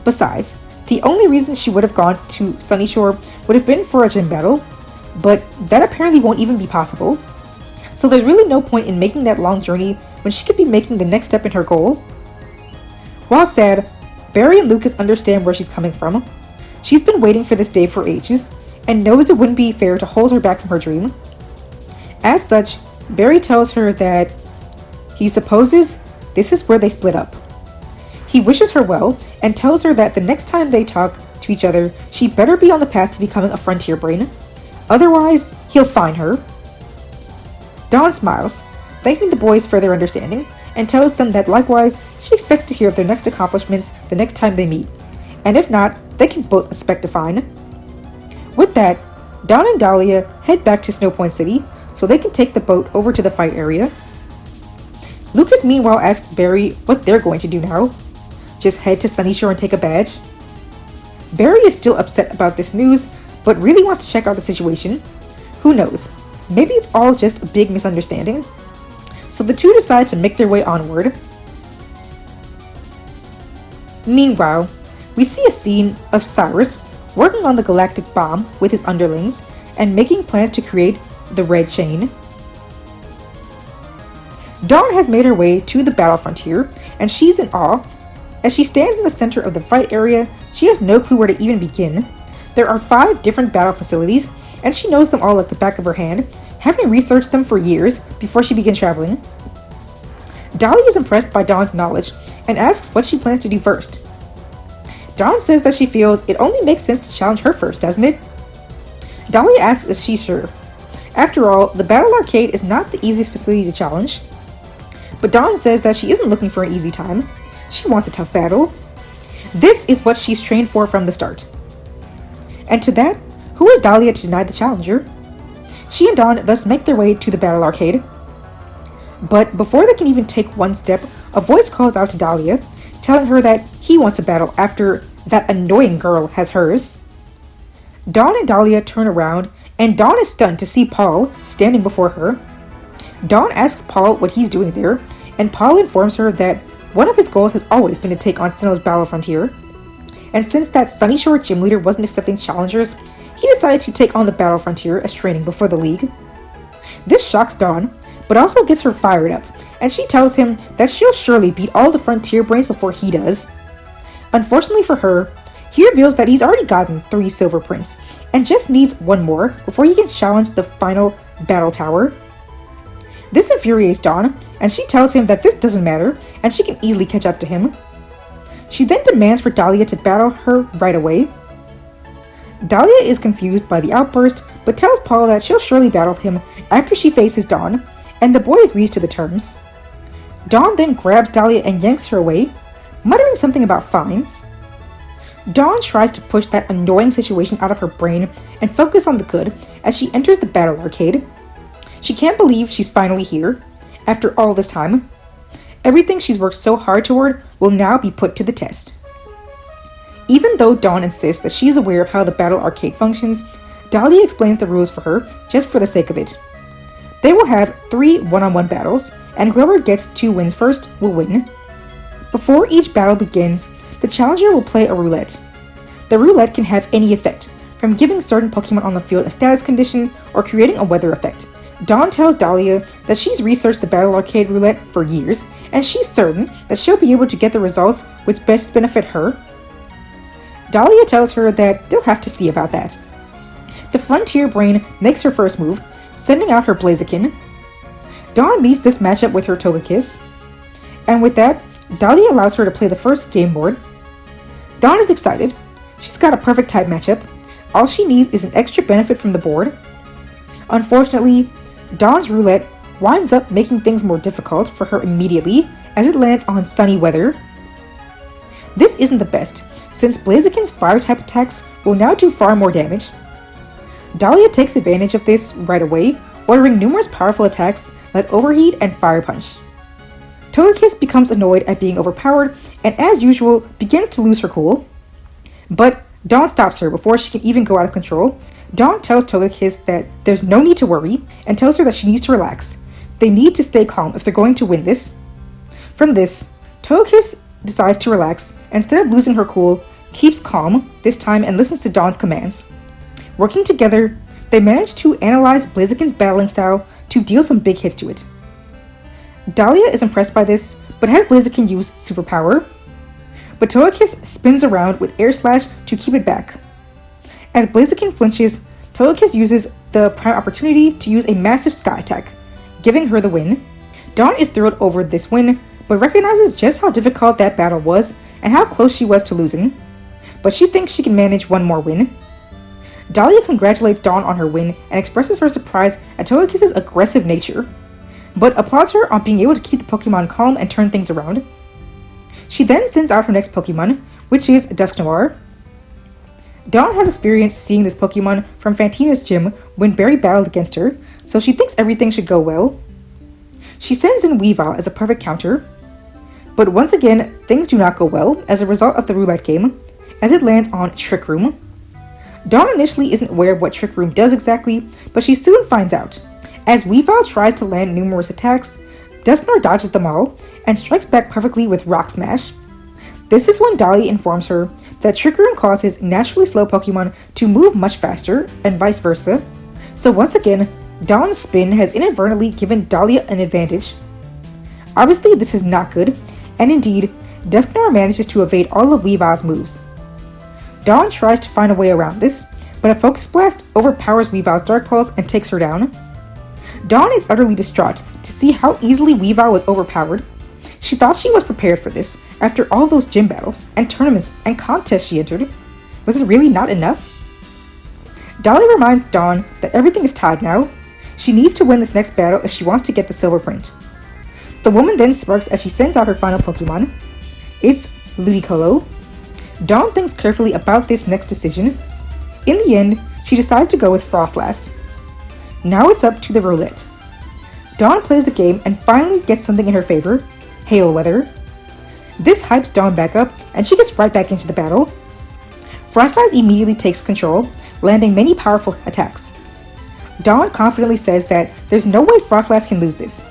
Besides, the only reason she would have gone to Sunyshore would have been for a gym battle, but that apparently won't even be possible. So there's really no point in making that long journey when she could be making the next step in her goal. While sad, Barry and Lucas understand where she's coming from. She's been waiting for this day for ages, and knows it wouldn't be fair to hold her back from her dream. As such, Barry tells her that he supposes this is where they split up. He wishes her well, and tells her that the next time they talk to each other, she better be on the path to becoming a Frontier Brain. Otherwise, he'll fine her. Dawn smiles, thanking the boys for their understanding, and tells them that likewise, she expects to hear of their next accomplishments the next time they meet, and if not, they can both expect a fine. With that, Dawn and Dahlia head back to Snowpoint City so they can take the boat over to the fight area. Lucas meanwhile asks Barry what they're going to do now. Just head to Sunyshore and take a badge? Barry is still upset about this news, but really wants to check out the situation. Who knows? Maybe it's all just a big misunderstanding. So the two decide to make their way onward. Meanwhile, we see a scene of Cyrus working on the Galactic bomb with his underlings and making plans to create the Red Chain. Dawn has made her way to the Battle Frontier, and she's in awe. As she stands in the center of the fight area, she has no clue where to even begin. There are 5 different battle facilities, and she knows them all like the back of her hand, having researched them for years before she began traveling. Dahlia is impressed by Dawn's knowledge and asks what she plans to do first. Dawn says that she feels it only makes sense to challenge her first, doesn't it? Dahlia asks if she's sure. After all, the Battle Arcade is not the easiest facility to challenge. But Dawn says that she isn't looking for an easy time. She wants a tough battle. This is what she's trained for from the start. And to that, who is Dahlia to deny the challenger? She and Dawn thus make their way to the Battle Arcade. But before they can even take one step, a voice calls out to Dahlia, telling her that he wants a battle after that annoying girl has hers. Dawn and Dahlia turn around, and Dawn is stunned to see Paul standing before her. Dawn asks Paul what he's doing there, and Paul informs her that one of his goals has always been to take on Sinnoh's Battle Frontier. And since that Sunyshore gym leader wasn't accepting challengers, he decided to take on the Battle Frontier as training before the league. This shocks Dawn, but also gets her fired up, and she tells him that she'll surely beat all the Frontier Brains before he does. Unfortunately for her, he reveals that he's already gotten 3 Silver Prints, and just needs 1 more before he can challenge the final Battle Tower. This infuriates Dawn, and she tells him that this doesn't matter, and she can easily catch up to him. She then demands for Dahlia to battle her right away. Dahlia is confused by the outburst, but tells Paul that she'll surely battle him after she faces Dawn, and the boy agrees to the terms. Dawn then grabs Dahlia and yanks her away, muttering something about fines. Dawn tries to push that annoying situation out of her brain and focus on the good as she enters the Battle Arcade. She can't believe she's finally here, after all this time. Everything she's worked so hard toward will now be put to the test. Even though Dawn insists that she is aware of how the Battle Arcade functions, Dahlia explains the rules for her, just for the sake of it. They will have 3 one-on-one battles, and whoever gets 2 wins first will win. Before each battle begins, the challenger will play a roulette. The roulette can have any effect, from giving certain Pokemon on the field a status condition or creating a weather effect. Dawn tells Dahlia that she's researched the Battle Arcade roulette for years, and she's certain that she'll be able to get the results which best benefit her. Dahlia tells her that they'll have to see about that. The Frontier Brain makes her first move, sending out her Blaziken. Dawn meets this matchup with her Togekiss, and with that, Dahlia allows her to play the first game board. Dawn is excited. She's got a perfect type matchup. All she needs is an extra benefit from the board. Unfortunately, Dawn's roulette winds up making things more difficult for her immediately as it lands on sunny weather. This isn't the best, since Blaziken's fire-type attacks will now do far more damage. Dahlia takes advantage of this right away, ordering numerous powerful attacks like Overheat and Fire Punch. Togekiss becomes annoyed at being overpowered and, as usual, begins to lose her cool. But Dawn stops her before she can even go out of control. Dawn tells Togekiss that there's no need to worry and tells her that she needs to relax. They need to stay calm if they're going to win this. From this, Togekiss decides to relax and instead of losing her cool, keeps calm this time and listens to Dawn's commands. Working together, they manage to analyze Blaziken's battling style to deal some big hits to it. Dahlia is impressed by this, but has Blaziken use Superpower. But Togekiss spins around with Air Slash to keep it back. As Blaziken flinches, Togekiss uses the prime opportunity to use a massive Sky Attack, giving her the win. Dawn is thrilled over this win, but recognizes just how difficult that battle was and how close she was to losing. But she thinks she can manage one more win. Dahlia congratulates Dawn on her win and expresses her surprise at Togekiss's aggressive nature, but applauds her on being able to keep the Pokemon calm and turn things around. She then sends out her next Pokemon, which is Dusknoir. Dawn has experience seeing this Pokemon from Fantina's gym when Barry battled against her, so she thinks everything should go well. She sends in Weavile as a perfect counter, but once again, things do not go well as a result of the roulette game, as it lands on Trick Room. Dawn initially isn't aware of what Trick Room does exactly, but she soon finds out. As Weavile tries to land numerous attacks, Dusknoir dodges them all and strikes back perfectly with Rock Smash. This is when Dahlia informs her that Trick Room causes naturally slow Pokemon to move much faster, and vice versa. So once again, Dawn's spin has inadvertently given Dahlia an advantage. Obviously this is not good, and indeed, Dusknoir manages to evade all of Weavile's moves. Dawn tries to find a way around this, but a Focus Blast overpowers Weavile's Dark Pulse and takes her down. Dawn is utterly distraught to see how easily Weavile was overpowered. She thought she was prepared for this after all those gym battles and tournaments and contests she entered. Was it really not enough? Dahlia reminds Dawn that everything is tied now. She needs to win this next battle if she wants to get the silver print. The woman then smirks as she sends out her final Pokemon. It's Ludicolo. Dawn thinks carefully about this next decision. In the end, she decides to go with Froslass. Now it's up to the roulette. Dawn plays the game and finally gets something in her favor, Hail Weather. This hypes Dawn back up and she gets right back into the battle. Froslass immediately takes control, landing many powerful attacks. Dawn confidently says that there's no way Froslass can lose this.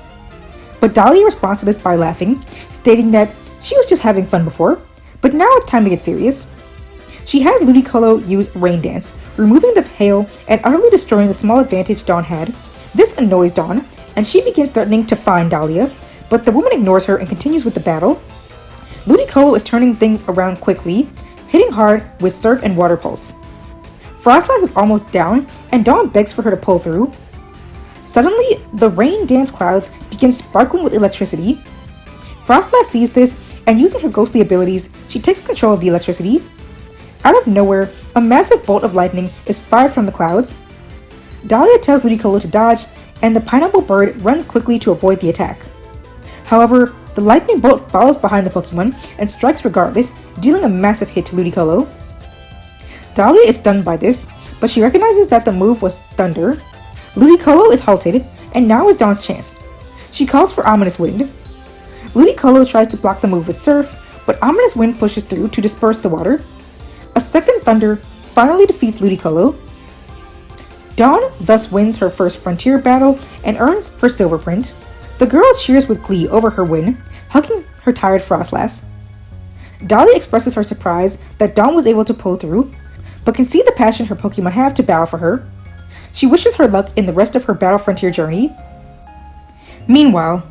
But Dahlia responds to this by laughing, stating that she was just having fun before, but now it's time to get serious. She has Ludicolo use Rain Dance, removing the hail and utterly destroying the small advantage Dawn had. This annoys Dawn, and she begins threatening to fine Dahlia, but the woman ignores her and continues with the battle. Ludicolo is turning things around quickly, hitting hard with Surf and Water Pulse. Froslass is almost down, and Dawn begs for her to pull through. Suddenly, the Rain Dance clouds begin sparkling with electricity. Froslass sees this, and using her ghostly abilities, she takes control of the electricity. Out of nowhere, a massive bolt of lightning is fired from the clouds. Dahlia tells Ludicolo to dodge, and the pineapple bird runs quickly to avoid the attack. However, the lightning bolt follows behind the Pokemon and strikes regardless, dealing a massive hit to Ludicolo. Dahlia is stunned by this, but she recognizes that the move was Thunder. Ludicolo is halted, and now is Dawn's chance. She calls for Ominous Wind. Ludicolo tries to block the move with Surf, but Ominous Wind pushes through to disperse the water. A second Thunder finally defeats Ludicolo. Dawn thus wins her first frontier battle and earns her silver print. The girl cheers with glee over her win, hugging her tired Froslass. Dolly expresses her surprise that Dawn was able to pull through, but can see the passion her Pokemon have to battle for her. She wishes her luck in the rest of her Battle Frontier journey. Meanwhile,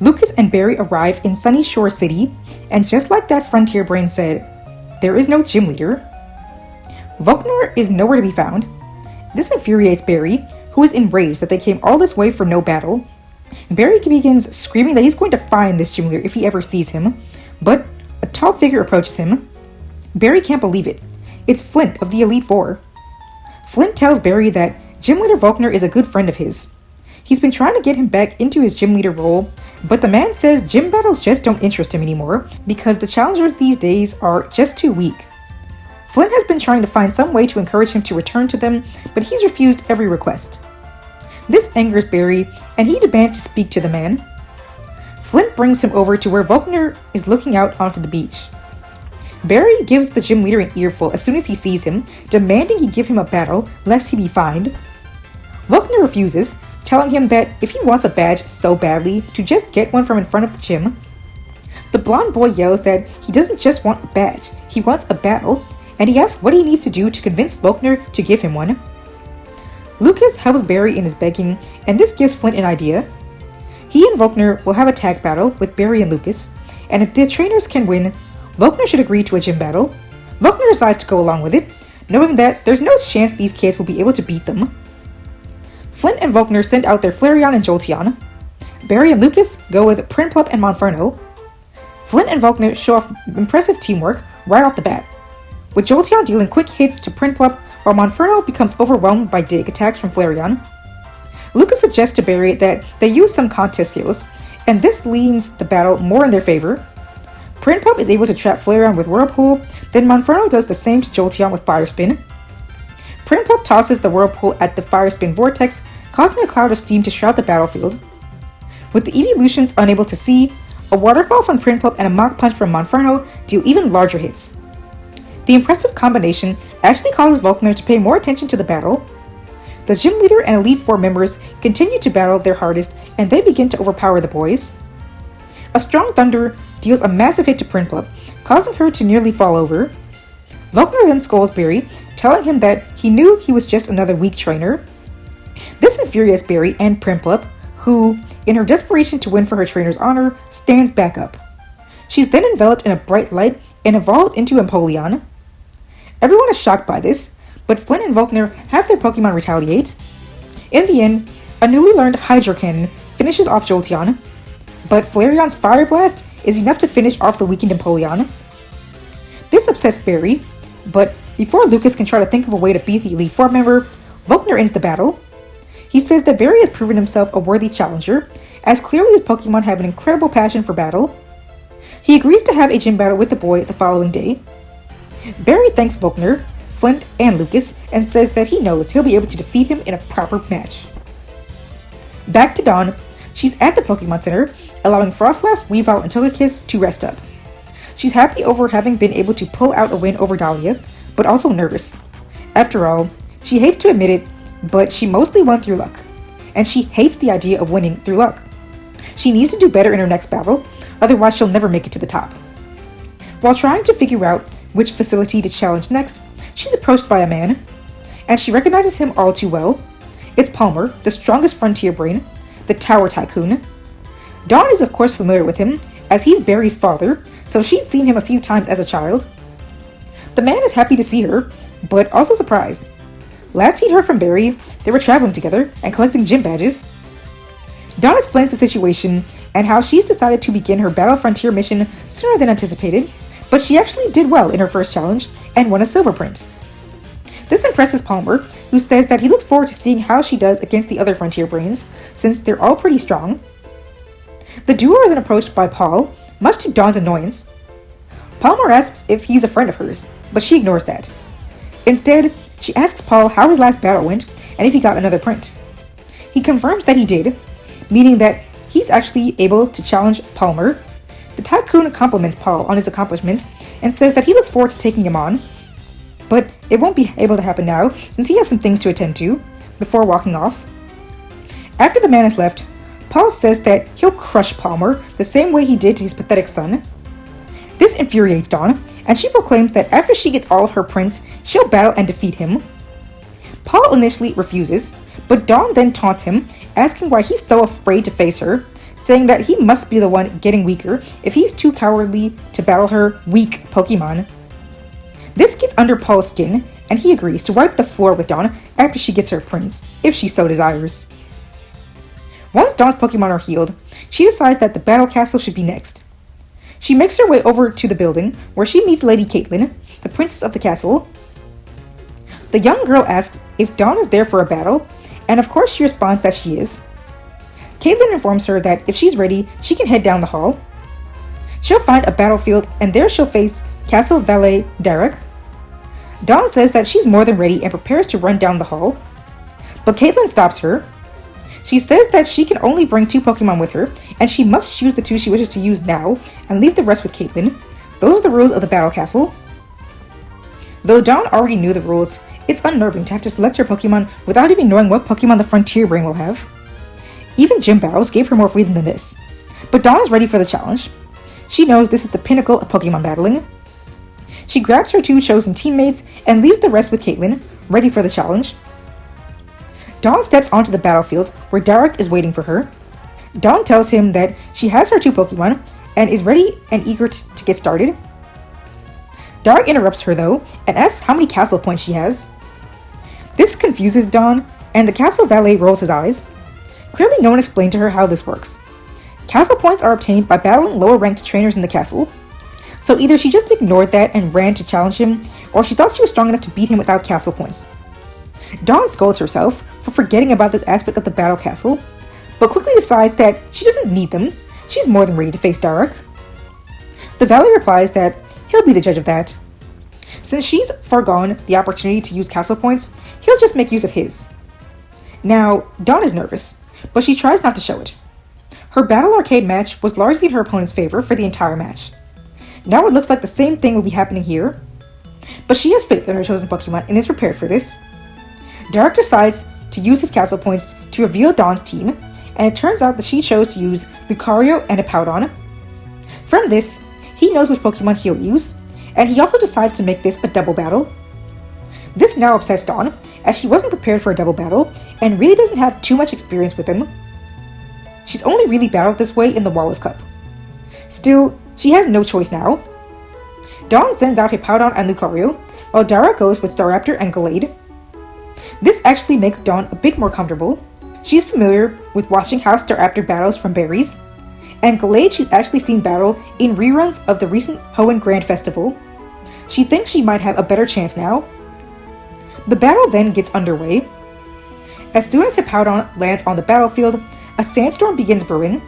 Lucas and Barry arrive in Sunny Shore City, and just like that Frontier Brain said, there is no gym leader. Volkner is nowhere to be found. This infuriates Barry, who is enraged that they came all this way for no battle. Barry begins screaming that he's going to find this gym leader if he ever sees him, but a tall figure approaches him. Barry can't believe it. It's Flint of the Elite Four. Flint tells Barry that Gym Leader Volkner is a good friend of his. He's been trying to get him back into his gym leader role, but the man says gym battles just don't interest him anymore because the challengers these days are just too weak. Flint has been trying to find some way to encourage him to return to them, but he's refused every request. This angers Barry, and he demands to speak to the man. Flint brings him over to where Volkner is looking out onto the beach. Barry gives the gym leader an earful as soon as he sees him, demanding he give him a battle lest he be fined. Volkner refuses, telling him that if he wants a badge so badly, to just get one from in front of the gym. The blonde boy yells that he doesn't just want a badge, he wants a battle, and he asks what he needs to do to convince Volkner to give him one. Lucas helps Barry in his begging, and this gives Flint an idea. He and Volkner will have a tag battle with Barry and Lucas, and if the trainers can win, Volkner should agree to a gym battle. Volkner decides to go along with it, knowing that there's no chance these kids will be able to beat them. Flint and Volkner send out their Flareon and Jolteon. Barry and Lucas go with Prinplup and Monferno. Flint and Volkner show off impressive teamwork right off the bat, with Jolteon dealing quick hits to Prinplup while Monferno becomes overwhelmed by dig attacks from Flareon. Lucas suggests to Barry that they use some contest skills, and this leans the battle more in their favor. Prinplup is able to trap Flareon with Whirlpool, then Monferno does the same to Jolteon with Fire Spin. Prinplup tosses the Whirlpool at the Fire Spin vortex, causing a cloud of steam to shroud the battlefield. With the evolutions unable to see, a Waterfall from Prinplup and a Mach Punch from Monferno deal even larger hits. The impressive combination actually causes Volkner to pay more attention to the battle. The gym leader and Elite Four members continue to battle their hardest, and they begin to overpower the boys. A strong Thunder deals a massive hit to Prinplup, causing her to nearly fall over. Volkner then scolds Barry, telling him that he knew he was just another weak trainer. This infuriates Barry and Prinplup, who, in her desperation to win for her trainer's honor, stands back up. She's then enveloped in a bright light and evolved into Empoleon. Everyone is shocked by this, but Flint and Volkner have their Pokemon retaliate. In the end, a newly learned Hydro Cannon finishes off Jolteon, but Flareon's Fire Blast is enough to finish off the weakened Empoleon. This upsets Barry, but before Lucas can try to think of a way to beat the Elite Four member, Volkner ends the battle. He says that Barry has proven himself a worthy challenger, as clearly his Pokemon have an incredible passion for battle. He agrees to have a gym battle with the boy the following day. Barry thanks Volkner, Flint, and Lucas, and says that he knows he'll be able to defeat him in a proper match. Back to Dawn, she's at the Pokemon Center, allowing Froslass, Weavile, and Togekiss to rest up. She's happy over having been able to pull out a win over Dahlia, but also nervous. After all, she hates to admit it, but she mostly won through luck, and she hates the idea of winning through luck. She needs to do better in her next battle, otherwise she'll never make it to the top. While trying to figure out which facility to challenge next, she's approached by a man, and she recognizes him all too well. It's Palmer, the strongest frontier brain, the Tower Tycoon. Dawn is of course familiar with him, as he's Barry's father, so she'd seen him a few times as a child. The man is happy to see her, but also surprised. Last he'd heard from Barry, they were traveling together and collecting gym badges. Dawn explains the situation and how she's decided to begin her Battle Frontier mission sooner than anticipated, but she actually did well in her first challenge and won a silver print. This impresses Palmer, who says that he looks forward to seeing how she does against the other Frontier Brains, since they're all pretty strong. The duo are then approached by Paul, much to Dawn's annoyance. Palmer asks if he's a friend of hers, but she ignores that. Instead, she asks Paul how his last battle went and if he got another print. He confirms that he did, meaning that he's actually able to challenge Palmer. The Tycoon compliments Paul on his accomplishments and says that he looks forward to taking him on. But it won't be able to happen now, since he has some things to attend to. before walking off. After the man has left, Paul says that he'll crush Palmer the same way he did to his pathetic son. This infuriates Dawn, and she proclaims that after she gets all of her prints, she'll battle and defeat him. Paul initially refuses, but Dawn then taunts him, asking why he's so afraid to face her, saying that he must be the one getting weaker if he's too cowardly to battle her weak Pokemon. This gets under Paul's skin, and he agrees to wipe the floor with Dawn after she gets her prints, if she so desires. Once Dawn's Pokemon are healed, she decides that the Battle Castle should be next. She makes her way over to the building, where she meets Lady Caitlin, the princess of the castle. The young girl asks if Dawn is there for a battle, and of course she responds that she is. Caitlin informs her that if she's ready, she can head down the hall. She'll find a battlefield, and there she'll face Castle Valet Derek. Dawn says that she's more than ready and prepares to run down the hall, but Caitlin stops her. She says that she can only bring 2 Pokemon with her, and she must choose the 2 she wishes to use now, and leave the rest with Caitlin. Those are the rules of the Battle Castle. Though Dawn already knew the rules, it's unnerving to have to select her Pokemon without even knowing what Pokemon the Frontier Brain will have. Even gym battles gave her more freedom than this, but Dawn is ready for the challenge. She knows this is the pinnacle of Pokemon battling. She grabs her 2 chosen teammates and leaves the rest with Caitlin, ready for the challenge. Dawn steps onto the battlefield, where Derek is waiting for her. Dawn tells him that she has her 2 Pokemon, and is ready and eager to get started. Derek interrupts her though, and asks how many castle points she has. This confuses Dawn, and the castle valet rolls his eyes. Clearly no one explained to her how this works. Castle points are obtained by battling lower ranked trainers in the castle, so either she just ignored that and ran to challenge him, or she thought she was strong enough to beat him without castle points. Dawn scolds herself for forgetting about this aspect of the battle castle, but quickly decides that she doesn't need them. She's more than ready to face Derek. The valet replies that he'll be the judge of that. Since she's foregone the opportunity to use castle points, he'll just make use of his. Now, Dawn is nervous, but she tries not to show it. Her Battle Arcade match was largely in her opponent's favor for the entire match. Now it looks like the same thing will be happening here, but she has faith in her chosen Pokemon and is prepared for this. Derek decides to use his castle points to reveal Dawn's team, and it turns out that she chose to use Lucario and Hippowdon. From this, he knows which Pokemon he'll use, and he also decides to make this a double battle. This now upsets Dawn, as she wasn't prepared for a double battle, and really doesn't have too much experience with him. She's only really battled this way in the Wallace Cup. Still, she has no choice now. Dawn sends out Hippowdon and Lucario, while Dara goes with Staraptor and Gallade. This actually makes Dawn a bit more comfortable. She's familiar with watching how Staraptor battles from berries, and Gallade she's actually seen battle in reruns of the recent Hoenn Grand Festival. She thinks she might have a better chance now. The battle then gets underway. As soon as Hippowdon lands on the battlefield, a sandstorm begins brewing.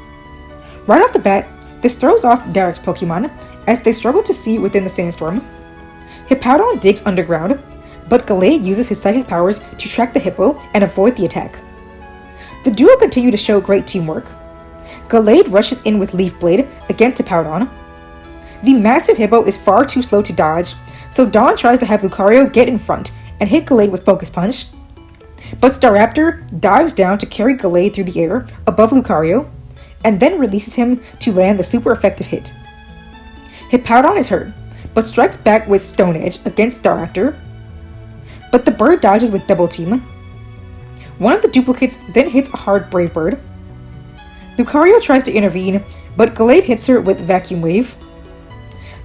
Right off the bat, this throws off Derek's Pokemon, as they struggle to see within the sandstorm. Hippowdon digs underground, but Gallade uses his psychic powers to track the Hippo and avoid the attack. The duo continue to show great teamwork. Gallade rushes in with Leaf Blade against Hippowdon. The massive Hippo is far too slow to dodge, so Dawn tries to have Lucario get in front and hit Gallade with Focus Punch. But Staraptor dives down to carry Gallade through the air above Lucario, and then releases him to land the super effective hit. Hippowdon is hurt, but strikes back with Stone Edge against Staraptor. But the bird dodges with Double Team. One of the duplicates then hits a hard Brave Bird. Lucario tries to intervene, but Gallade hits her with Vacuum Wave.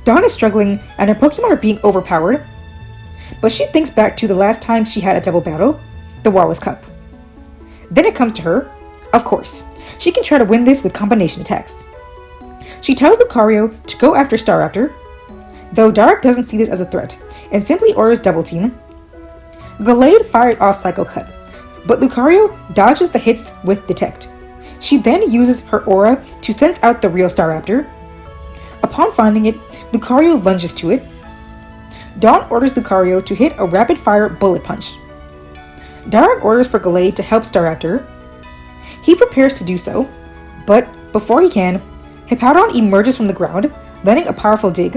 Dawn is struggling, and her Pokemon are being overpowered. But she thinks back to the last time she had a double battle, the Wallace Cup. Then it comes to her. Of course, she can try to win this with combination attacks. She tells Lucario to go after Staraptor, though Dark doesn't see this as a threat, and simply orders Double Team. Gallade fires off Psycho Cut, but Lucario dodges the hits with Detect. She then uses her aura to sense out the real Staraptor. Upon finding it, Lucario lunges to it. Dawn orders Lucario to hit a rapid-fire Bullet Punch. Dark orders for Gallade to help Staraptor. He prepares to do so, but before he can, Hippowdon emerges from the ground, landing a powerful dig.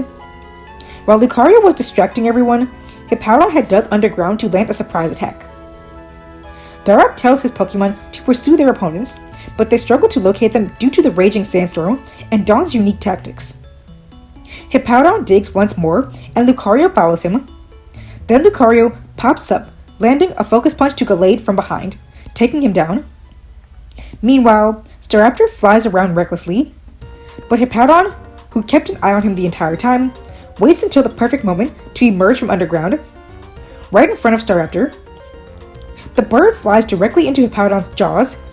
While Lucario was distracting everyone, Hippowdon had dug underground to land a surprise attack. Roark tells his Pokemon to pursue their opponents, but they struggle to locate them due to the raging sandstorm and Dawn's unique tactics. Hippowdon digs once more, and Lucario follows him. Then Lucario pops up, landing a focus punch to Gallade from behind, taking him down. Meanwhile, Staraptor flies around recklessly, but Hippowdon, who kept an eye on him the entire time, waits until the perfect moment to emerge from underground, right in front of Staraptor. The bird flies directly into Hippowdon's jaws,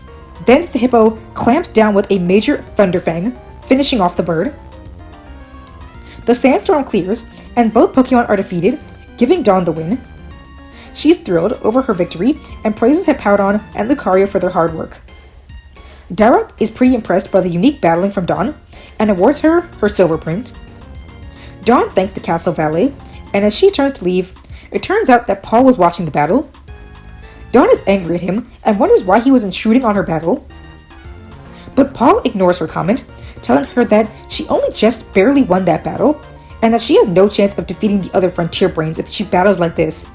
then the hippo clamps down with a major Thunderfang, finishing off the bird. The sandstorm clears, and both Pokemon are defeated, giving Dawn the win. She's thrilled over her victory and praises Hippowdon and Lucario for their hard work. Roark is pretty impressed by the unique battling from Dawn and awards her her silver print. Dawn thanks the castle valet, and as she turns to leave, it turns out that Paul was watching the battle. Dawn is angry at him and wonders why he was intruding on her battle. But Paul ignores her comment, telling her that she only just barely won that battle, and that she has no chance of defeating the other Frontier Brains if she battles like this.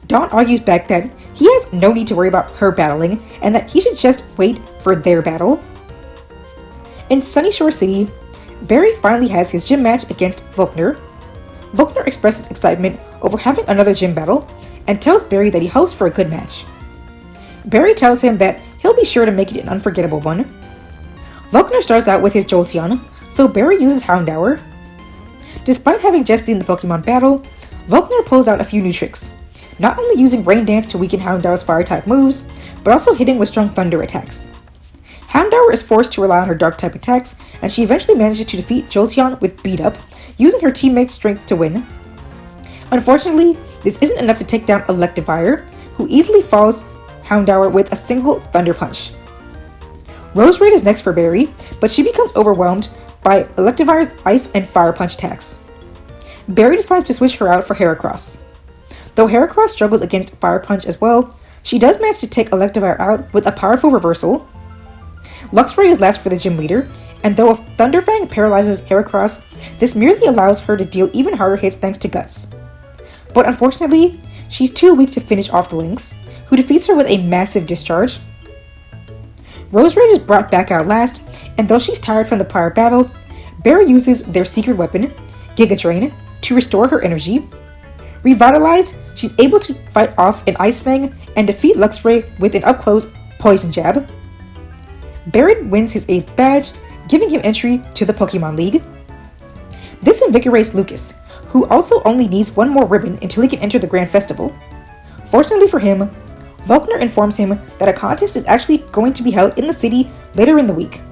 Dawn argues back that he has no need to worry about her battling, and that he should just wait for their battle. In Sunyshore City, Barry finally has his gym match against Volkner. Volkner expresses excitement over having another gym battle, and tells Barry that he hopes for a good match. Barry tells him that he'll be sure to make it an unforgettable one. Volkner starts out with his Jolteon, so Barry uses Houndour. Despite having just seen the Pokemon battle, Volkner pulls out a few new tricks, not only using Rain Dance to weaken Houndour's fire-type moves, but also hitting with strong thunder attacks. Houndour is forced to rely on her dark-type attacks, and she eventually manages to defeat Jolteon with Beat Up, using her teammate's strength to win. Unfortunately, this isn't enough to take down Electivire, who easily falls Houndour with a single Thunder Punch. Roserade is next for Barry, but she becomes overwhelmed by Electivire's Ice and Fire Punch attacks. Barry decides to switch her out for Heracross. Though Heracross struggles against Fire Punch as well, she does manage to take Electivire out with a powerful reversal. Luxray is last for the gym leader, and though a Thunderfang paralyzes Heracross, this merely allows her to deal even harder hits thanks to Guts. But unfortunately, she's too weak to finish off the Lynx, who defeats her with a massive discharge. Roserade is brought back out last, and though she's tired from the prior battle, Barry uses their secret weapon, Giga Drain, to restore her energy. Revitalized, she's able to fight off an Ice Fang and defeat Luxray with an up-close Poison Jab. Barry wins his 8th badge, giving him entry to the Pokemon League. This invigorates Lucas, who also only needs one more ribbon until he can enter the Grand Festival. Fortunately for him, Volkner informs him that a contest is actually going to be held in the city later in the week.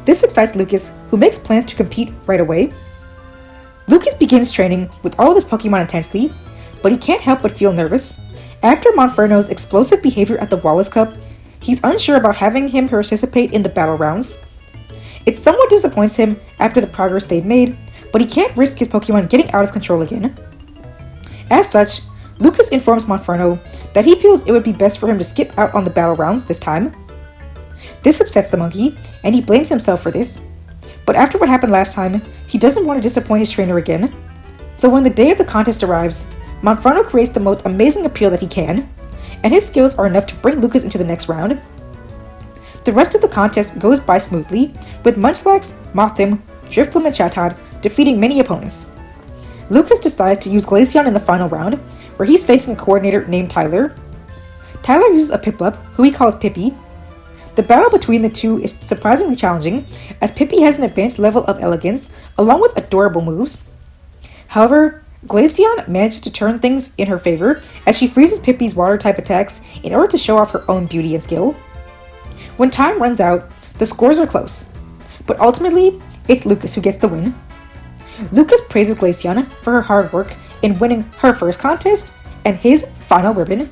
This excites Lucas, who makes plans to compete right away. Lucas begins training with all of his Pokemon intensely, but he can't help but feel nervous. After Monferno's explosive behavior at the Wallace Cup, he's unsure about having him participate in the battle rounds. It somewhat disappoints him after the progress they've made, but he can't risk his Pokemon getting out of control again. As such, Lucas informs Monferno that he feels it would be best for him to skip out on the battle rounds this time. This upsets the monkey, and he blames himself for this, but after what happened last time, he doesn't want to disappoint his trainer again. So when the day of the contest arrives, Monferno creates the most amazing appeal that he can, and his skills are enough to bring Lucas into the next round. The rest of the contest goes by smoothly, with Munchlax, Mothim, Drifblim, and Chatot defeating many opponents. Lucas decides to use Glaceon in the final round, where he's facing a coordinator named Tyler. Tyler uses a Piplup, who he calls Pippi. The battle between the two is surprisingly challenging, as Pippi has an advanced level of elegance, along with adorable moves. However, Glaceon manages to turn things in her favor, as she freezes Pippi's water-type attacks in order to show off her own beauty and skill. When time runs out, the scores are close, but ultimately, it's Lucas who gets the win. Lucas praises Glaceon for her hard work in winning her first contest and his final ribbon.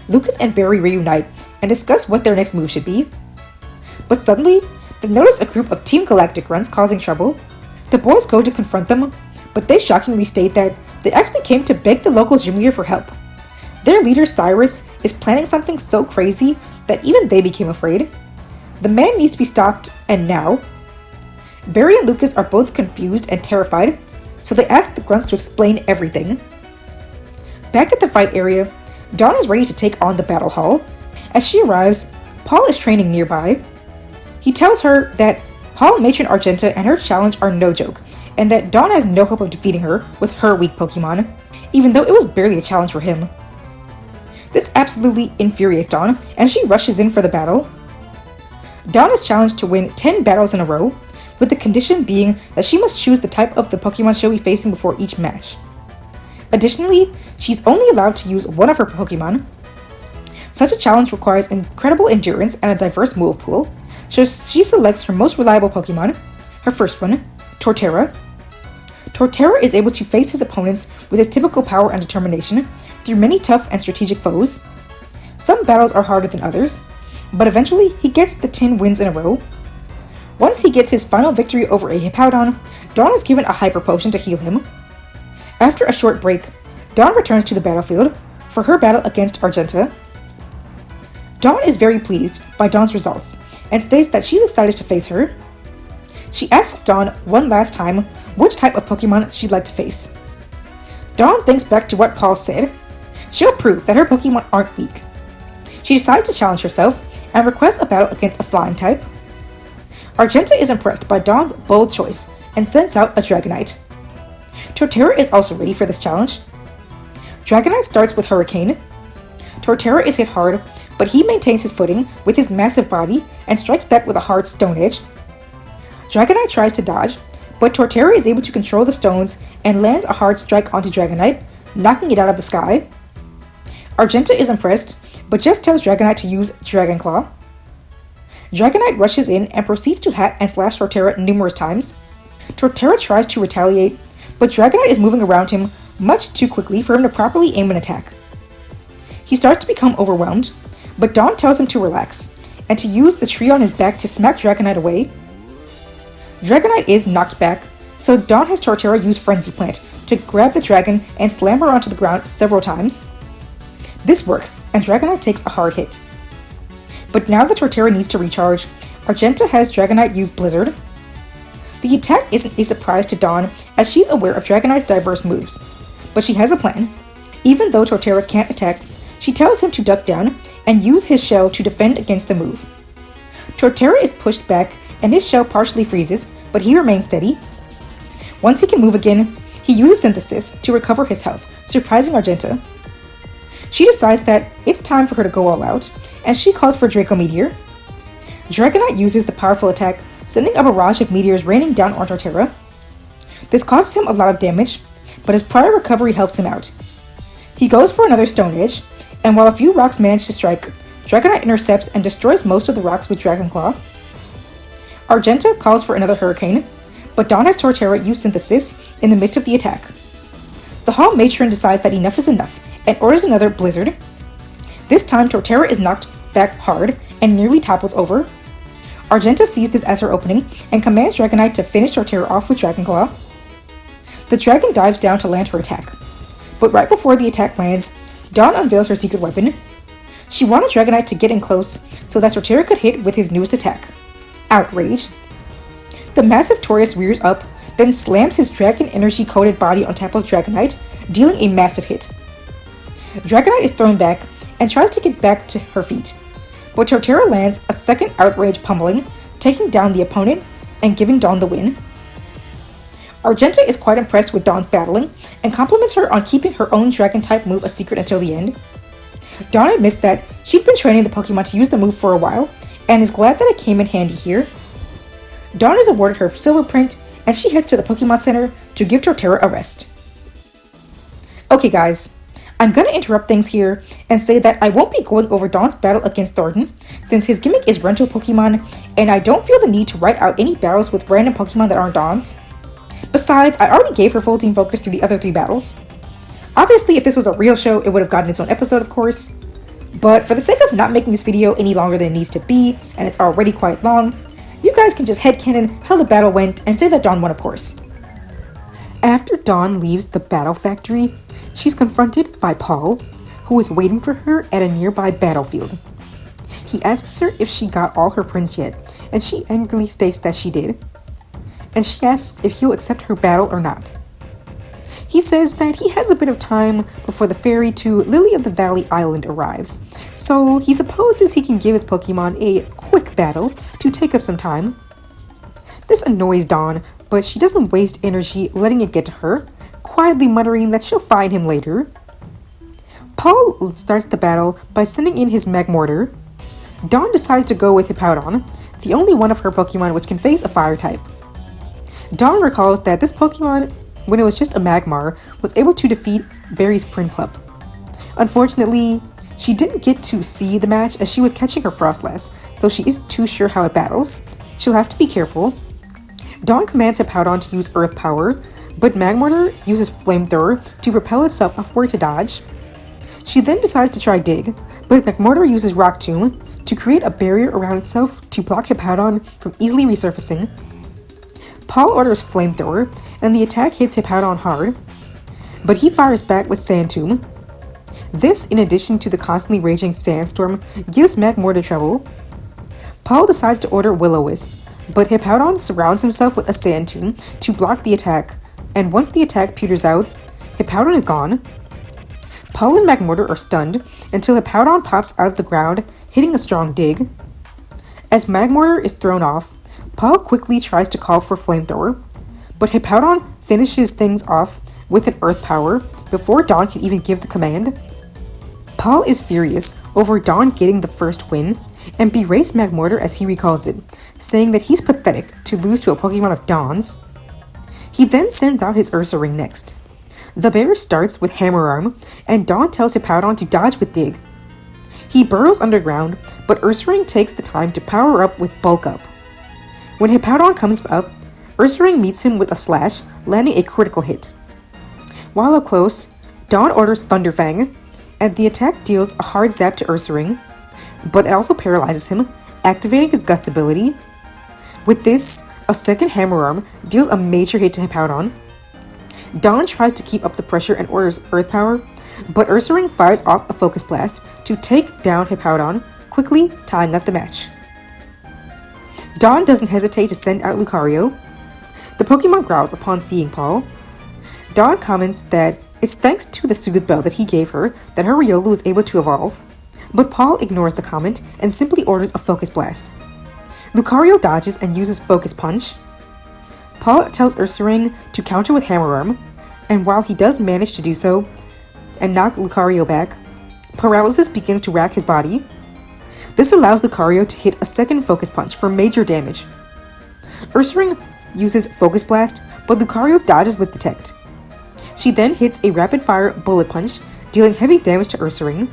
Lucas and Barry reunite and discuss what their next move should be. But suddenly, they notice a group of Team Galactic runs causing trouble. The boys go to confront them, but they shockingly state that they actually came to beg the local gym leader for help. Their leader, Cyrus, is planning something so crazy that even they became afraid. The man needs to be stopped, and now. Barry and Lucas are both confused and terrified, so they ask the grunts to explain everything. Back at the fight area, Dawn is ready to take on the battle hall. As she arrives, Paul is training nearby. He tells her that Hall Matron Argenta and her challenge are no joke, and that Dawn has no hope of defeating her with her weak Pokemon, even though it was barely a challenge for him. This absolutely infuriates Dawn, and she rushes in for the battle. Dawn is challenged to win 10 battles in a row, with the condition being that she must choose the type of the Pokemon she'll be facing before each match. Additionally, she's only allowed to use one of her Pokemon. Such a challenge requires incredible endurance and a diverse move pool, so she selects her most reliable Pokemon, her first one, Torterra. Torterra is able to face his opponents with his typical power and determination through many tough and strategic foes. Some battles are harder than others, but eventually he gets the 10 wins in a row. Once he gets his final victory over a Hippowdon, Dawn is given a Hyper Potion to heal him. After a short break, Dawn returns to the battlefield for her battle against Argenta. Dawn is very pleased by Dawn's results and states that she's excited to face her. She asks Dawn one last time which type of Pokemon she'd like to face. Dawn thinks back to what Paul said. She'll prove that her Pokemon aren't weak. She decides to challenge herself and requests a battle against a flying type. Argenta is impressed by Dawn's bold choice and sends out a Dragonite. Torterra is also ready for this challenge. Dragonite starts with Hurricane. Torterra is hit hard, but he maintains his footing with his massive body and strikes back with a hard Stone Edge. Dragonite tries to dodge, but Torterra is able to control the stones and lands a hard strike onto Dragonite, knocking it out of the sky. Argenta is impressed, but just tells Dragonite to use Dragon Claw. Dragonite rushes in and proceeds to hack and slash Torterra numerous times. Torterra tries to retaliate, but Dragonite is moving around him much too quickly for him to properly aim an attack. He starts to become overwhelmed, but Dawn tells him to relax, and to use the tree on his back to smack Dragonite away. Dragonite is knocked back, so Dawn has Torterra use Frenzy Plant to grab the dragon and slam her onto the ground several times. This works, and Dragonite takes a hard hit. But now that Torterra needs to recharge, Argenta has Dragonite use Blizzard. The attack isn't a surprise to Dawn, as she's aware of Dragonite's diverse moves, but she has a plan. Even though Torterra can't attack, she tells him to duck down and use his shell to defend against the move. Torterra is pushed back and his shell partially freezes, but he remains steady. Once he can move again, he uses Synthesis to recover his health, surprising Argenta. She decides that it's time for her to go all out, and she calls for Draco Meteor. Dragonite uses the powerful attack, sending a barrage of meteors raining down on Torterra. This causes him a lot of damage, but his prior recovery helps him out. He goes for another Stone Edge, and while a few rocks manage to strike, Dragonite intercepts and destroys most of the rocks with Dragon Claw. Argenta calls for another Hurricane, but Dawn has Torterra use Synthesis in the midst of the attack. The Hall Matron decides that enough is enough and orders another Blizzard. This time Torterra is knocked back hard and nearly topples over. Argenta sees this as her opening and commands Dragonite to finish Torterra off with Dragon Claw. The dragon dives down to land her attack, but right before the attack lands, Dawn unveils her secret weapon. She wanted Dragonite to get in close so that Torterra could hit with his newest attack, Outrage. The massive tortoise rears up, then slams his dragon energy-coated body on top of Dragonite, dealing a massive hit. Dragonite is thrown back and tries to get back to her feet, but Torterra lands a second Outrage pummeling, taking down the opponent and giving Dawn the win. Argenta is quite impressed with Dawn's battling and compliments her on keeping her own dragon-type move a secret until the end. Dawn admits that she'd been training the Pokemon to use the move for a while and is glad that it came in handy here. Dawn is awarded her silver print and she heads to the Pokemon Center to give Torterra a rest. Okay guys, I'm gonna interrupt things here and say that I won't be going over Dawn's battle against Thornton, since his gimmick is rental Pokemon, and I don't feel the need to write out any battles with random Pokemon that aren't Dawn's. Besides, I already gave her full team focus through the other 3 battles. Obviously, if this was a real show, it would have gotten its own episode, of course. But for the sake of not making this video any longer than it needs to be, and it's already quite long, you guys can just headcanon how the battle went and say that Dawn won, of course. After Dawn leaves the battle factory, she's confronted by Paul, who is waiting for her at a nearby battlefield. He asks her if she got all her prints yet, and she angrily states that she did. And she asks if he'll accept her battle or not. He says that he has a bit of time before the ferry to Lily of the Valley Island arrives, so he supposes he can give his Pokemon a quick battle to take up some time. This annoys Dawn, but she doesn't waste energy letting it get to her, quietly muttering that she'll find him later. Paul starts the battle by sending in his Magmortar. Dawn decides to go with Hippowdon, the only one of her Pokemon which can face a fire type. Dawn recalls that this Pokemon, when it was just a Magmar, was able to defeat Barry's Prinplup. Unfortunately, she didn't get to see the match as she was catching her Froslass, so she isn't too sure how it battles. She'll have to be careful. Dawn commands Hippowdon to use Earth Power, but Magmortar uses Flamethrower to propel itself upward to dodge. She then decides to try Dig, but Magmortar uses Rock Tomb to create a barrier around itself to block Hippowdon from easily resurfacing. Paul orders Flamethrower, and the attack hits Hippowdon hard, but he fires back with Sand Tomb. This, in addition to the constantly raging Sandstorm, gives Magmortar trouble. Paul decides to order Will-O-Wisp, but Hippowdon surrounds himself with a Sand Tomb to block the attack, and once the attack peters out, Hippowdon is gone. Paul and Magmortar are stunned until Hippowdon pops out of the ground, hitting a strong Dig. As Magmortar is thrown off, Paul quickly tries to call for Flamethrower, but Hippowdon finishes things off with an Earth Power before Dawn can even give the command. Paul is furious over Dawn getting the first win and berates Magmortar as he recalls it, saying that he's pathetic to lose to a Pokemon of Dawn's. He then sends out his Ursaring next. The bear starts with Hammer Arm, and Dawn tells Hippowdon to dodge with Dig. He burrows underground, but Ursaring takes the time to power up with Bulk Up. When Hippowdon comes up, Ursaring meets him with a slash, landing a critical hit. While up close, Dawn orders Thunderfang, and the attack deals a hard zap to Ursaring, but it also paralyzes him, activating his Guts ability. With this, a second Hammer Arm deals a major hit to Hippowdon. Dawn tries to keep up the pressure and orders Earth Power, but Ursaring fires off a Focus Blast to take down Hippowdon, quickly tying up the match. Dawn doesn't hesitate to send out Lucario. The Pokemon growls upon seeing Paul. Dawn comments that it's thanks to the Soothe Bell that he gave her that her Riolu was able to evolve, but Paul ignores the comment and simply orders a Focus Blast. Lucario dodges and uses Focus Punch. Paul tells Ursaring to counter with Hammer Arm, and while he does manage to do so and knock Lucario back, paralysis begins to rack his body. This allows Lucario to hit a second Focus Punch for major damage. Ursaring uses Focus Blast, but Lucario dodges with Detect. She then hits a rapid-fire Bullet Punch, dealing heavy damage to Ursaring.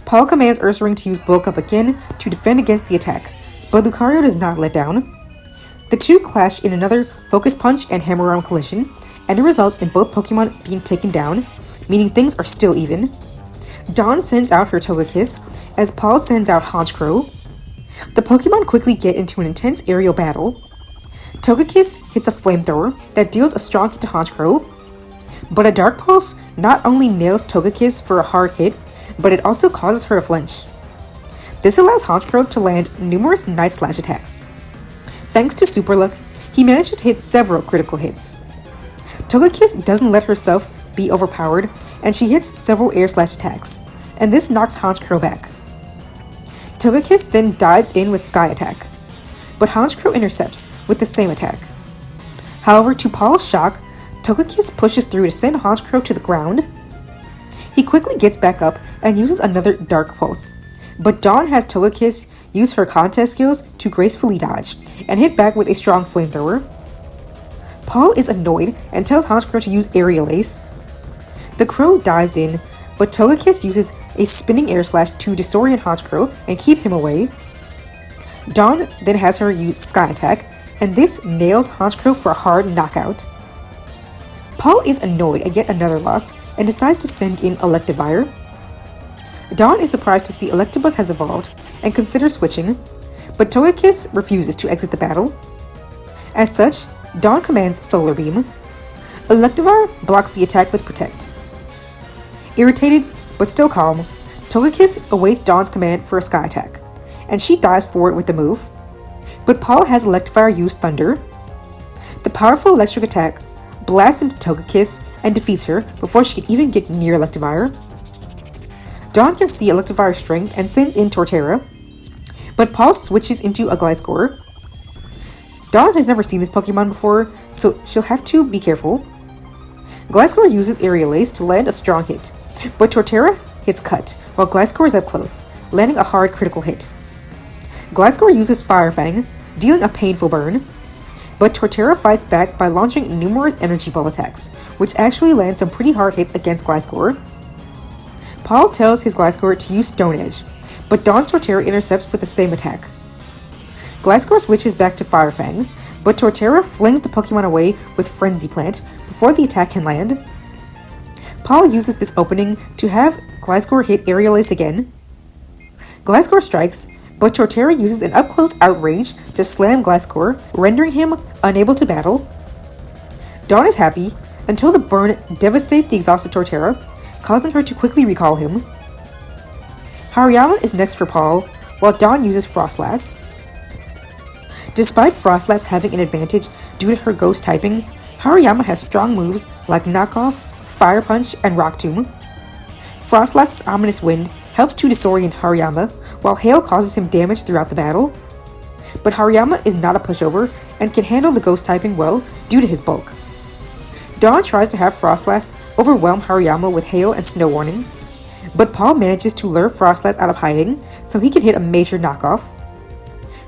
Paul commands Ursaring to use Bulk Up again to defend against the attack, but Lucario does not let down. The two clash in another Focus Punch and Hammer Arm collision, and it results in both Pokemon being taken down, meaning things are still even. Dawn sends out her Togekiss, as Paul sends out Honchkrow. The Pokemon quickly get into an intense aerial battle. Togekiss hits a Flamethrower that deals a strong hit to Honchkrow, but a Dark Pulse not only nails Togekiss for a hard hit, but it also causes her to flinch. This allows Honchkrow to land numerous Night Slash attacks. Thanks to Super Luck, he managed to hit several critical hits. Togekiss doesn't let herself be overpowered, and she hits several Air Slash attacks, and this knocks Honchkrow back. Togekiss then dives in with Sky Attack, but Honchkrow intercepts with the same attack. However, to Paul's shock, Togekiss pushes through to send Honchkrow to the ground. He quickly gets back up and uses another Dark Pulse, but Dawn has Togekiss use her contest skills to gracefully dodge, and hit back with a strong Flamethrower. Paul is annoyed and tells Honchkrow to use Aerial Ace. The Crow dives in, but Togekiss uses a spinning Air Slash to disorient Honchkrow and keep him away. Dawn then has her use Sky Attack, and this nails Honchkrow for a hard knockout. Paul is annoyed at yet another loss and decides to send in Electivire. Dawn is surprised to see Electabuzz has evolved and considers switching, but Togekiss refuses to exit the battle. As such, Dawn commands Solar Beam. Electivire blocks the attack with Protect. Irritated, but still calm, Togekiss awaits Dawn's command for a Sky Attack, and she dives forward with the move. But Paul has Electivire use Thunder. The powerful electric attack blasts into Togekiss and defeats her before she can even get near Electivire. Dawn can see Electivire's strength and sends in Torterra, but Paul switches into a Gliscor. Dawn has never seen this Pokemon before, so she'll have to be careful. Gliscor uses Aerial Ace to land a strong hit, but Torterra hits Cut, while Gliscor is up close, landing a hard critical hit. Gliscor uses Fire Fang, dealing a painful burn, but Torterra fights back by launching numerous Energy Ball attacks, which actually land some pretty hard hits against Gliscor. Paul tells his Gliscor to use Stone Edge, but Dawn's Torterra intercepts with the same attack. Gliscor switches back to Fire Fang, but Torterra flings the Pokemon away with Frenzy Plant before the attack can land. Paul uses this opening to have Gliscor hit Aerial Ace again. Gliscor strikes, but Torterra uses an up-close Outrage to slam Gliscor, rendering him unable to battle. Dawn is happy until the burn devastates the exhausted Torterra, causing her to quickly recall him. Hariyama is next for Paul, while Dawn uses Froslass. Despite Froslass having an advantage due to her ghost typing, Hariyama has strong moves like Knockoff, Fire Punch, and Rock Tomb. Frostlass's Ominous Wind helps to disorient Hariyama, while Hail causes him damage throughout the battle. But Hariyama is not a pushover and can handle the ghost typing well due to his bulk. Dawn tries to have Frostlass overwhelm Hariyama with Hail and Snow Warning, but Paul manages to lure Frostlass out of hiding so he can hit a major knockoff.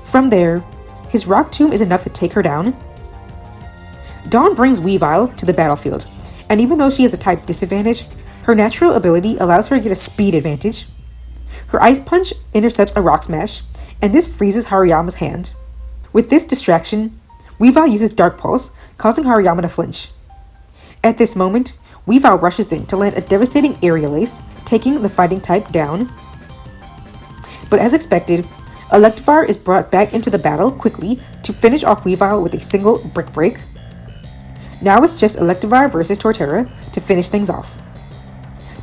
From there, his Rock Tomb is enough to take her down. Dawn brings Weavile to the battlefield, and even though she has a type disadvantage, her natural ability allows her to get a speed advantage. Her Ice Punch intercepts a Rock Smash, and this freezes Hariyama's hand. With this distraction, Weavile uses Dark Pulse, causing Hariyama to flinch. At this moment, Weavile rushes in to land a devastating Aerial Ace, taking the fighting type down. But as expected, Electivire is brought back into the battle quickly to finish off Weavile with a single Brick Break. Now it's just Electivire versus Torterra to finish things off.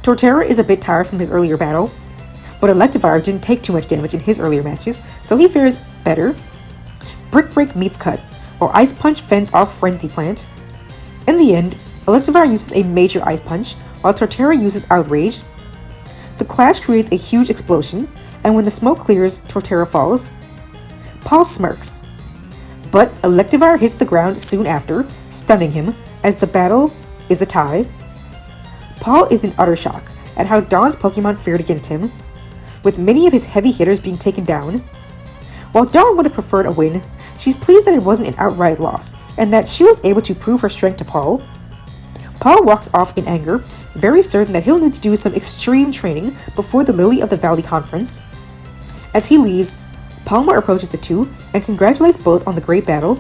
Torterra is a bit tired from his earlier battle, but Electivire didn't take too much damage in his earlier matches, so he fares better. Brick Break meets Cut, while Ice Punch fends off Frenzy Plant. In the end, Electivire uses a major Ice Punch, while Torterra uses Outrage. The clash creates a huge explosion, and when the smoke clears, Torterra falls. Paul smirks, but Electivire hits the ground soon after, stunning him, as the battle is a tie. Paul is in utter shock at how Dawn's Pokemon fared against him, with many of his heavy hitters being taken down. While Dawn would have preferred a win, she's pleased that it wasn't an outright loss, and that she was able to prove her strength to Paul. Paul walks off in anger, very certain that he'll need to do some extreme training before the Lily of the Valley conference. As he leaves, Palmer approaches the two and congratulates both on the great battle,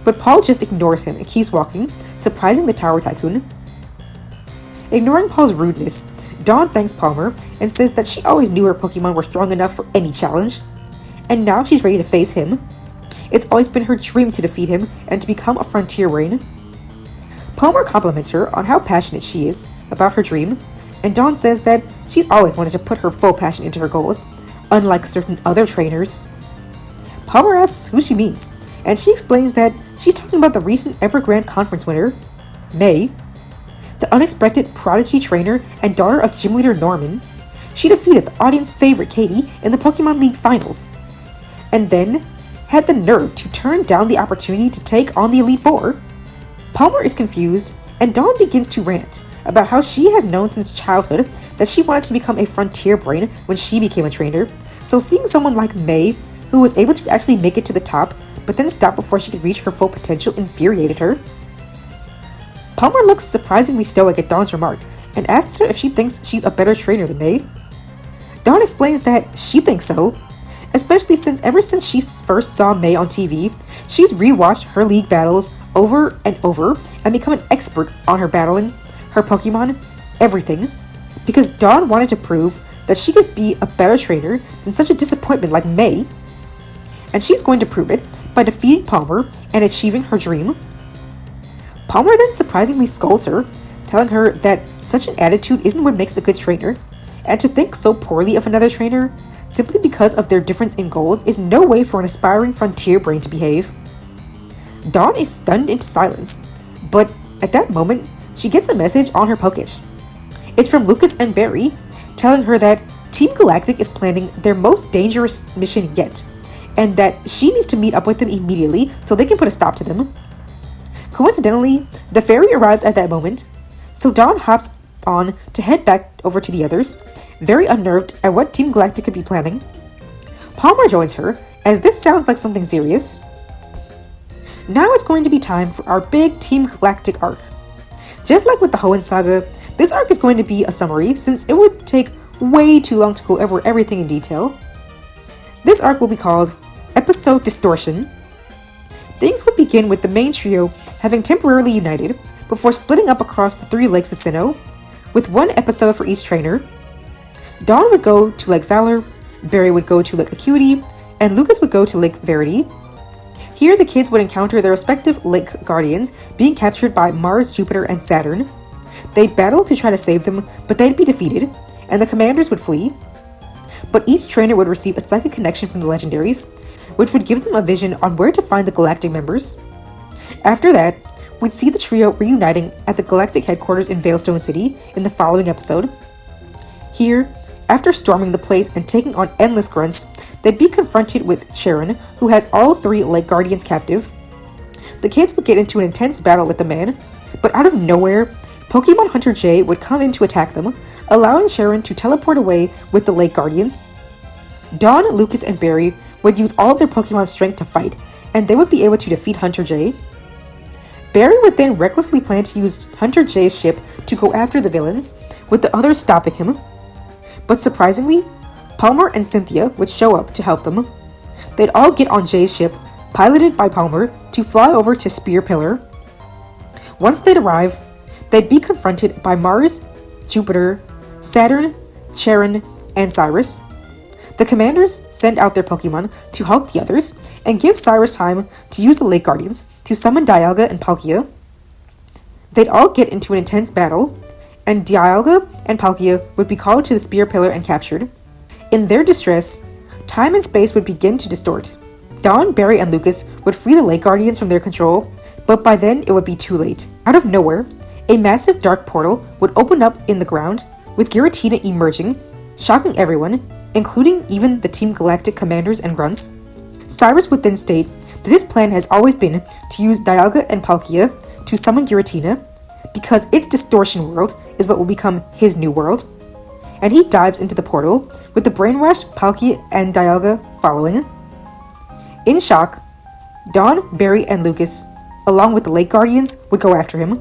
but Paul just ignores him and keeps walking, surprising the Tower Tycoon. Ignoring Paul's rudeness, Dawn thanks Palmer and says that she always knew her Pokemon were strong enough for any challenge, and now she's ready to face him. It's always been her dream to defeat him and to become a Frontier Brain. Palmer compliments her on how passionate she is about her dream, and Dawn says that she's always wanted to put her full passion into her goals, unlike certain other trainers. Palmer asks who she means, and she explains that she's talking about the recent Evergrande Conference winner, May, the unexpected prodigy trainer and daughter of gym leader Norman. She defeated the audience favorite Katie in the Pokemon League finals, and then had the nerve to turn down the opportunity to take on the Elite Four. Palmer is confused, and Dawn begins to rant about how she has known since childhood that she wanted to become a Frontier Brain when she became a trainer, so seeing someone like May, who was able to actually make it to the top, but then stop before she could reach her full potential, infuriated her. Palmer looks surprisingly stoic at Dawn's remark, and asks her if she thinks she's a better trainer than May. Dawn explains that she thinks so, especially since ever since she first saw May on TV, she's rewatched her league battles over and over and become an expert on her battling, her Pokemon, everything, because Dawn wanted to prove that she could be a better trainer than such a disappointment like May, and she's going to prove it by defeating Palmer and achieving her dream. Palmer then surprisingly scolds her, telling her that such an attitude isn't what makes a good trainer, and to think so poorly of another trainer simply because of their difference in goals is no way for an aspiring Frontier Brain to behave. Dawn is stunned into silence, but at that moment, she gets a message on her Poketch. It's from Lucas and Barry, telling her that Team Galactic is planning their most dangerous mission yet, and that she needs to meet up with them immediately so they can put a stop to them. Coincidentally, the fairy arrives at that moment, so Dawn hops on to head back over to the others, very unnerved at what Team Galactic could be planning. Palmer joins her, as this sounds like something serious. Now it's going to be time for our big Team Galactic arc. Just like with the Hoenn Saga, this arc is going to be a summary since it would take way too long to go over everything in detail. This arc will be called Episode Distortion. Things would begin with the main trio having temporarily united before splitting up across the 3 lakes of Sinnoh, with 1 episode for each trainer. Dawn would go to Lake Valor, Barry would go to Lake Acuity, and Lucas would go to Lake Verity. Here the kids would encounter their respective lake guardians being captured by Mars, Jupiter, and Saturn. They'd battle to try to save them, but they'd be defeated, and the commanders would flee. But each trainer would receive a psychic connection from the legendaries, which would give them a vision on where to find the Galactic members. After that, we'd see the trio reuniting at the Galactic headquarters in Veilstone City in the following episode. Here, after storming the place and taking on endless grunts, they'd be confronted with Sharon, who has all 3 Lake Guardians captive. The kids would get into an intense battle with the man, but out of nowhere, Pokemon Hunter J would come in to attack them, allowing Sharon to teleport away with the Lake Guardians. Dawn, Lucas, and Barry would use all of their Pokemon strength to fight, and they would be able to defeat Hunter J. Barry would then recklessly plan to use Hunter J's ship to go after the villains, with the others stopping him. But surprisingly, Palmer and Cynthia would show up to help them. They'd all get on Jay's ship, piloted by Palmer, to fly over to Spear Pillar. Once they'd arrive, they'd be confronted by Mars, Jupiter, Saturn, Charon, and Cyrus. The commanders send out their Pokemon to halt the others and give Cyrus time to use the Lake Guardians to summon Dialga and Palkia. They'd all get into an intense battle, and Dialga and Palkia would be called to the Spear Pillar and captured. In their distress, time and space would begin to distort. Dawn, Barry, and Lucas would free the Lake Guardians from their control, but by then it would be too late. Out of nowhere, a massive dark portal would open up in the ground, with Giratina emerging, shocking everyone, including even the Team Galactic commanders and grunts. Cyrus would then state that his plan has always been to use Dialga and Palkia to summon Giratina, because its Distortion World is what will become his new world. And he dives into the portal, with the brainwashed Palkia and Dialga following. In shock, Dawn, Barry, and Lucas, along with the Lake Guardians, would go after him.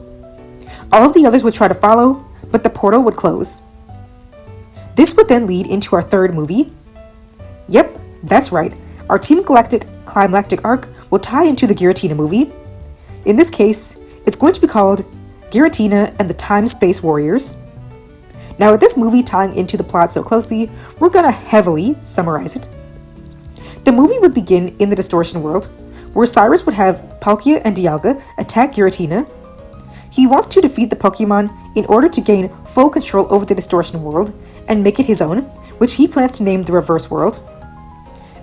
All of the others would try to follow, but the portal would close. This would then lead into our 3rd movie. Yep, that's right, our Team Galactic climactic arc will tie into the Giratina movie. In this case, it's going to be called Giratina and the Time-Space Warriors. Now with this movie tying into the plot so closely, we're gonna heavily summarize it. The movie would begin in the Distortion World, where Cyrus would have Palkia and Dialga attack Giratina. He wants to defeat the Pokemon in order to gain full control over the Distortion World and make it his own, which he plans to name the Reverse World.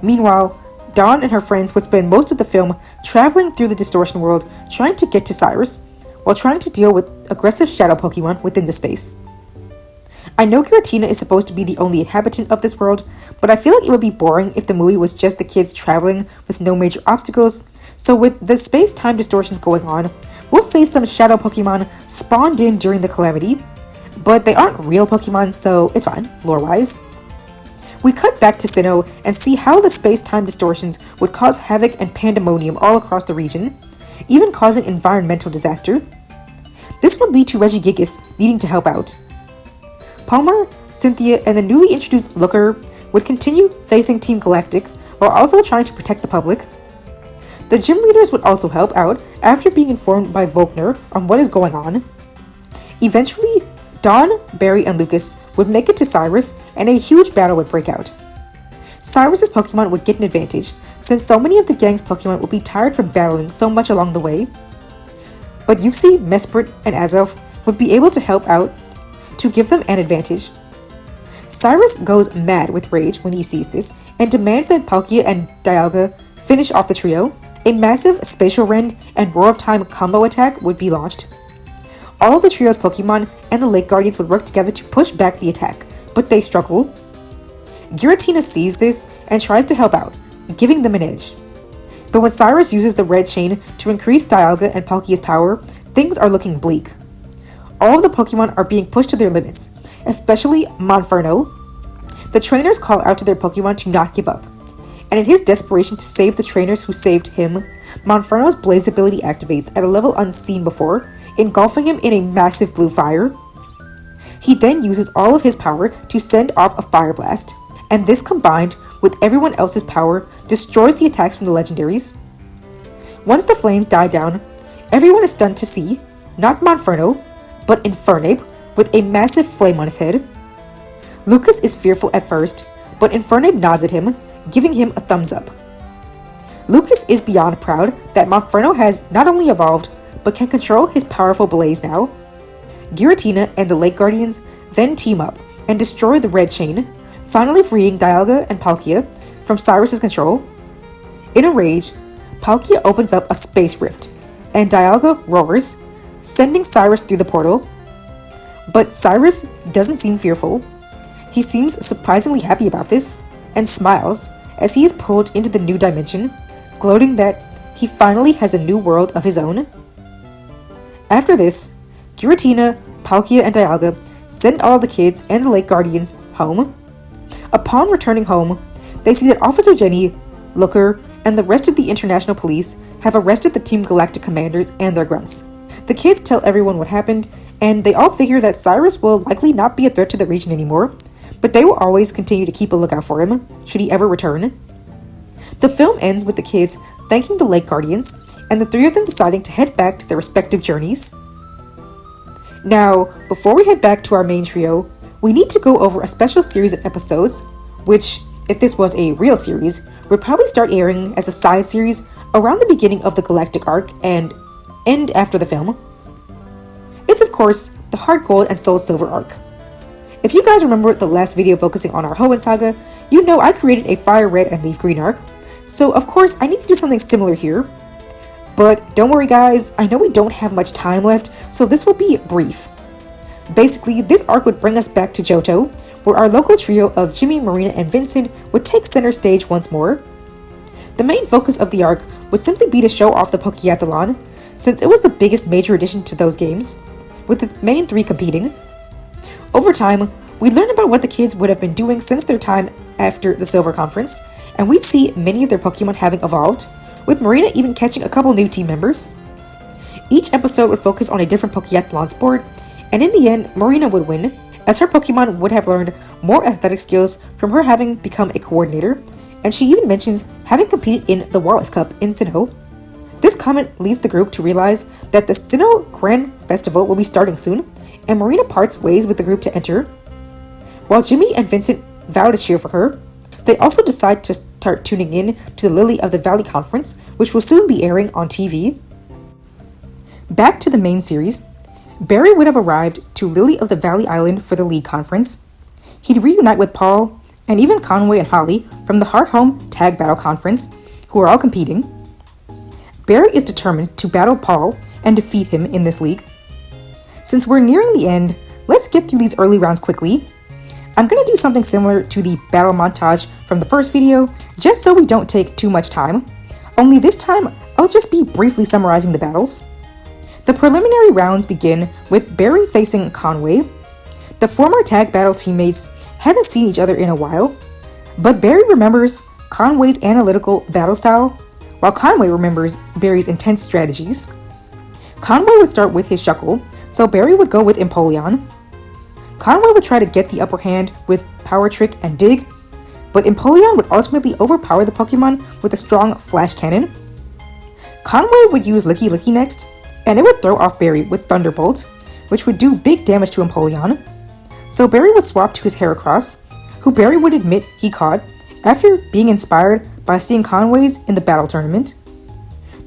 Meanwhile, Dawn and her friends would spend most of the film traveling through the Distortion World trying to get to Cyrus, while trying to deal with aggressive shadow Pokemon within the space. I know Giratina is supposed to be the only inhabitant of this world, but I feel like it would be boring if the movie was just the kids traveling with no major obstacles, so with the space-time distortions going on, we'll say some shadow Pokemon spawned in during the calamity, but they aren't real Pokemon, so it's fine, lore-wise. We cut back to Sinnoh and see how the space-time distortions would cause havoc and pandemonium all across the region, even causing environmental disaster. This would lead to Regigigas needing to help out. Palmer, Cynthia, and the newly introduced Looker would continue facing Team Galactic while also trying to protect the public. The gym leaders would also help out after being informed by Volkner on what is going on. Eventually, Dawn, Barry, and Lucas would make it to Cyrus, and a huge battle would break out. Cyrus's Pokemon would get an advantage, since so many of the gang's Pokemon would be tired from battling so much along the way. But Yuxi, Mesprit, and Azelf would be able to help out to give them an advantage. Cyrus goes mad with rage when he sees this, and demands that Palkia and Dialga finish off the trio. A massive Spatial Rend and Roar of Time combo attack would be launched. All of the trio's Pokemon and the Lake Guardians would work together to push back the attack, but they struggle. Giratina sees this and tries to help out, giving them an edge. But when Cyrus uses the red chain to increase Dialga and Palkia's power, things are looking bleak. All of the Pokemon are being pushed to their limits, especially Monferno. The trainers call out to their Pokemon to not give up, and in his desperation to save the trainers who saved him, Monferno's Blaze ability activates at a level unseen before, engulfing him in a massive blue fire. He then uses all of his power to send off a Fire Blast, and this combined with everyone else's power destroys the attacks from the legendaries. Once the flames die down, everyone is stunned to see, not Monferno, but Infernape with a massive flame on his head. Lucas is fearful at first, but Infernape nods at him, giving him a thumbs up. Lucas is beyond proud that Monferno has not only evolved, but can control his powerful Blaze now. Giratina and the Lake Guardians then team up and destroy the red chain, finally freeing Dialga and Palkia from Cyrus's control. In a rage, Palkia opens up a space rift, and Dialga roars, sending Cyrus through the portal. But Cyrus doesn't seem fearful. He seems surprisingly happy about this, and smiles as he is pulled into the new dimension, gloating that he finally has a new world of his own. After this, Giratina, Palkia, and Dialga send all the kids and the Lake Guardians home. Upon returning home, they see that Officer Jenny, Looker, and the rest of the international police have arrested the Team Galactic commanders and their grunts. The kids tell everyone what happened, and they all figure that Cyrus will likely not be a threat to the region anymore, but they will always continue to keep a lookout for him, should he ever return. The film ends with the kids thanking the Lake Guardians, and the three of them deciding to head back to their respective journeys. Now, before we head back to our main trio, we need to go over a special series of episodes, which, if this was a real series, would probably start airing as a side series around the beginning of the Galactic arc and end after the film. It's of course the Heart Gold and Soul Silver arc. If you guys remember the last video focusing on our Hoenn Saga, you know I created a Fire Red and Leaf Green arc, so of course I need to do something similar here. But don't worry guys, I know we don't have much time left, so this will be brief. Basically, this arc would bring us back to Johto, where our local trio of Jimmy, Marina, and Vincent would take center stage once more. The main focus of the arc would simply be to show off the Pokéathlon, since it was the biggest major addition to those games, with the main three competing. Over time, we'd learn about what the kids would have been doing since their time after the Silver Conference, and we'd see many of their Pokémon having evolved, with Marina even catching a couple new team members. Each episode would focus on a different Pokéathlon sport, and in the end, Marina would win, as her Pokémon would have learned more athletic skills from her having become a coordinator, and she even mentions having competed in the Wallace Cup in Sinnoh. This comment leads the group to realize that the Sinnoh Grand Festival will be starting soon, and Marina parts ways with the group to enter. While Jimmy and Vincent vow to cheer for her, they also decide to start tuning in to the Lily of the Valley conference, which will soon be airing on TV. Back to the main series, Barry would have arrived to Lily of the Valley Island for the League Conference. He'd reunite with Paul, and even Conway and Holly from the Hearthome Tag Battle Conference, who are all competing. Barry is determined to battle Paul and defeat him in this league. Since we're nearing the end, let's get through these early rounds quickly. I'm going to do something similar to the battle montage from the first video, just so we don't take too much time. Only this time, I'll just be briefly summarizing the battles. The preliminary rounds begin with Barry facing Conway. The former tag battle teammates haven't seen each other in a while, but Barry remembers Conway's analytical battle style, while Conway remembers Barry's intense strategies. Conway would start with his Shuckle, so Barry would go with Empoleon. Conway would try to get the upper hand with Power Trick and Dig, but Empoleon would ultimately overpower the Pokemon with a strong Flash Cannon. Conway would use Licky Licky next, and it would throw off Barry with Thunderbolt, which would do big damage to Empoleon. So Barry would swap to his Heracross, who Barry would admit he caught after being inspired by seeing Conway's in the battle tournament.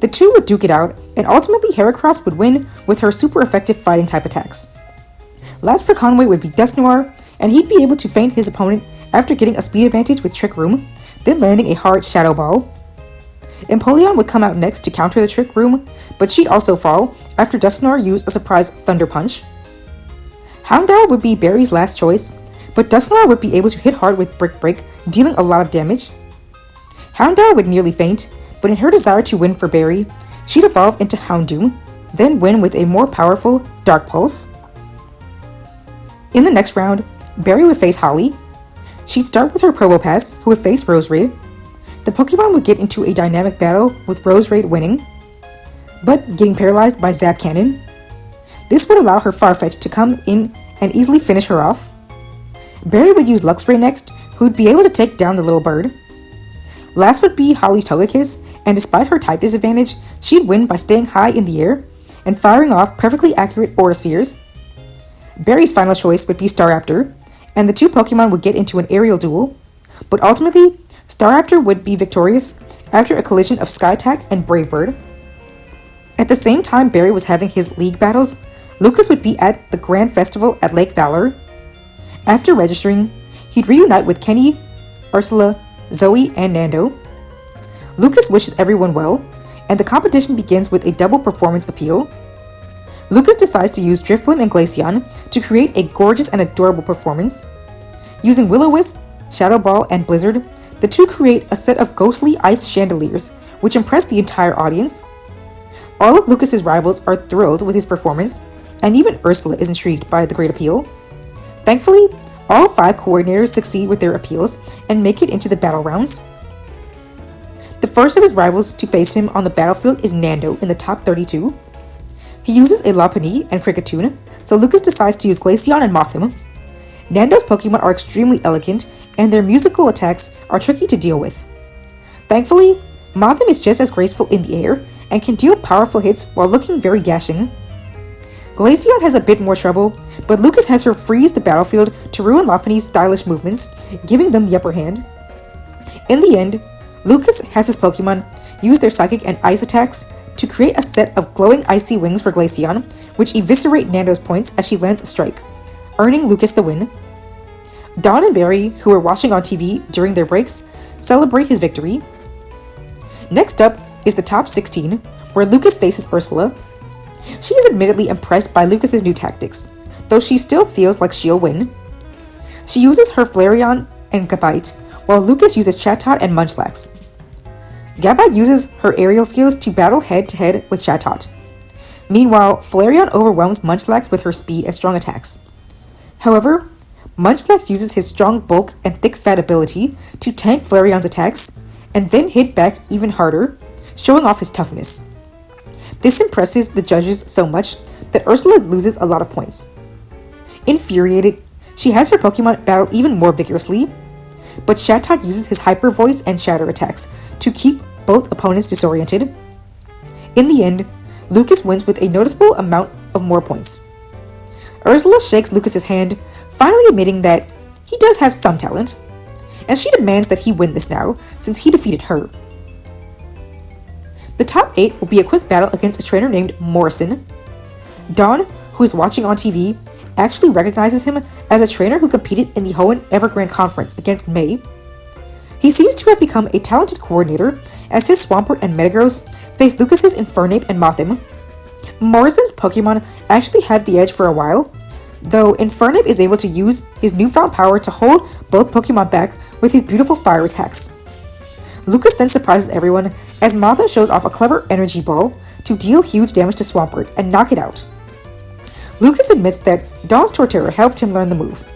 The two would duke it out, and ultimately Heracross would win with her super effective fighting type attacks. Last for Conway would be Dusknoir, and he'd be able to feint his opponent after getting a speed advantage with Trick Room, then landing a hard Shadow Ball. Empoleon would come out next to counter the Trick Room, but she'd also fall after Dusknoir used a surprise Thunder Punch. Houndour would be Barry's last choice, but Dusknoir would be able to hit hard with Brick Break, dealing a lot of damage. Houndour would nearly faint, but in her desire to win for Barry, she'd evolve into Houndoom, then win with a more powerful Dark Pulse. In the next round, Barry would face Holly. She'd start with her Probopass, who would face Roserade. The Pokemon would get into a dynamic battle with Roserade winning, but getting paralyzed by Zap Cannon. This would allow her Farfetch to come in and easily finish her off. Barry would use Luxray next, who would be able to take down the little bird. Last would be Holly's Togekiss, and despite her type disadvantage, she'd win by staying high in the air and firing off perfectly accurate Aura Spheres. Barry's final choice would be Staraptor, and the two Pokemon would get into an aerial duel, but ultimately, Staraptor would be victorious after a collision of Skytack and Brave Bird. At the same time Barry was having his league battles, Lucas would be at the Grand Festival at Lake Valor. After registering, he'd reunite with Kenny, Ursula, Zoe, and Nando. Lucas wishes everyone well, and the competition begins with a double performance appeal. Lucas decides to use Drifblim and Glaceon to create a gorgeous and adorable performance. Using Will-O-Wisp, Shadow Ball, and Blizzard, the two create a set of ghostly ice chandeliers, which impress the entire audience. All of Lucas's rivals are thrilled with his performance, and even Ursula is intrigued by the great appeal. Thankfully, all 5 coordinators succeed with their appeals and make it into the battle rounds. The first of his rivals to face him on the battlefield is Nando in the top 32. He uses a Lopunny and Kricketune, so Lucas decides to use Glaceon and Mothim. Nando's Pokemon are extremely elegant, and their musical attacks are tricky to deal with. Thankfully, Mothim is just as graceful in the air and can deal powerful hits while looking very dashing. Glaceon has a bit more trouble, but Lucas has her freeze the battlefield to ruin Lopunny's stylish movements, giving them the upper hand. In the end, Lucas has his Pokemon use their Psychic and Ice attacks to create a set of glowing icy wings for Glaceon, which eviscerate Nando's points as she lands a strike, earning Lucas the win. Dawn and Barry, who are watching on TV during their breaks, celebrate his victory. Next up is the top 16, where Lucas faces Ursula. She is admittedly impressed by Lucas's new tactics, though she still feels like she'll win. She uses her Flareon and Gabite, while Lucas uses Chatot and Munchlax. Gabite uses her aerial skills to battle head-to-head with Chatot. Meanwhile, Flareon overwhelms Munchlax with her speed and strong attacks. However, Munchlax uses his strong bulk and thick fat ability to tank Flareon's attacks, and then hit back even harder, showing off his toughness. This impresses the judges so much that Ursula loses a lot of points. Infuriated, she has her Pokemon battle even more vigorously, but Chatot uses his Hyper Voice and Shatter attacks to keep both opponents disoriented. In the end, Lucas wins with a noticeable amount of more points. Ursula shakes Lucas's hand, finally admitting that he does have some talent, and she demands that he win this now, since he defeated her. The top 8 will be a quick battle against a trainer named Morrison. Dawn, who is watching on TV, actually recognizes him as a trainer who competed in the Hoenn Evergrande Conference against May. He seems to have become a talented coordinator, as his Swampert and Metagross face Lucas's Infernape and Mothim. Morrison's Pokemon actually have the edge for a while, though Infernape is able to use his newfound power to hold both Pokemon back with his beautiful fire attacks. Lucas then surprises everyone as Mothim shows off a clever energy ball to deal huge damage to Swampert and knock it out. Lucas admits that Dawn's Torterra helped him learn the move.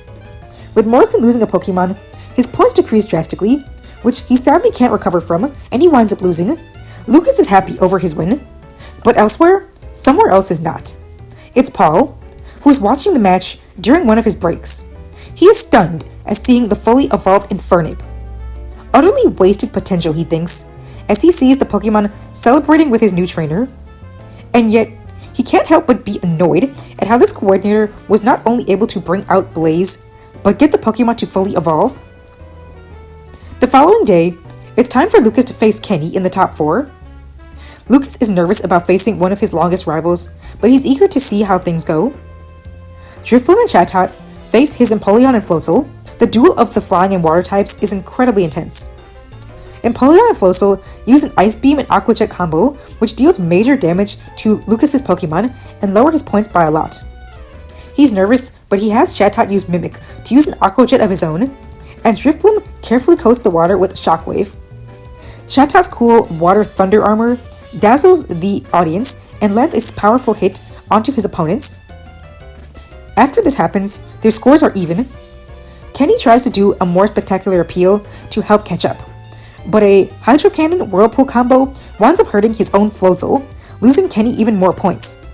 With Morrison losing a Pokemon, his points decrease drastically, which he sadly can't recover from, and he winds up losing. Lucas is happy over his win, but elsewhere, somewhere else is not. It's Paul, who is watching the match during one of his breaks. He is stunned at seeing the fully evolved Infernape. Utterly wasted potential, he thinks, as he sees the Pokemon celebrating with his new trainer. And yet, he can't help but be annoyed at how this coordinator was not only able to bring out Blaze, but get the Pokemon to fully evolve. The following day, it's time for Lucas to face Kenny in the top 4. Lucas is nervous about facing one of his longest rivals, but he's eager to see how things go. Drifloon and Chatot face his Empoleon and Floatzel. The duel of the flying and water types is incredibly intense. Empoleon and Floatzel use an Ice Beam and Aqua Jet combo, which deals major damage to Lucas's Pokemon and lower his points by a lot. He's nervous, but he has Chatot use Mimic to use an Aqua Jet of his own, and Drifblim carefully coats the water with Shockwave. Chatot's cool Water Thunder armor dazzles the audience and lands a powerful hit onto his opponents. After this happens, their scores are even. Kenny tries to do a more spectacular appeal to help catch up, but a Hydro Cannon Whirlpool combo winds up hurting his own Floatzel, losing Kenny even more points.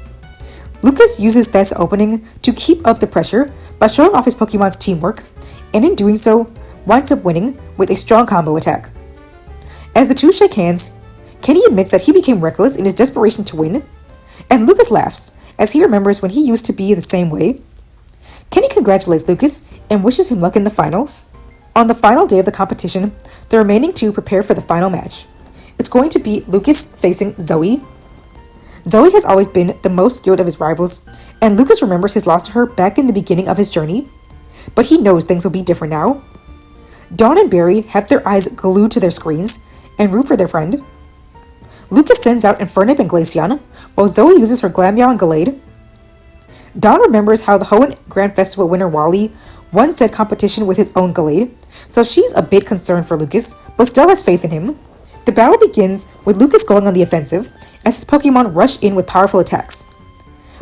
Lucas uses this opening to keep up the pressure by showing off his Pokemon's teamwork, and in doing so, winds up winning with a strong combo attack. As the two shake hands, Kenny admits that he became reckless in his desperation to win, and Lucas laughs as he remembers when he used to be the same way. Kenny congratulates Lucas and wishes him luck in the finals. On the final day of the competition, the remaining two prepare for the final match. It's going to be Lucas facing Zoe. Zoe has always been the most skilled of his rivals, and Lucas remembers his loss to her back in the beginning of his journey, but he knows things will be different now. Dawn and Barry have their eyes glued to their screens and root for their friend. Lucas sends out Infernape and Glaceon, while Zoe uses her Glameow and Gallade. Dawn remembers how the Hoenn Grand Festival winner Wally won said competition with his own Gallade, so she's a bit concerned for Lucas, but still has faith in him. The battle begins with Lucas going on the offensive, as his Pokemon rush in with powerful attacks.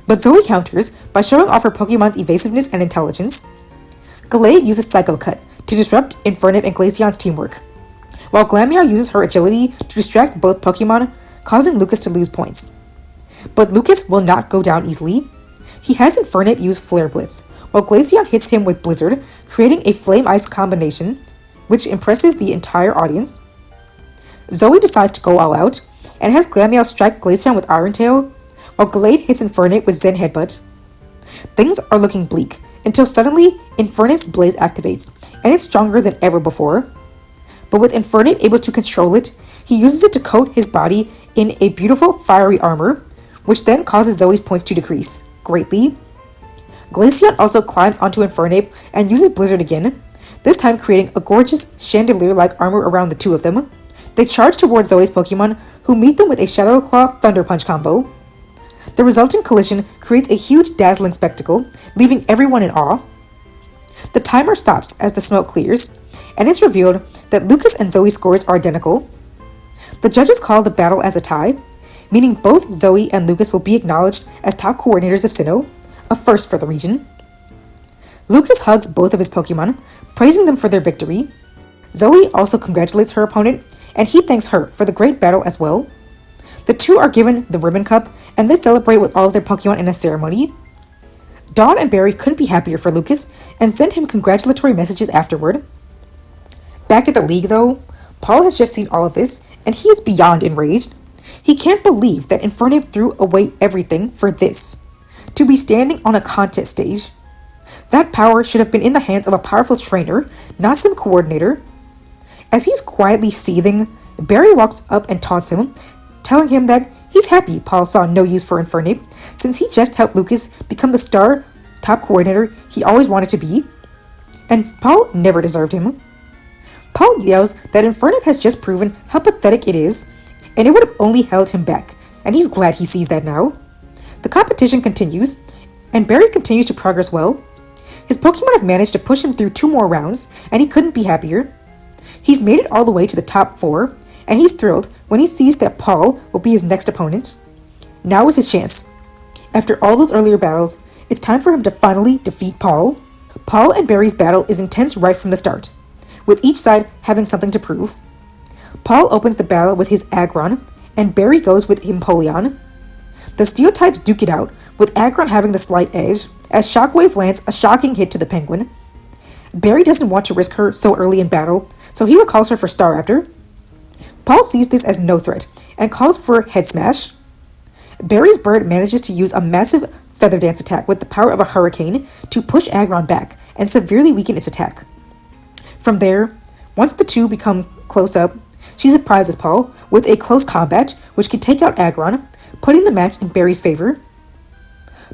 But Zoe counters by showing off her Pokemon's evasiveness and intelligence. Gallade uses Psycho Cut to disrupt Infernape and Glaceon's teamwork, while Glameow uses her agility to distract both Pokemon, causing Lucas to lose points. But Lucas will not go down easily. He has Infernape use Flare Blitz, while Glaceon hits him with Blizzard, creating a Flame Ice combination, which impresses the entire audience. Zoe decides to go all out, and has Glameow strike Glaceon with Iron Tail, while Gallade hits Infernape with Zen Headbutt. Things are looking bleak, until suddenly Infernape's Blaze activates, and it's stronger than ever before. But with Infernape able to control it, he uses it to coat his body in a beautiful fiery armor, which then causes Zoe's points to decrease greatly. Glaceon also climbs onto Infernape and uses Blizzard again, this time creating a gorgeous chandelier-like armor around the two of them. They charge towards Zoe's Pokemon, who meet them with a Shadow Claw Thunder Punch combo. The resulting collision creates a huge dazzling spectacle, leaving everyone in awe. The timer stops as the smoke clears, and it's revealed that Lucas and Zoe's scores are identical. The judges call the battle as a tie, meaning both Zoe and Lucas will be acknowledged as top coordinators of Sinnoh, a first for the region. Lucas hugs both of his Pokemon, praising them for their victory. Zoe also congratulates her opponent, and he thanks her for the great battle as well. The two are given the Ribbon Cup, and they celebrate with all of their Pokemon in a ceremony. Dawn and Barry couldn't be happier for Lucas, and send him congratulatory messages afterward. Back at the league though, Paul has just seen all of this, and he is beyond enraged. He can't believe that Infernape threw away everything for this, to be standing on a contest stage. That power should have been in the hands of a powerful trainer, not some coordinator. As he's quietly seething, Barry walks up and taunts him, telling him that he's happy Paul saw no use for Infernape, since he just helped Lucas become the star top coordinator he always wanted to be, and Paul never deserved him. Paul yells that Infernape has just proven how pathetic it is, and it would have only held him back, and he's glad he sees that now. The competition continues, and Barry continues to progress well. His Pokemon have managed to push him through 2 more rounds, and he couldn't be happier. He's made it all the way to the top 4, and he's thrilled when he sees that Paul will be his next opponent. Now is his chance. After all those earlier battles, it's time for him to finally defeat Paul. Paul and Barry's battle is intense right from the start, with each side having something to prove. Paul opens the battle with his Aggron, and Barry goes with Empoleon. The Steel types duke it out, with Aggron having the slight edge, as Shockwave lands a shocking hit to the Penguin. Barry doesn't want to risk her so early in battle, so he recalls her for Staraptor. Paul sees this as no threat, and calls for Head Smash. Barry's bird manages to use a massive Feather Dance attack with the power of a hurricane to push Aggron back and severely weaken its attack. From there, once the two become close up, she surprises Paul with a close combat which can take out Aggron, putting the match in Barry's favor.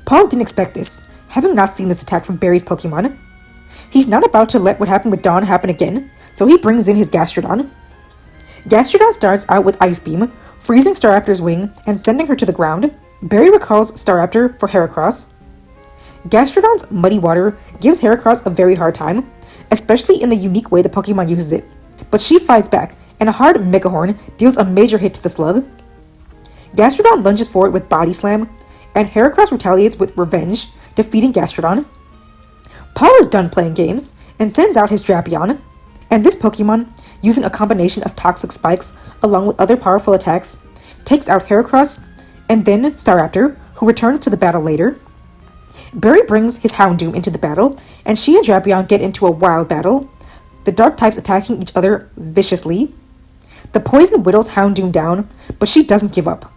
Paul didn't expect this, having not seen this attack from Barry's Pokemon. He's not about to let what happened with Dawn happen again, so he brings in his Gastrodon. Gastrodon starts out with Ice Beam, freezing Staraptor's wing and sending her to the ground. Barry recalls Staraptor for Heracross. Gastrodon's Muddy Water gives Heracross a very hard time, especially in the unique way the Pokemon uses it. But she fights back, and a hard Mega Horn deals a major hit to the slug. Gastrodon lunges forward with Body Slam, and Heracross retaliates with Revenge, defeating Gastrodon. Paul is done playing games and sends out his Drapion, and this Pokemon, using a combination of Toxic Spikes along with other powerful attacks, takes out Heracross and then Staraptor, who returns to the battle later. Barry brings his Houndoom into the battle, and she and Drapion get into a wild battle, the dark types attacking each other viciously. The poison whittles Houndoom down, but she doesn't give up.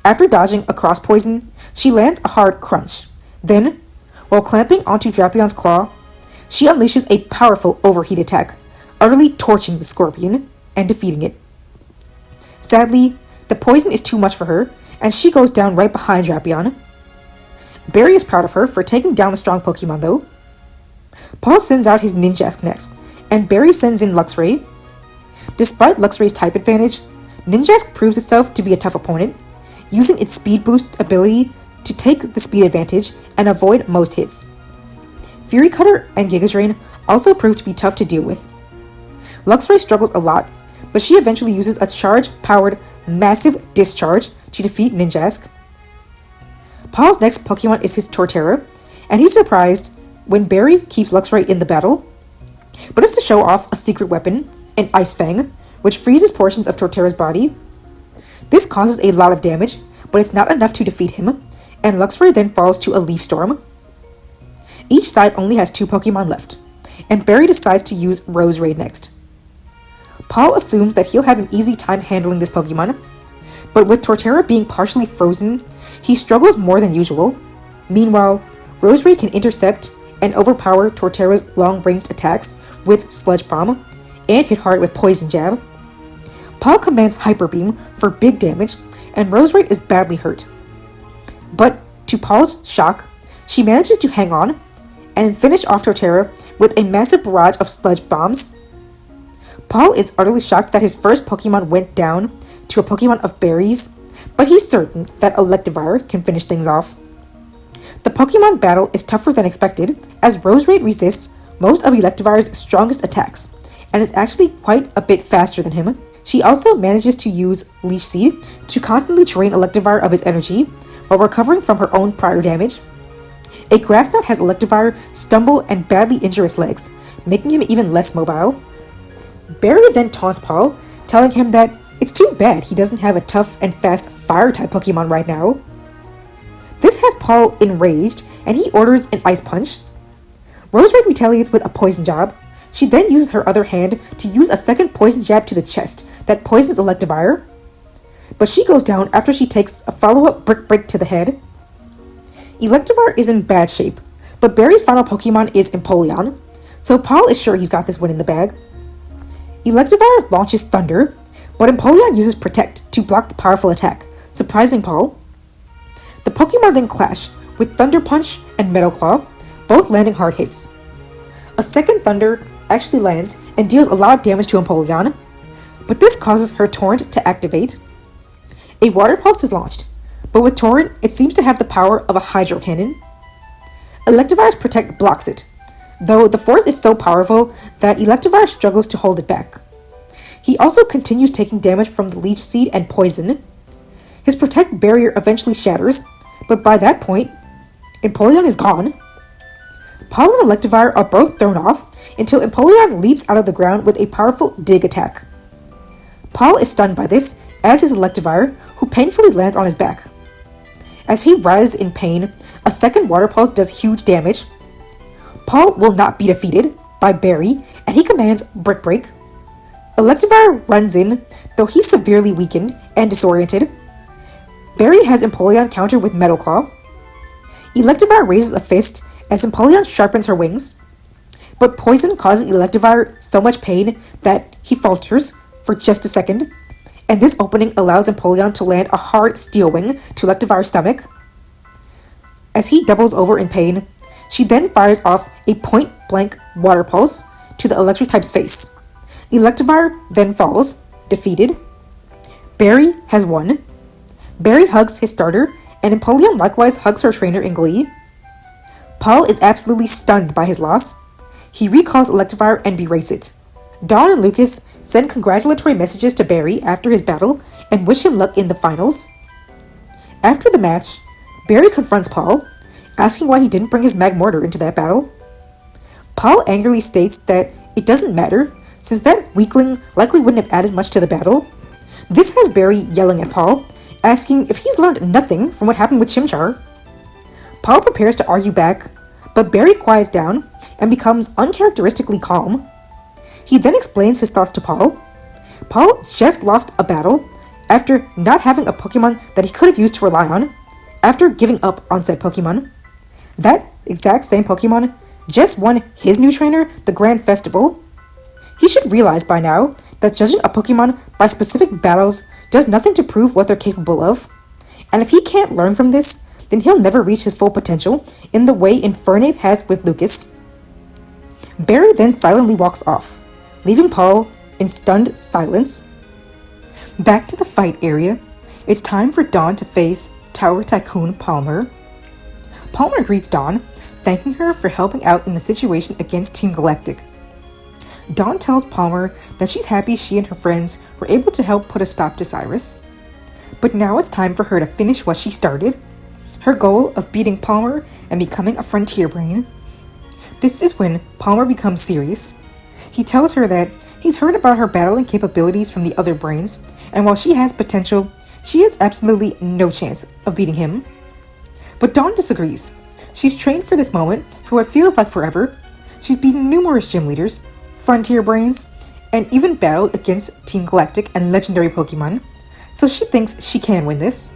After dodging a cross poison, she lands a hard Crunch. Then, while clamping onto Drapion's claw, she unleashes a powerful overheat attack, utterly torching the Scorpion and defeating it. Sadly, the poison is too much for her, and she goes down right behind Drapion. Barry is proud of her for taking down the strong Pokemon though. Paul sends out his Ninjask next, and Barry sends in Luxray. Despite Luxray's type advantage, Ninjask proves itself to be a tough opponent, using its Speed Boost ability to take the speed advantage and avoid most hits. Fury Cutter and Giga Drain also prove to be tough to deal with. Luxray struggles a lot, but she eventually uses a charge-powered massive discharge to defeat Ninjask. Paul's next Pokemon is his Torterra, and he's surprised when Barry keeps Luxray in the battle, but it's to show off a secret weapon, an Ice Fang, which freezes portions of Torterra's body. This causes a lot of damage, but it's not enough to defeat him, and Luxray then falls to a Leaf Storm. Each side only has 2 Pokemon left, and Barry decides to use Roserade next. Paul assumes that he'll have an easy time handling this Pokemon, but with Torterra being partially frozen, he struggles more than usual. Meanwhile, Roserade can intercept and overpower Torterra's long-ranged attacks with Sludge Bomb, and hit hard with Poison Jab. Paul commands Hyper Beam for big damage, and Roserade is badly hurt. But, to Paul's shock, she manages to hang on, and finish off Torterra with a massive barrage of Sludge Bombs. Paul is utterly shocked that his first Pokemon went down to a Pokemon of berries, but he's certain that Electivire can finish things off. The Pokemon battle is tougher than expected, as Roserade resists most of Electivire's strongest attacks, and is actually quite a bit faster than him. She also manages to use Leech Seed to constantly drain Electivire of his energy, while recovering from her own prior damage. A Grass Knot has Electivire stumble and badly injure his legs, making him even less mobile. Barry then taunts Paul, telling him that it's too bad he doesn't have a tough and fast Fire-type Pokemon right now. This has Paul enraged, and he orders an Ice Punch. Roserade retaliates with a Poison Jab. She then uses her other hand to use a second Poison Jab to the chest that poisons Electivire, but she goes down after she takes a follow-up Brick Break to the head. Electivire is in bad shape, but Barry's final Pokemon is Empoleon, so Paul is sure he's got this one in the bag. Electivire launches Thunder, but Empoleon uses Protect to block the powerful attack, surprising Paul. The Pokemon then clash, with Thunder Punch and Metal Claw, both landing hard hits. A second Thunder actually lands and deals a lot of damage to Empoleon, but this causes her Torrent to activate. A Water Pulse is launched, but with Torrent, it seems to have the power of a Hydro Cannon. Electivire's Protect blocks it, though the force is so powerful that Electivire struggles to hold it back. He also continues taking damage from the Leech Seed and Poison. His Protect barrier eventually shatters, but by that point, Empoleon is gone. Paul and Electivire are both thrown off until Empoleon leaps out of the ground with a powerful Dig attack. Paul is stunned by this, as is Electivire, who painfully lands on his back. As he writhes in pain, a second Water Pulse does huge damage. Paul will not be defeated by Barry, and he commands Brick Break. Electivire runs in, though he's severely weakened and disoriented. Barry has Empoleon countered with Metal Claw. Electivire raises a fist as Empoleon sharpens her wings, but Poison causes Electivire so much pain that he falters for just a second, and this opening allows Empoleon to land a hard Steel Wing to Electivire's stomach. As he doubles over in pain, she then fires off a point-blank Water Pulse to the Electric type's face. Electivire then falls, defeated. Barry has won. Barry hugs his starter, and Empoleon likewise hugs her trainer in glee. Paul is absolutely stunned by his loss. He recalls Electivire and berates it. Dawn and Lucas send congratulatory messages to Barry after his battle and wish him luck in the finals. After the match, Barry confronts Paul, asking why he didn't bring his Magmortar into that battle. Paul angrily states that it doesn't matter, since that weakling likely wouldn't have added much to the battle. This has Barry yelling at Paul, asking if he's learned nothing from what happened with Chimchar. Paul prepares to argue back, but Barry quiets down and becomes uncharacteristically calm. He then explains his thoughts to Paul. Paul just lost a battle after not having a Pokemon that he could have used to rely on, after giving up on said Pokemon. That exact same Pokemon just won his new trainer the Grand Festival. He should realize by now that judging a Pokemon by specific battles does nothing to prove what they're capable of. And if he can't learn from this, then he'll never reach his full potential in the way Infernape has with Lucas. Barry then silently walks off, leaving Paul in stunned silence. Back to the fight area, it's time for Dawn to face Tower Tycoon Palmer. Palmer greets Dawn, thanking her for helping out in the situation against Team Galactic. Dawn tells Palmer that she's happy she and her friends were able to help put a stop to Cyrus. But now it's time for her to finish what she started, her goal of beating Palmer and becoming a frontier brain. This is when Palmer becomes serious. He tells her that he's heard about her battling capabilities from the other brains, and while she has potential, she has absolutely no chance of beating him. But Dawn disagrees. She's trained for this moment for what feels like forever. She's beaten numerous gym leaders, frontier brains, and even battled against Team Galactic and legendary Pokemon, so she thinks she can win this.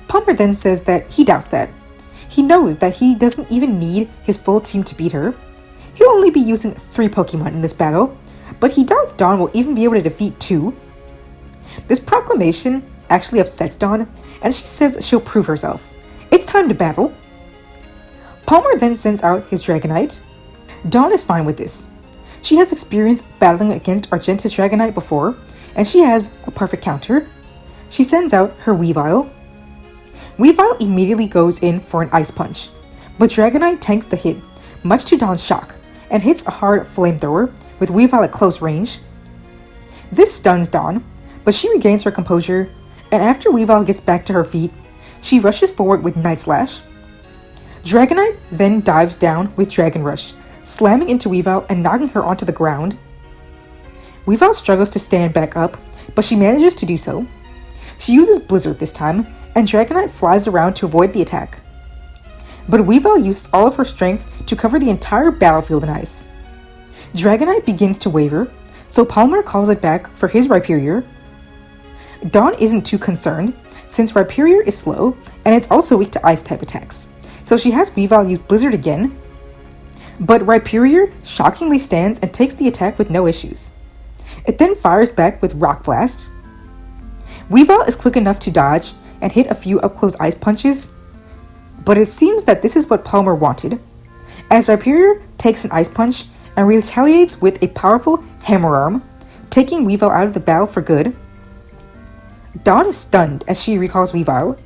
Palmer then says that he doubts that. He knows that he doesn't even need his full team to beat her. He'll only be using 3 Pokemon in this battle, but he doubts Dawn will even be able to defeat 2. This proclamation actually upsets Dawn, and she says she'll prove herself. It's time to battle. Palmer then sends out his Dragonite. Dawn is fine with this. She has experience battling against Argentis Dragonite before, and she has a perfect counter. She sends out her Weavile. Weavile immediately goes in for an Ice Punch, but Dragonite tanks the hit, much to Dawn's shock, and hits a hard Flamethrower with Weavile at close range. This stuns Dawn, but she regains her composure, and after Weavile gets back to her feet, she rushes forward with Night Slash. Dragonite then dives down with Dragon Rush, slamming into Weavile and knocking her onto the ground. Weavile struggles to stand back up, but she manages to do so. She uses Blizzard this time, and Dragonite flies around to avoid the attack. But Weavile uses all of her strength to cover the entire battlefield in ice. Dragonite begins to waver, so Palmer calls it back for his Rhyperior. Dawn isn't too concerned, since Rhyperior is slow, and it's also weak to ice-type attacks, so she has Weavile use Blizzard again. But Rhyperior shockingly stands and takes the attack with no issues. It then fires back with Rock Blast. Weavile is quick enough to dodge and hit a few up-close ice punches, but it seems that this is what Palmer wanted, as Rhyperior takes an ice punch and retaliates with a powerful Hammer Arm, taking Weavile out of the battle for good. Dawn is stunned as she recalls Weavile.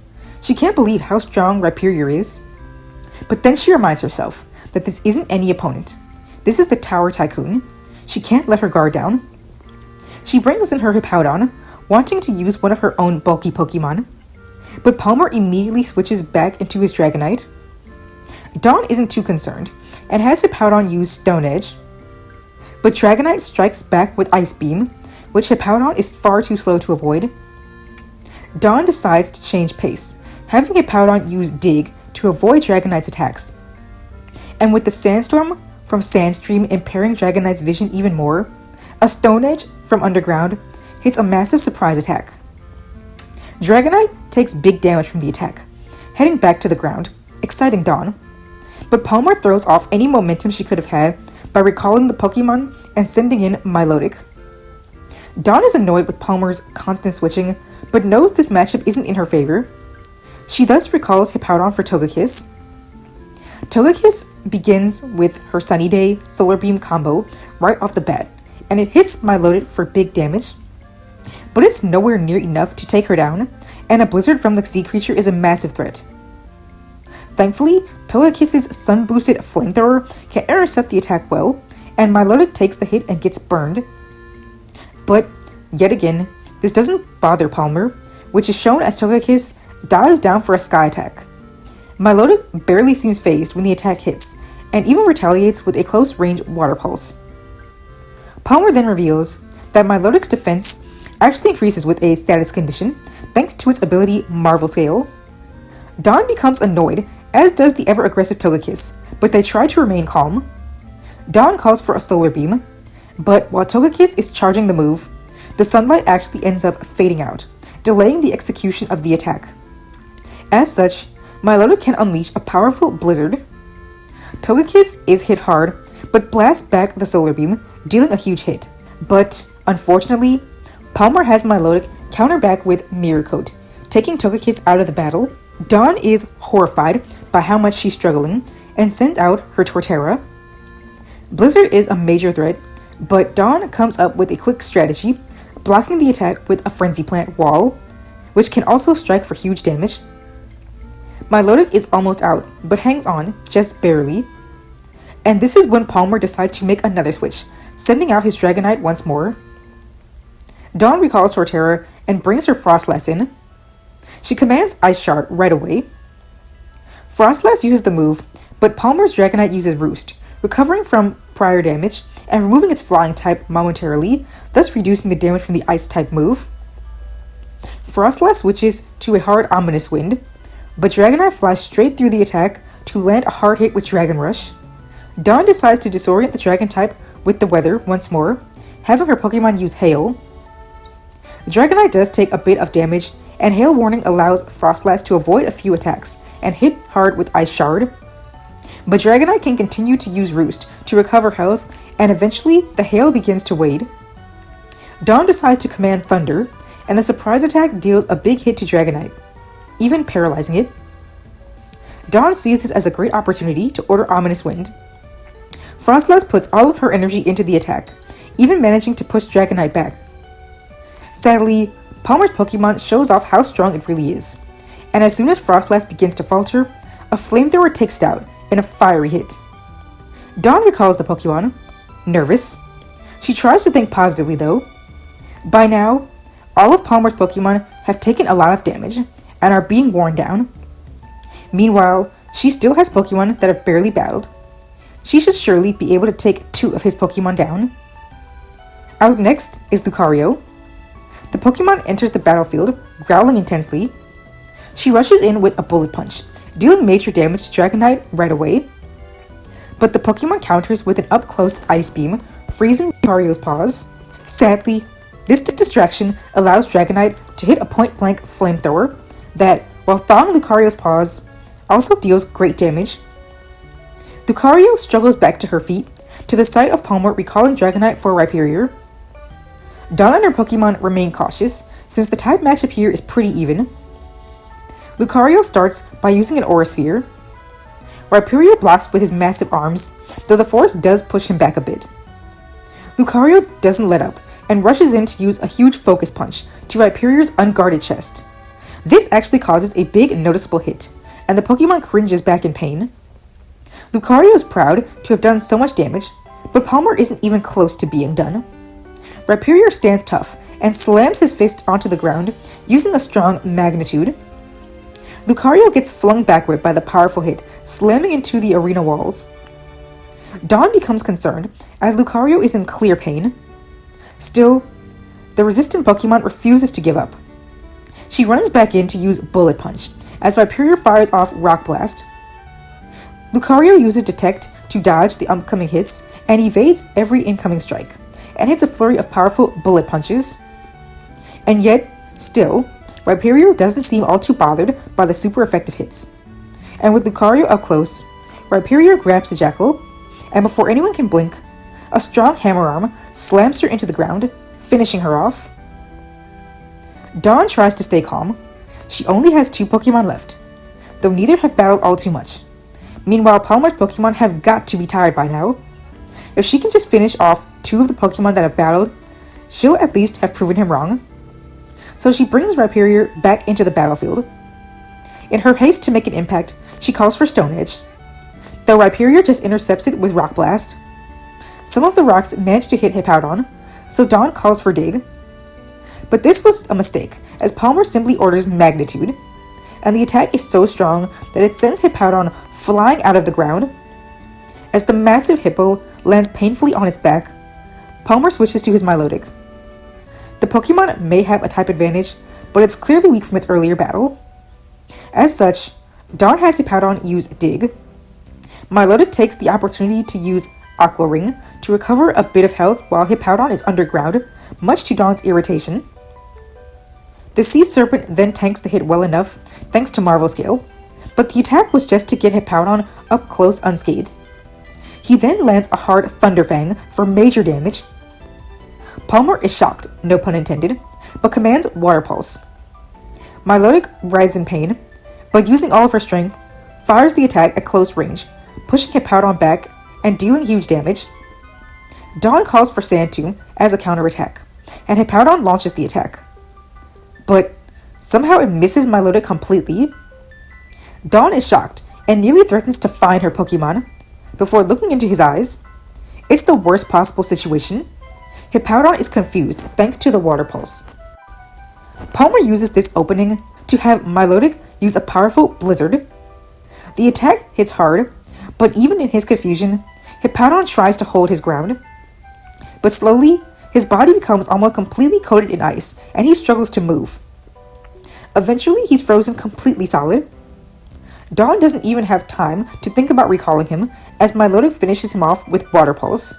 She can't believe how strong Rhyperior is. But then she reminds herself that this isn't any opponent. This is the Tower Tycoon. She can't let her guard down. She brings in her Hippowdon, wanting to use one of her own bulky Pokemon, but Palmer immediately switches back into his Dragonite. Dawn isn't too concerned, and has Hippowdon use Stone Edge, but Dragonite strikes back with Ice Beam, which Hippowdon is far too slow to avoid. Dawn decides to change pace, having Hippowdon use Dig to avoid Dragonite's attacks. And with the Sandstorm from Sandstream impairing Dragonite's vision even more, a Stone Edge from Underground hits a massive surprise attack. Dragonite takes big damage from the attack, heading back to the ground, exciting Dawn. But Palmer throws off any momentum she could have had by recalling the Pokemon and sending in Milotic. Dawn is annoyed with Palmer's constant switching, but knows this matchup isn't in her favor. She thus recalls Hippowdon for Togekiss. Togekiss begins with her Sunny Day Solar Beam combo right off the bat, and it hits Milotic for big damage. but it's nowhere near enough to take her down, and a blizzard from the sea creature is a massive threat. Thankfully, Togekiss' sun-boosted flamethrower can intercept the attack well, and Milotic takes the hit and gets burned. But, yet again, this doesn't bother Palmer, which is shown as Togekiss dives down for a sky attack. Milotic barely seems phased when the attack hits, and even retaliates with a close-range water pulse. Palmer then reveals that Milotic's defense actually increases with a status condition, thanks to its ability Marvel Scale. Dawn becomes annoyed, as does the ever-aggressive Togekiss, but they try to remain calm. Dawn calls for a Solar Beam, but while Togekiss is charging the move, the sunlight actually ends up fading out, delaying the execution of the attack. As such, Milotic can unleash a powerful blizzard. Togekiss is hit hard, but blasts back the Solar Beam, dealing a huge hit. But, unfortunately, Palmer has Milotic counter back with Mirror Coat, taking Togekiss out of the battle. Dawn is horrified by how much she's struggling, and sends out her Torterra. Blizzard is a major threat, but Dawn comes up with a quick strategy, blocking the attack with a Frenzy Plant Wall, which can also strike for huge damage. Milotic is almost out, but hangs on, just barely. And this is when Palmer decides to make another switch, sending out his Dragonite once more. Dawn recalls Torterra and brings her Froslass in. She commands Ice Shard right away. Froslass uses the move, but Palmer's Dragonite uses Roost, recovering from prior damage and removing its flying type momentarily, thus reducing the damage from the ice type move. Froslass switches to a hard Ominous Wind, but Dragonite flies straight through the attack to land a hard hit with Dragon Rush. Dawn decides to disorient the Dragon type with the weather once more, having her Pokemon use Hail. Dragonite does take a bit of damage, and Hail Warning allows Froslass to avoid a few attacks and hit hard with Ice Shard. But Dragonite can continue to use Roost to recover health, and eventually the hail begins to wade. Dawn decides to command Thunder, and the surprise attack deals a big hit to Dragonite, even paralyzing it. Dawn sees this as a great opportunity to order Ominous Wind. Froslass puts all of her energy into the attack, even managing to push Dragonite back. Sadly, Palmer's Pokemon shows off how strong it really is, and as soon as Froslass begins to falter, a flamethrower takes it out in a fiery hit. Dawn recalls the Pokemon, nervous. She tries to think positively though. By now, all of Palmer's Pokemon have taken a lot of damage and are being worn down. Meanwhile, she still has Pokemon that have barely battled. She should surely be able to take 2 of his Pokemon down. Out next is Lucario. The Pokemon enters the battlefield, growling intensely. She rushes in with a Bullet Punch, dealing major damage to Dragonite right away. But the Pokemon counters with an up-close Ice Beam, freezing Lucario's paws. Sadly, this distraction allows Dragonite to hit a point-blank Flamethrower that, while thawing Lucario's paws, also deals great damage. Lucario struggles back to her feet, to the sight of Palmer recalling Dragonite for Rhyperior. Dawn and her Pokemon remain cautious, since the type matchup here is pretty even. Lucario starts by using an Aura Sphere. Rhyperior blocks with his massive arms, though the force does push him back a bit. Lucario doesn't let up, and rushes in to use a huge Focus Punch to Rhyperior's unguarded chest. This actually causes a big noticeable hit, and the Pokemon cringes back in pain. Lucario is proud to have done so much damage, but Palmer isn't even close to being done. Rhyperior stands tough and slams his fist onto the ground, using a strong magnitude. Lucario gets flung backward by the powerful hit, slamming into the arena walls. Dawn becomes concerned, as Lucario is in clear pain. Still, the resistant Pokemon refuses to give up. She runs back in to use Bullet Punch, as Rhyperior fires off Rock Blast. Lucario uses Detect to dodge the upcoming hits, and evades every incoming strike, and hits a flurry of powerful Bullet Punches. And yet, still, Rhyperior doesn't seem all too bothered by the super effective hits. And with Lucario up close, Rhyperior grabs the Jackal, and before anyone can blink, a strong hammer arm slams her into the ground, finishing her off. Dawn tries to stay calm. She only has 2 Pokemon left, though neither have battled all too much. Meanwhile, Palmer's Pokemon have got to be tired by now. If she can just finish off 2 of the Pokemon that have battled, she'll at least have proven him wrong. so she brings Rhyperior back into the battlefield. In her haste to make an impact, she calls for Stone Edge, though Rhyperior just intercepts it with Rock Blast. Some of the rocks manage to hit Hippowdon, so Dawn calls for Dig. But this was a mistake, as Palmer simply orders Magnitude, and the attack is so strong that it sends Hippowdon flying out of the ground. As the massive hippo lands painfully on its back, Palmer switches to his Milotic. The Pokemon may have a type advantage, but it's clearly weak from its earlier battle. As such, Dawn has Hippowdon use Dig. Milotic takes the opportunity to use Aqua Ring to recover a bit of health while Hippowdon is underground, much to Dawn's irritation. The Sea Serpent then tanks the hit well enough, thanks to Marvel Scale, but the attack was just to get Hippowdon up close unscathed. He then lands a hard Thunderfang for major damage. Palmer is shocked, no pun intended, but commands Water Pulse. Milotic writhes in pain, but using all of her strength, fires the attack at close range, pushing Hippowdon back and dealing huge damage. Dawn calls for Sand Tomb as a counterattack, and Hippowdon launches the attack. But somehow it misses Milotic completely. Dawn is shocked and nearly threatens to find her Pokemon before looking into his eyes. It's the worst possible situation. Hippowdon is confused thanks to the Water Pulse. Palmer uses this opening to have Milotic use a powerful Blizzard. The attack hits hard, but even in his confusion, Hippowdon tries to hold his ground. But slowly, his body becomes almost completely coated in ice, and he struggles to move. Eventually, he's frozen completely solid. Dawn doesn't even have time to think about recalling him, as Milotic finishes him off with Water Pulse.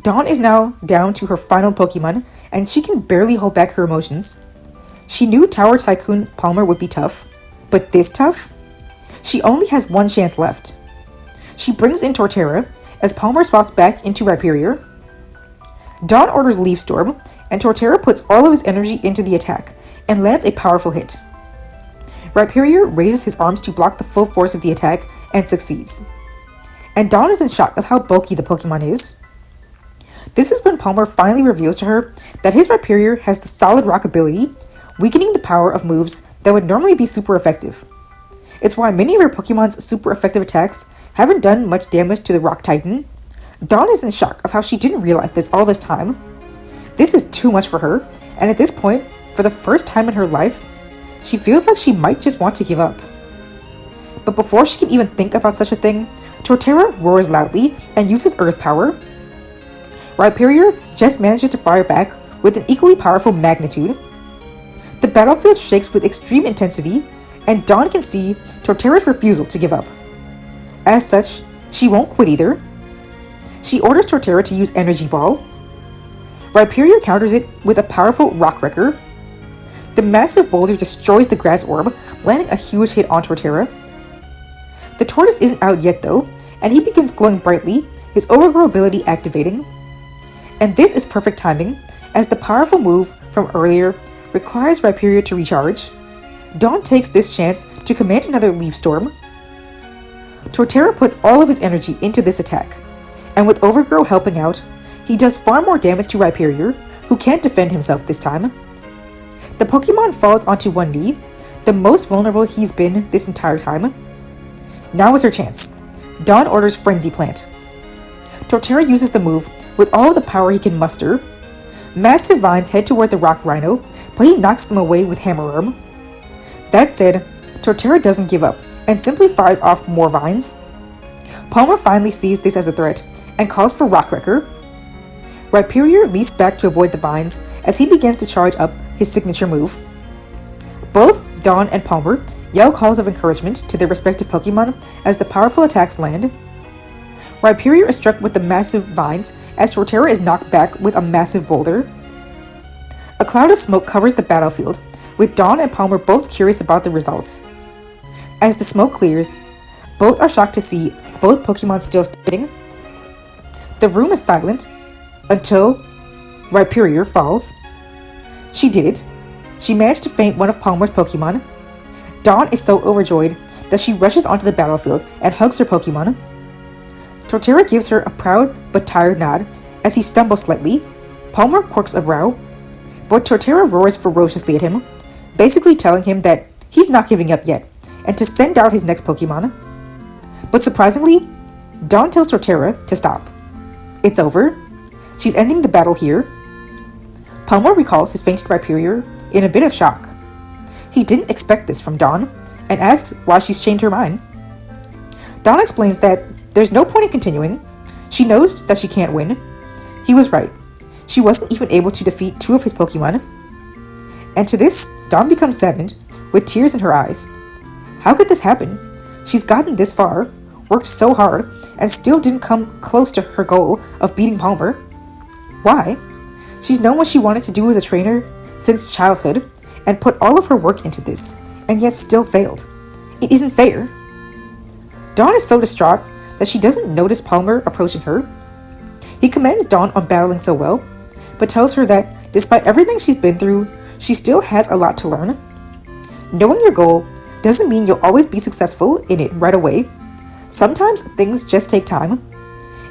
Dawn is now down to her final Pokemon, and she can barely hold back her emotions. She knew Tower Tycoon Palmer would be tough, but this tough? She only has one chance left. She brings in Torterra, as Palmer swaps back into Rhyperior. Dawn orders Leaf Storm, and Torterra puts all of his energy into the attack, and lands a powerful hit. Rhyperior raises his arms to block the full force of the attack, and succeeds. And Dawn is in shock of how bulky the Pokemon is. This is when Palmer finally reveals to her that his Rhyperior has the solid rock ability, weakening the power of moves that would normally be super effective. It's why many of her Pokemon's super effective attacks haven't done much damage to the Rock Titan. Dawn is in shock of how she didn't realize this all this time. This is too much for her, and at this point, for the first time in her life, she feels like she might just want to give up. But before she can even think about such a thing, Torterra roars loudly and uses Earth Power. Rhyperior just manages to fire back with an equally powerful Magnitude. The battlefield shakes with extreme intensity, and Dawn can see Torterra's refusal to give up. As such, she won't quit either. She orders Torterra to use Energy Ball. Rhyperior counters it with a powerful Rock Wrecker. The massive boulder destroys the grass orb, landing a huge hit on Torterra. The tortoise isn't out yet though, and he begins glowing brightly, his Overgrow ability activating. And this is perfect timing, as the powerful move from earlier requires Rhyperior to recharge. Dawn takes this chance to command another Leaf Storm. Torterra puts all of his energy into this attack, and with Overgrow helping out, he does far more damage to Rhyperior, who can't defend himself this time. The Pokemon falls onto one knee, the most vulnerable he's been this entire time. Now is her chance. Dawn orders Frenzy Plant. Torterra uses the move with all of the power he can muster. Massive vines head toward the Rock Rhino, but he knocks them away with Hammer Arm. That said, Torterra doesn't give up, and simply fires off more vines. Palmer finally sees this as a threat, and calls for Rock Wrecker. Rhyperior leaps back to avoid the vines, as he begins to charge up his signature move. Both Dawn and Palmer yell calls of encouragement to their respective Pokemon as the powerful attacks land. Rhyperior is struck with the massive vines, as Torterra is knocked back with a massive boulder. A cloud of smoke covers the battlefield, with Dawn and Palmer both curious about the results. As the smoke clears, both are shocked to see both Pokemon still standing. The room is silent until Rhyperior falls. She did it. She managed to faint one of Palmer's Pokemon. Dawn is so overjoyed that she rushes onto the battlefield and hugs her Pokemon. Torterra gives her a proud but tired nod as he stumbles slightly. Palmer quirks a brow. but Torterra roars ferociously at him, basically telling him that he's not giving up yet, and to send out his next Pokemon. But surprisingly, Dawn tells Torterra to stop. It's over. She's ending the battle here. Palmer recalls his fainted Rhyperior in a bit of shock. He didn't expect this from Dawn, and asks why she's changed her mind. Dawn explains that there's no point in continuing. She knows that she can't win. He was right. She wasn't even able to defeat 2 of his Pokemon. And to this, Dawn becomes saddened, with tears in her eyes. How could this happen? She's gotten this far, worked so hard, and still didn't come close to her goal of beating Palmer. Why? She's known what she wanted to do as a trainer since childhood, and put all of her work into this, and yet still failed. It isn't fair. Dawn is so distraught that she doesn't notice Palmer approaching her. He commends Dawn on battling so well, but tells her that despite everything she's been through, she still has a lot to learn. Knowing your goal doesn't mean you'll always be successful in it right away. Sometimes things just take time,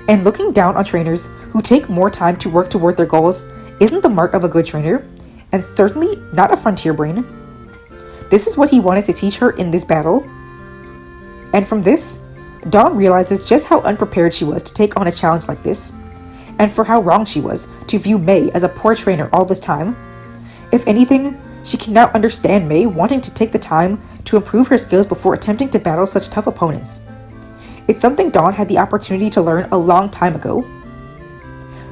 and looking down on trainers who take more time to work toward their goals isn't the mark of a good trainer, and certainly not a frontier brain. This is what he wanted to teach her in this battle. And from this, Dawn realizes just how unprepared she was to take on a challenge like this, and for how wrong she was to view May as a poor trainer all this time. If anything, she can now understand May wanting to take the time to improve her skills before attempting to battle such tough opponents. It's something Dawn had the opportunity to learn a long time ago.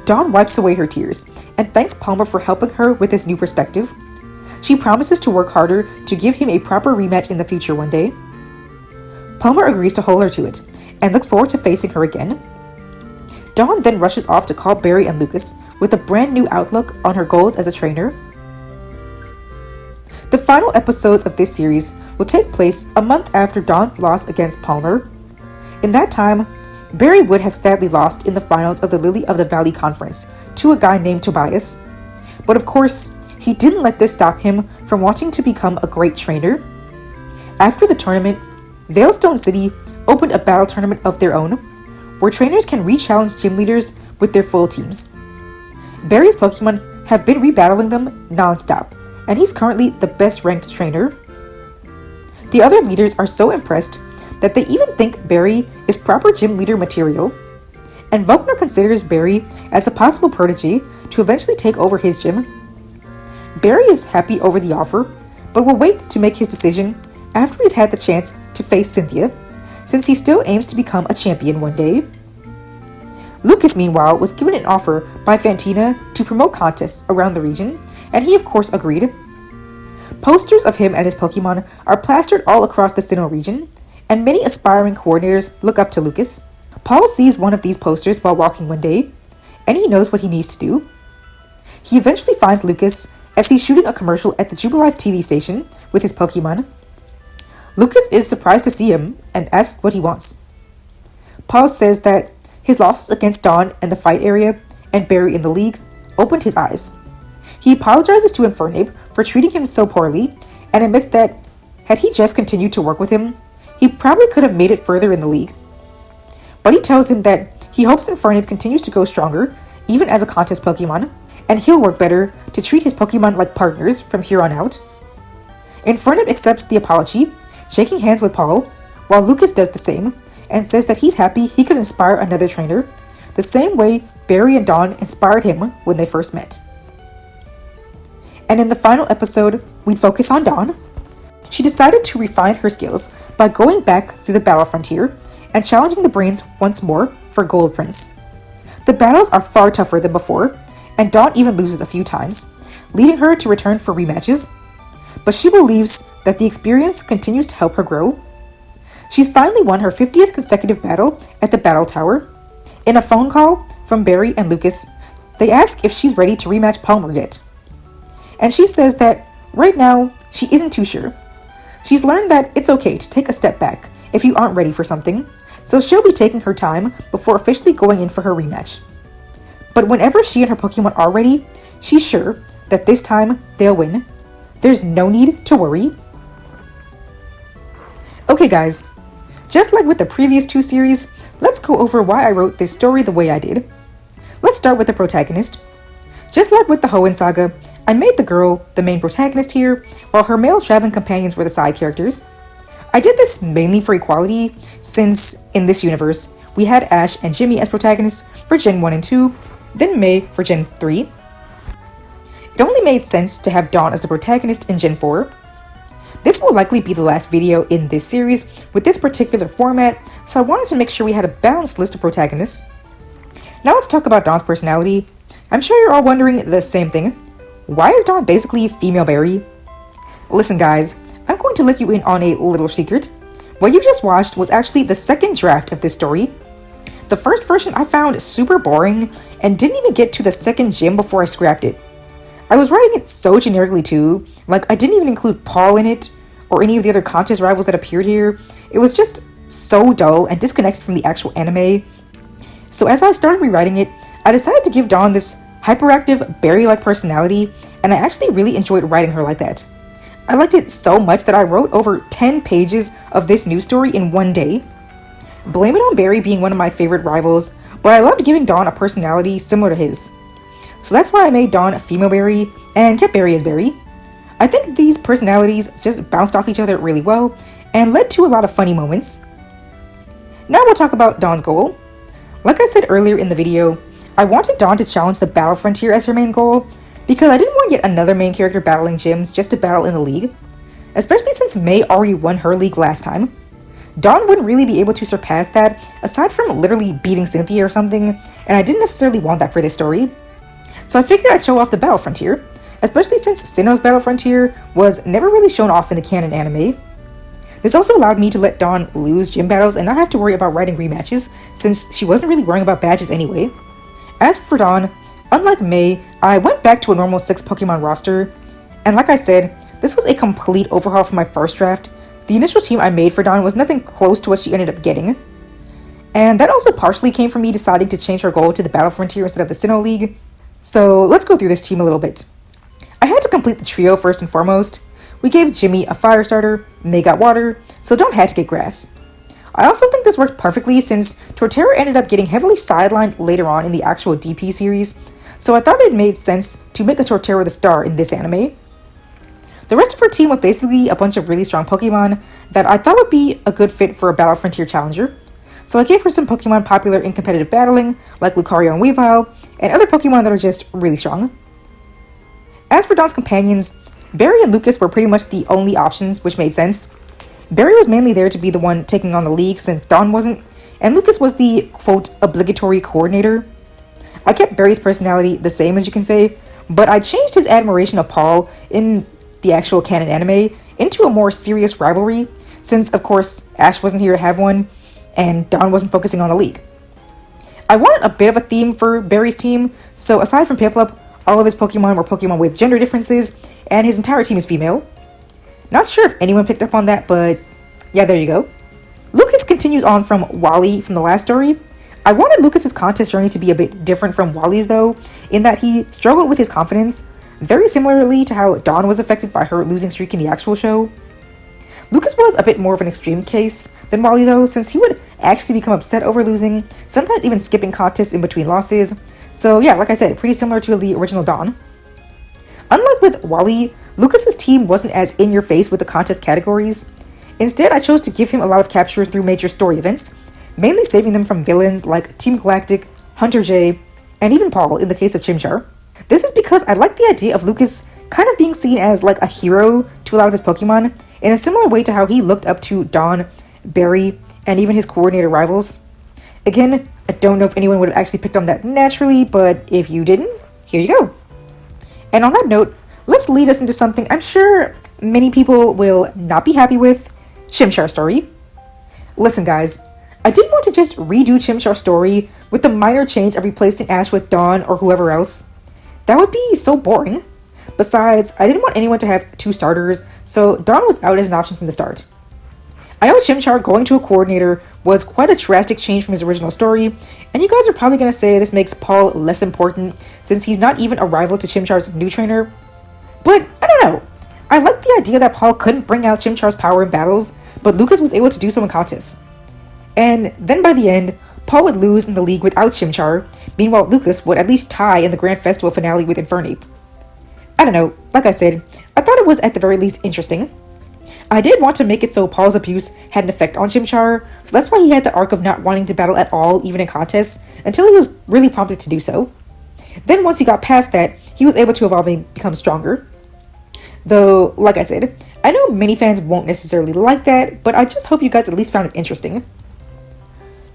Dawn wipes away her tears and thanks Palmer for helping her with this new perspective. She promises to work harder to give him a proper rematch in the future one day. Palmer agrees to hold her to it and looks forward to facing her again. Dawn then rushes off to call Barry and Lucas with a brand new outlook on her goals as a trainer. The final episodes of this series will take place a month after Dawn's loss against Palmer. In that time, Barry would have sadly lost in the finals of the Lily of the Valley Conference to a guy named Tobias. But of course, he didn't let this stop him from wanting to become a great trainer. After the tournament, Veilstone City opened a battle tournament of their own, where trainers can re-challenge gym leaders with their full teams. Barry's Pokemon have been rebattling them non-stop, and he's currently the best ranked trainer. The other leaders are so impressed that they even think Barry is proper gym leader material, and Volkner considers Barry as a possible protege to eventually take over his gym. Barry is happy over the offer, but will wait to make his decision after he's had the chance to face Cynthia, since he still aims to become a champion one day. Lucas, meanwhile, was given an offer by Fantina to promote contests around the region, and he of course agreed. Posters of him and his Pokemon are plastered all across the Sinnoh region, and many aspiring coordinators look up to Lucas. Paul sees one of these posters while walking one day, and he knows what he needs to do. He eventually finds Lucas as he's shooting a commercial at the Jubilife TV station with his Pokemon. Lucas is surprised to see him and asks what he wants. Paul says that his losses against Dawn in the fight area and Barry in the league opened his eyes. He apologizes to Infernape for treating him so poorly and admits that had he just continued to work with him, he probably could have made it further in the league. But he tells him that he hopes Infernape continues to go stronger, even as a contest Pokemon, and he'll work better to treat his Pokemon like partners from here on out. Infernape accepts the apology, shaking hands with Paul, while Lucas does the same, and says that he's happy he could inspire another trainer, the same way Barry and Dawn inspired him when they first met. And in the final episode, we'd focus on Dawn. She decided to refine her skills by going back through the battle frontier and challenging the brains once more for Gold Prince. The battles are far tougher than before, and Dawn even loses a few times, leading her to return for rematches. But she believes that the experience continues to help her grow. She's finally won her 50th consecutive battle at the Battle Tower. In a phone call from Barry and Lucas, they ask if she's ready to rematch Palmer yet. And she says that right now, she isn't too sure. She's learned that it's okay to take a step back if you aren't ready for something, so she'll be taking her time before officially going in for her rematch. But whenever she and her Pokemon are ready, she's sure that this time they'll win. There's no need to worry. Okay guys, just like with the previous 2 series, let's go over why I wrote this story the way I did. Let's start with the protagonist. Just like with the Hoenn Saga, I made the girl the main protagonist here, while her male traveling companions were the side characters. I did this mainly for equality, since in this universe, we had Ash and Jimmy as protagonists for Gen 1 and 2, then May for Gen 3. It only made sense to have Dawn as the protagonist in Gen 4. This will likely be the last video in this series with this particular format, so I wanted to make sure we had a balanced list of protagonists. Now let's talk about Dawn's personality. I'm sure you're all wondering the same thing. Why is Dawn basically female berry? Listen guys, I'm going to let you in on a little secret. What you just watched was actually the second draft of this story. The first version I found super boring and didn't even get to the second gym before I scrapped it. I was writing it so generically too, like I didn't even include Paul in it, or any of the other contest rivals that appeared here. It was just so dull and disconnected from the actual anime. So as I started rewriting it, I decided to give Dawn this hyperactive, berry-like personality, and I actually really enjoyed writing her like that. I liked it so much that I wrote over 10 pages of this new story in one day. Blame it on Barry being one of my favorite rivals, but I loved giving Dawn a personality similar to his. So that's why I made Dawn a female berry and kept Barry as Barry. I think these personalities just bounced off each other really well and led to a lot of funny moments. Now we'll talk about Dawn's goal. Like I said earlier in the video, I wanted Dawn to challenge the battle frontier as her main goal because I didn't want yet another main character battling gyms just to battle in the league, especially since May already won her league last time. Dawn wouldn't really be able to surpass that aside from literally beating Cynthia or something, and I didn't necessarily want that for this story. So I figured I'd show off the battle frontier, especially since Sinnoh's battle frontier was never really shown off in the canon anime. This also allowed me to let Dawn lose gym battles and not have to worry about writing rematches, since she wasn't really worrying about badges anyway. As for Dawn, unlike May, I went back to a normal 6 Pokemon roster, and like I said, this was a complete overhaul from my first draft. The initial team I made for Dawn was nothing close to what she ended up getting. And that also partially came from me deciding to change her goal to the battle frontier instead of the Sinnoh League. So let's go through this team a little bit. I had to complete the trio first and foremost. We gave Jimmy a fire starter, May got water, so Dawn had to get grass. I also think this worked perfectly since Torterra ended up getting heavily sidelined later on in the actual DP series, so I thought it made sense to make a Torterra the star in this anime. The rest of her team was basically a bunch of really strong Pokemon that I thought would be a good fit for a Battle Frontier challenger, so I gave her some Pokemon popular in competitive battling, like Lucario and Weavile, and other Pokemon that are just really strong. As for Dawn's companions, Barry and Lucas were pretty much the only options, which made sense. Barry was mainly there to be the one taking on the league since Dawn wasn't, and Lucas was the, quote, obligatory coordinator. I kept Barry's personality the same, as you can say, but I changed his admiration of Paul in the actual canon anime into a more serious rivalry, since, of course, Ash wasn't here to have one, and Dawn wasn't focusing on the league. I wanted a bit of a theme for Barry's team, so aside from Piplup, all of his Pokemon were Pokemon with gender differences, and his entire team is female. Not sure if anyone picked up on that, but yeah, there you go. Lucas continues on from Wally from the last story. I wanted Lucas's contest journey to be a bit different from Wally's though, in that he struggled with his confidence, very similarly to how Dawn was affected by her losing streak in the actual show. Lucas was a bit more of an extreme case than Wally though, since he would actually become upset over losing, sometimes even skipping contests in between losses. So yeah, like I said, pretty similar to the original Dawn. Unlike with Wally, Lucas's team wasn't as in-your-face with the contest categories. Instead, I chose to give him a lot of captures through major story events, mainly saving them from villains like Team Galactic, Hunter J, and even Paul in the case of Chimchar. This is because I like the idea of Lucas kind of being seen as like a hero to a lot of his Pokemon, in a similar way to how he looked up to Dawn, Barry, and even his coordinator rivals. Again, I don't know if anyone would have actually picked on that naturally, but if you didn't, here you go. And on that note, let's lead us into something I'm sure many people will not be happy with, Chimchar's story. Listen guys, I didn't want to just redo Chimchar's story with the minor change of replacing Ash with Dawn or whoever else. That would be so boring. Besides, I didn't want anyone to have 2 starters, so Dawn was out as an option from the start. I know Chimchar going to a coordinator was quite a drastic change from his original story, and you guys are probably going to say this makes Paul less important since he's not even a rival to Chimchar's new trainer. But I don't know. I like the idea that Paul couldn't bring out Chimchar's power in battles, but Lucas was able to do so in contests. And then by the end, Paul would lose in the league without Chimchar, meanwhile Lucas would at least tie in the Grand Festival finale with Infernape. I don't know, like I said, I thought it was at the very least interesting. I did want to make it so Paul's abuse had an effect on Chimchar, so that's why he had the arc of not wanting to battle at all, even in contests, until he was really prompted to do so. Then once he got past that, he was able to evolve and become stronger. Though, like I said, I know many fans won't necessarily like that, but I just hope you guys at least found it interesting.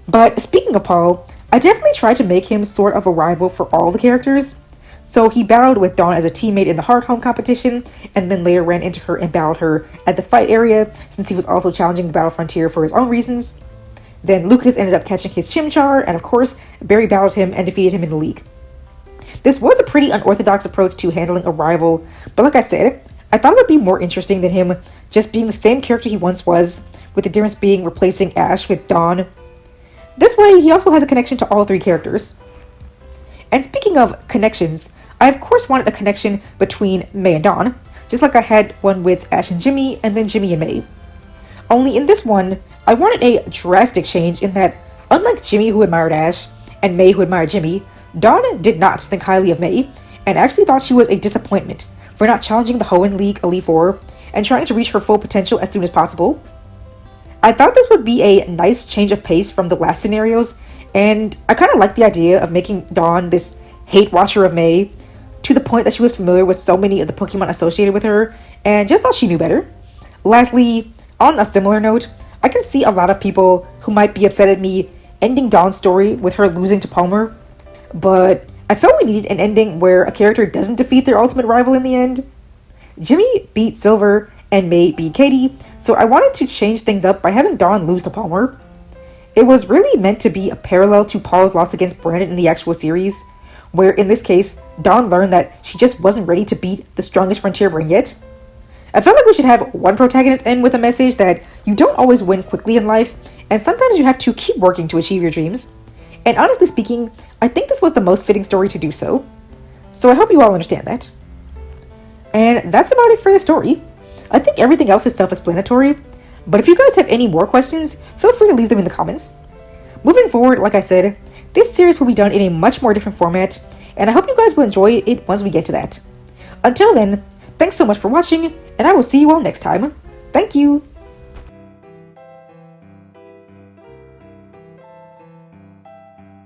But speaking of Paul, I definitely tried to make him sort of a rival for all the characters. So he battled with Dawn as a teammate in the Hearthome competition, and then later ran into her and battled her at the fight area, since he was also challenging the Battle Frontier for his own reasons. Then Lucas ended up catching his Chimchar, and of course, Barry battled him and defeated him in the league. This was a pretty unorthodox approach to handling a rival, but like I said, I thought it would be more interesting than him just being the same character he once was, with the difference being replacing Ash with Dawn. This way, he also has a connection to all three characters. And speaking of connections, I of course wanted a connection between May and Dawn, just like I had one with Ash and Jimmy, and then Jimmy and May. Only in this one, I wanted a drastic change in that, unlike Jimmy who admired Ash, and May who admired Jimmy, Dawn did not think highly of May, and actually thought she was a disappointment for not challenging the Hoenn League Elite Four and trying to reach her full potential as soon as possible. I thought this would be a nice change of pace from the last scenarios, and I kind of liked the idea of making Dawn this hate watcher of May, to the point that she was familiar with so many of the Pokemon associated with her, and just thought she knew better. Lastly, on a similar note, I can see a lot of people who might be upset at me ending Dawn's story with her losing to Palmer, but I felt we needed an ending where a character doesn't defeat their ultimate rival in the end. Jimmy beat Silver, and May beat Katie, so I wanted to change things up by having Dawn lose to Palmer. It was really meant to be a parallel to Paul's loss against Brandon in the actual series, where in this case, Dawn learned that she just wasn't ready to beat the strongest Frontier brain yet. I felt like we should have one protagonist end with a message that you don't always win quickly in life, and sometimes you have to keep working to achieve your dreams. And honestly speaking, I think this was the most fitting story to do so. So I hope you all understand that. And that's about it for the story. I think everything else is self-explanatory, but if you guys have any more questions, feel free to leave them in the comments. Moving forward, like I said, this series will be done in a much more different format, and I hope you guys will enjoy it once we get to that. Until then, thanks so much for watching, and I will see you all next time. Thank you!